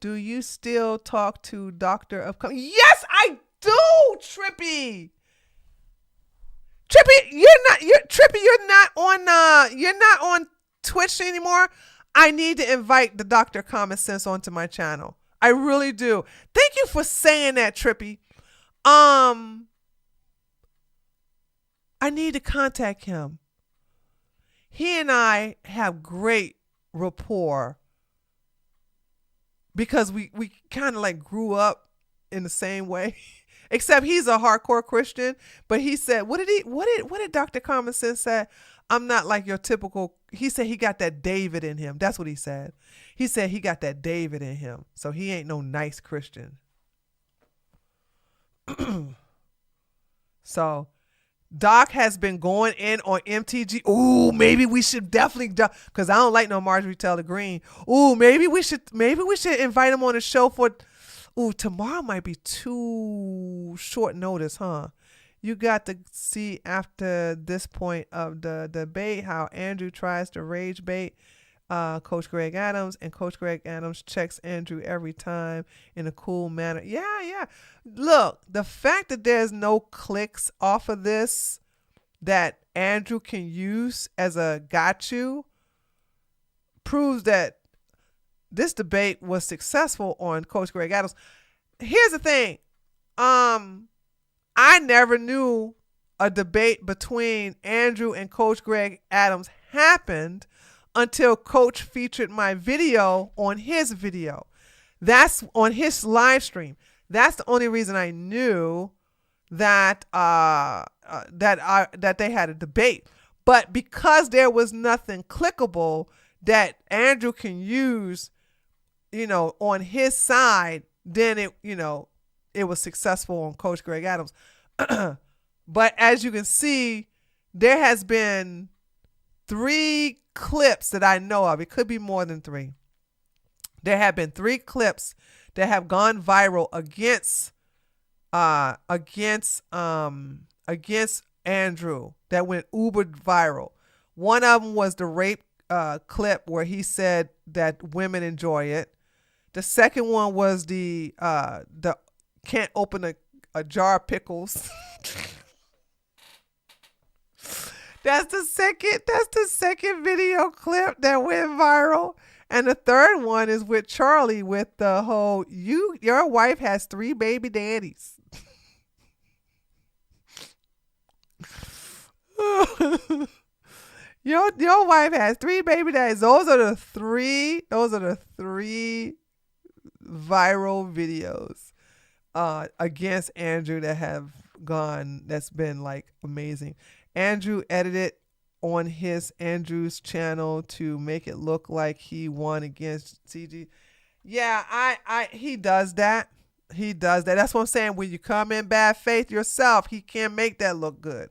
Do you still talk to Dr. Upcoming? Yes, I do, Trippy. Trippy, you're not on Twitch anymore. I need to invite the Dr. Common Sense onto my channel. I really do. Thank you for saying that, Trippy. I I need to contact him. He and I have great rapport because we kind of like grew up in the same way. Except he's a hardcore Christian, but he said, what did Dr. Common Sense say? I'm not like your typical, he said he got that David in him. That's what he said. He said he got that David in him. So he ain't no nice Christian. So Doc has been going in on MTG. Ooh, maybe we should definitely, because I don't like no Marjorie Taylor Greene. Ooh, maybe we should invite him on the show for, ooh, tomorrow might be too short notice, huh? You got to see after this point of the debate how Andrew tries to rage bait Coach Greg Adams, and Coach Greg Adams checks Andrew every time in a cool manner. Yeah. Look, the fact that there's no clicks off of this that Andrew can use as a got you proves that this debate was successful on Coach Greg Adams. Here's the thing. I never knew a debate between Andrew and Coach Greg Adams happened until Coach featured my video on his video. That's on his live stream. That's the only reason I knew that that they had a debate. But because there was nothing clickable that Andrew can use, on his side, then it was successful on Coach Greg Adams. But as you can see, there has been 3 clips that I know of. It could be more than 3. There have been 3 clips that have gone viral against Andrew that went uber viral. One of them was the rape clip where he said that women enjoy it. The second one was the can't open a jar of pickles. That's the second video clip that went viral. And the third one is with Charlie with the whole your wife has 3 baby daddies. Your wife has 3 baby daddies. Those are the three viral videos against Andrew that's been like amazing. Andrew edited on Andrew's channel to make it look like he won against CG. Yeah, he does that. He does that. That's what I'm saying. When you come in bad faith yourself, he can't make that look good.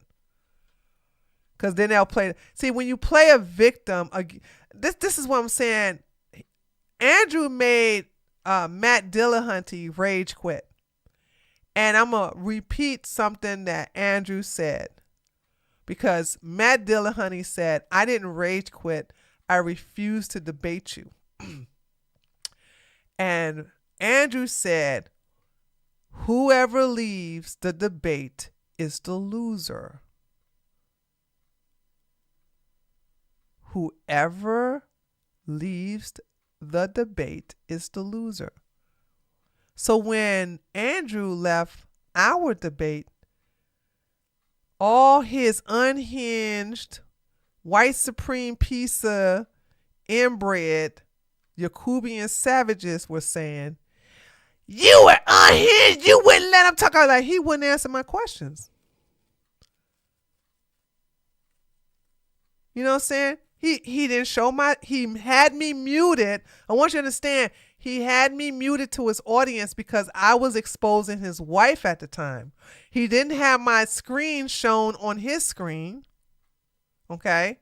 Because then they'll play. See, when you play a victim, this is what I'm saying. Andrew made Matt Dillahunty rage quit. And I'm going to repeat something that Andrew said. Because Matt Dillahunty said, I didn't rage quit. I refuse to debate you. And Andrew said, whoever leaves the debate is the loser. Whoever leaves the debate is the loser. So when Andrew left our debate, all his unhinged, white supreme pizza, inbred, Yakubian savages were saying, you were unhinged, you wouldn't let him talk. I was like, he wouldn't answer my questions. You know what I'm saying? He didn't show he had me muted. I want you to understand, he had me muted to his audience because I was exposing his wife at the time. He didn't have my screen shown on his screen. Okay?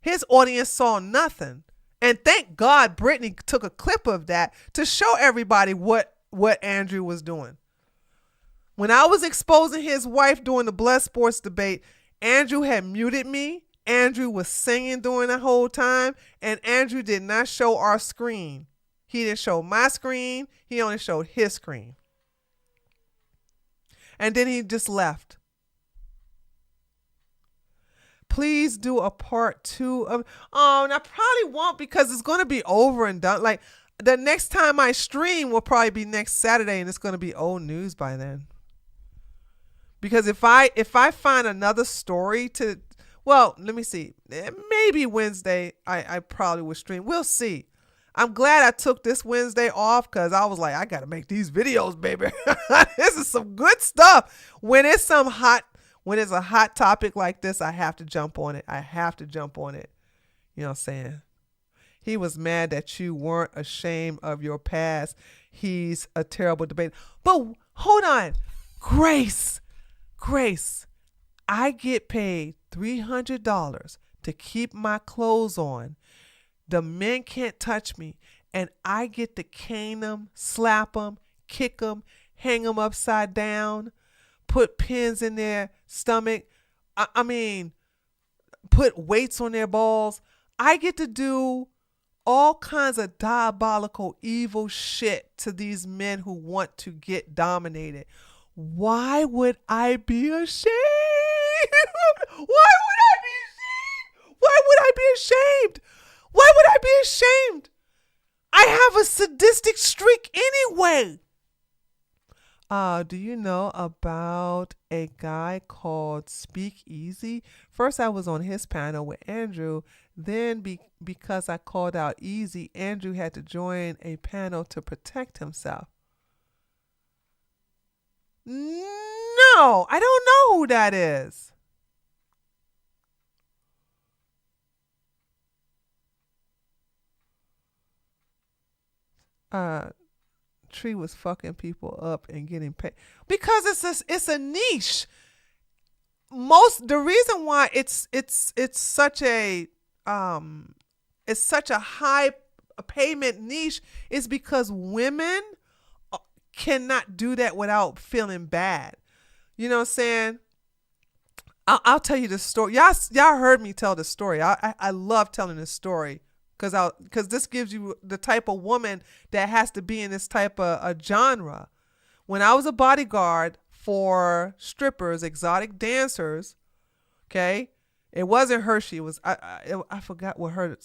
His audience saw nothing. And thank God Brittany took a clip of that to show everybody what Andrew was doing. When I was exposing his wife during the blood sports debate, Andrew had muted me. Andrew was singing during the whole time, and Andrew did not show our screen. He didn't show my screen. He only showed his screen. And then he just left. Please do a part 2 of, and I probably won't because it's going to be over and done. Like the next time I stream will probably be next Saturday, and it's going to be old news by then. Because if I find another story to, well, let me see. Maybe Wednesday I probably will stream. We'll see. I'm glad I took this Wednesday off because I was like, I got to make these videos, baby. This is some good stuff. When it's a hot topic like this, I have to jump on it. You know what I'm saying? He was mad that you weren't ashamed of your past. He's a terrible debater. But hold on. Grace, I get paid $300 to keep my clothes on. The men can't touch me, and I get to cane them, slap them, kick them, hang them upside down, put pins in their stomach. I mean, put weights on their balls. I get to do all kinds of diabolical, evil shit to these men who want to get dominated. Why would I be ashamed? Why would I be ashamed? Why would I be ashamed? I have a sadistic streak anyway. Do you know about a guy called Speak Easy? First, I was on his panel with Andrew. Then, because I called out Easy, Andrew had to join a panel to protect himself. No, I don't know who that is. Tree was fucking people up and getting paid because it's a niche. The reason why it's such a high payment niche is because women cannot do that without feeling bad. You know what I'm saying? I'll tell you the story. Y'all heard me tell the story. I love telling this story. Because this gives you the type of woman that has to be in this type of a genre. When I was a bodyguard for strippers, exotic dancers, okay, it wasn't Hershey. It was I forgot what her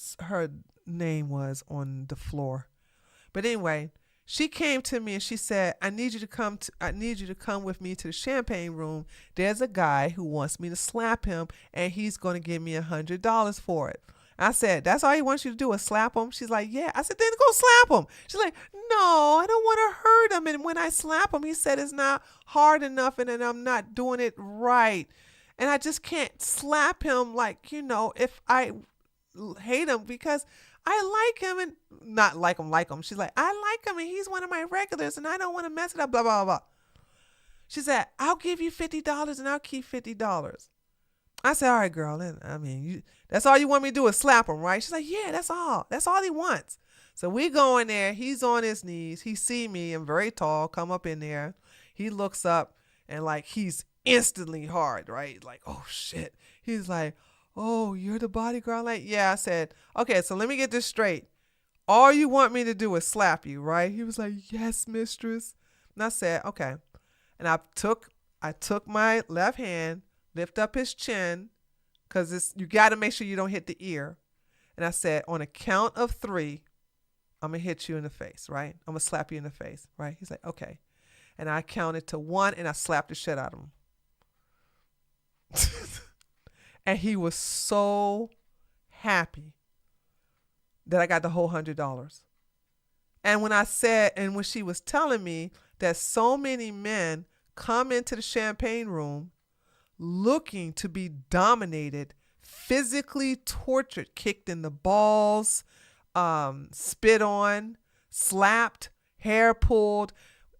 name was on the floor. But anyway, she came to me and she said, I need you to come with me to the champagne room. There's a guy who wants me to slap him, and he's going to give me $100 for it. I said, that's all he wants you to do is slap him? She's like, yeah. I said, then go slap him. She's like, no, I don't want to hurt him. And when I slap him, he said it's not hard enough and then I'm not doing it right. And I just can't slap him if I hate him because I like him and not like him. She's like, I like him and he's one of my regulars and I don't want to mess it up, blah, blah, blah. She said, I'll give you $50 and I'll keep $50. I said, all right, girl. I mean, that's all you want me to do is slap him, right? She's like, yeah, that's all. That's all he wants. So we go in there. He's on his knees. He see me. I'm very tall. Come up in there. He looks up and he's instantly hard, right? Like, oh, shit. He's like, oh, you're the bodyguard? Like, yeah. I said, okay, so let me get this straight. All you want me to do is slap you, right? He was like, yes, mistress. And I said, okay. And I took my left hand, lift up his chin, because you got to make sure you don't hit the ear. And I said, on a count of 3, I'm going to hit you in the face, right? I'm going to slap you in the face, right? He's like, okay. And I counted to 1, and I slapped the shit out of him. And he was so happy that I got the whole $100. And when she was telling me that so many men come into the champagne room looking to be dominated, physically tortured, kicked in the balls, spit on, slapped, hair pulled.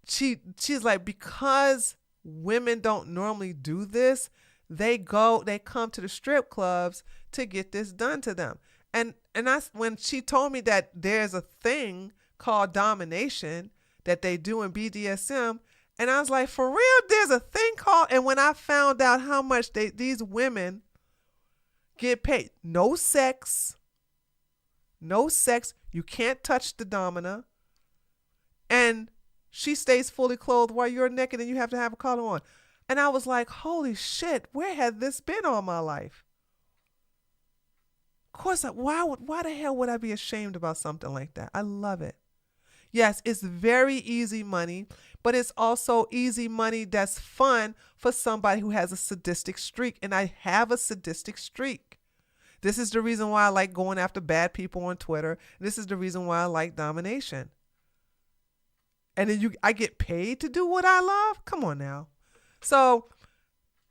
She's like, because women don't normally do this, they come to the strip clubs to get this done to them. And that's when she told me that there's a thing called domination that they do in BDSM. And I was like, for real, there's a thing called, and when I found out how much these women get paid, no sex, you can't touch the domina, and she stays fully clothed while you're naked and you have to have a collar on. And I was like, holy shit, where had this been all my life? Of course, why the hell would I be ashamed about something like that? I love it. Yes, it's very easy money, but it's also easy money that's fun for somebody who has a sadistic streak. And I have a sadistic streak. This is the reason why I like going after bad people on Twitter. This is the reason why I like domination. And then I get paid to do what I love? Come on now. So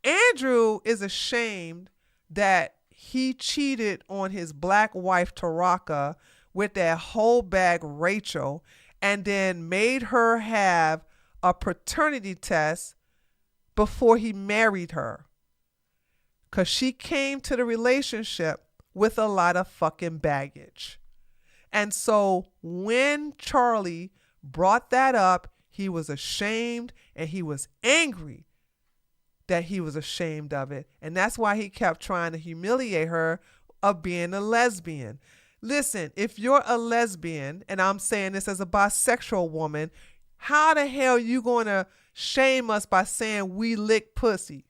Andrew is ashamed that he cheated on his black wife, Taraka, with that whole bag, Rachel, and then made her have a paternity test before he married her. Because she came to the relationship with a lot of fucking baggage. And so when Charlie brought that up, he was ashamed and he was angry that he was ashamed of it. And that's why he kept trying to humiliate her of being a lesbian. Listen, if you're a lesbian, and I'm saying this as a bisexual woman, how the hell you going to shame us by saying we lick pussy?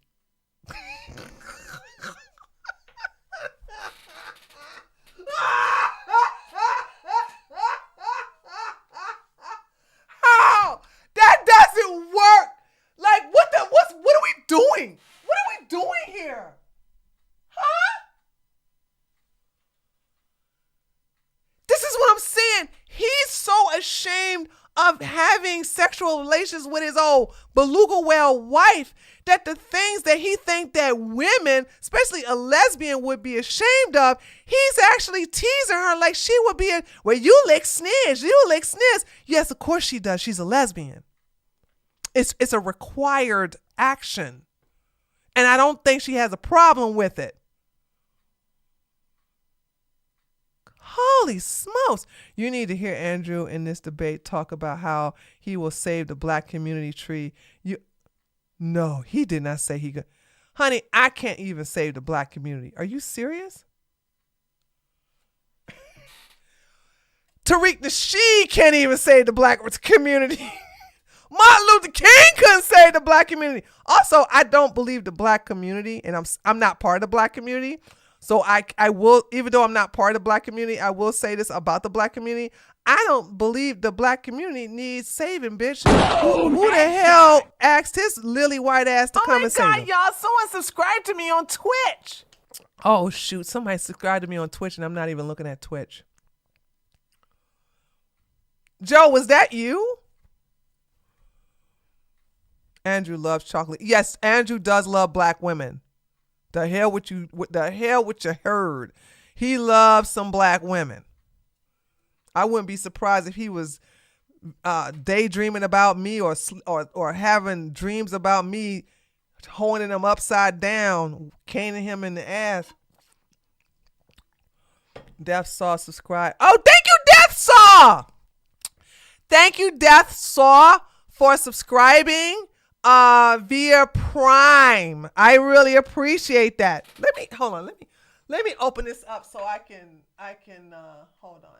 How? That doesn't work. Like, what are we doing? What are we doing here? Huh? This is what I'm saying. He's so ashamed of having sexual relations with his old beluga whale wife that the things that he think that women, especially a lesbian, would be ashamed of, he's actually teasing her like she would be well, you lick sniz, you lick sniz. Yes, of course she does. She's a lesbian. It's a required action. And I don't think she has a problem with it. Holy smokes. You need to hear Andrew in this debate talk about how he will save the black community tree. No, he did not say he could. Honey, I can't even save the black community. Are you serious? Tariq Nasheed can't even save the black community. Martin Luther King couldn't save the black community. Also, I don't believe the black community, and I'm not part of the black community. So I will, even though I'm not part of the black community, I will say this about the black community. I don't believe the black community needs saving, bitch. Who the hell asked his lily white ass to come and save him? Oh my God, y'all, someone subscribed to me on Twitch. Oh, shoot. Somebody subscribed to me on Twitch, and I'm not even looking at Twitch. Joe, was that you? Andrew loves chocolate. Yes, Andrew does love black women. The hell with you heard. He loves some black women. I wouldn't be surprised if he was daydreaming about me or having dreams about me, holding him upside down, caning him in the ass. Death Saw subscribe. Oh, thank you, Death Saw. Thank you, Death Saw, for subscribing via Prime. I really appreciate that. Let me open this up so I can hold on.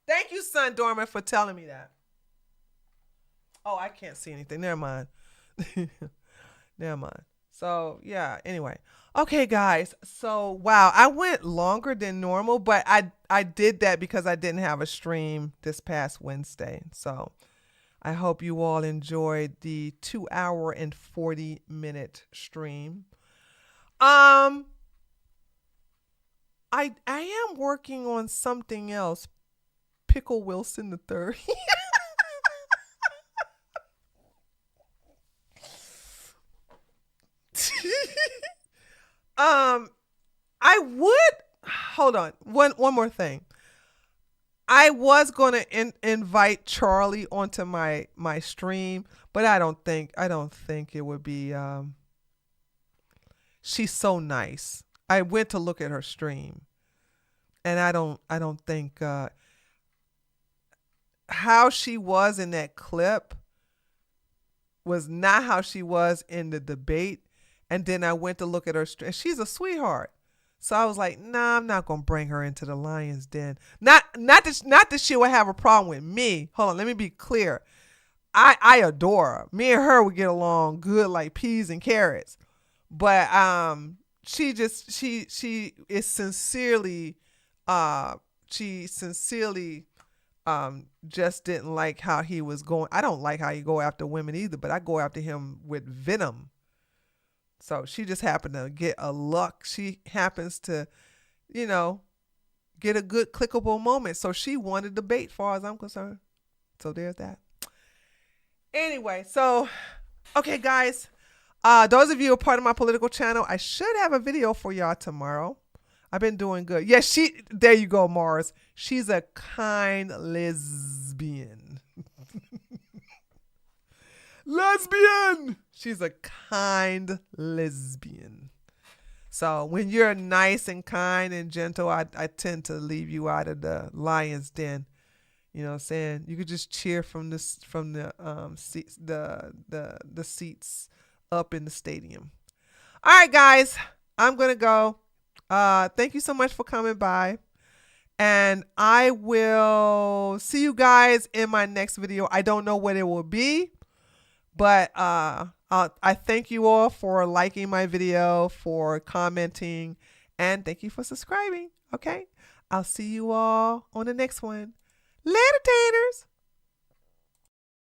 Thank you, Sun Dorman, for telling me that. Oh, I can't see anything. Never mind. Never mind. So yeah, anyway. Okay, guys. So wow, I went longer than normal, but I did that because I didn't have a stream this past Wednesday. So I hope you all enjoyed the 2 hour and 40-minute stream. I am working on something else. Pickle Wilson the third. I would hold on. One more thing. I was gonna invite Charlie onto my stream, but I don't think it would be. She's so nice. I went to look at her stream, and I don't think how she was in that clip was not how she was in the debate. And then I went to look at her stream. She's a sweetheart. So I was like, nah, I'm not gonna bring her into the lion's den. Not that she would have a problem with me. Hold on, let me be clear. I adore her. Me and her would get along good like peas and carrots. But she is sincerely just didn't like how he was going. I don't like how he go after women either, but I go after him with venom. So she just happened to get a luck. She happens to, you know, get a good clickable moment. So she won the debate, as far as I'm concerned. So there's that. Anyway, so, okay, guys. Those of you who are part of my political channel, I should have a video for y'all tomorrow. I've been doing good. Yes, there you go, Mars. She's a kind lesbian. Lesbian! She's a kind lesbian. So when you're nice and kind and gentle, I tend to leave you out of the lion's den. You know what I'm saying? You could just cheer from the seats, the seats up in the stadium. All right, guys, I'm gonna go. Thank you so much for coming by, and I will see you guys in my next video. I don't know what it will be, but I thank you all for liking my video, for commenting, and thank you for subscribing. Okay, I'll see you all on the next one. Later, taters.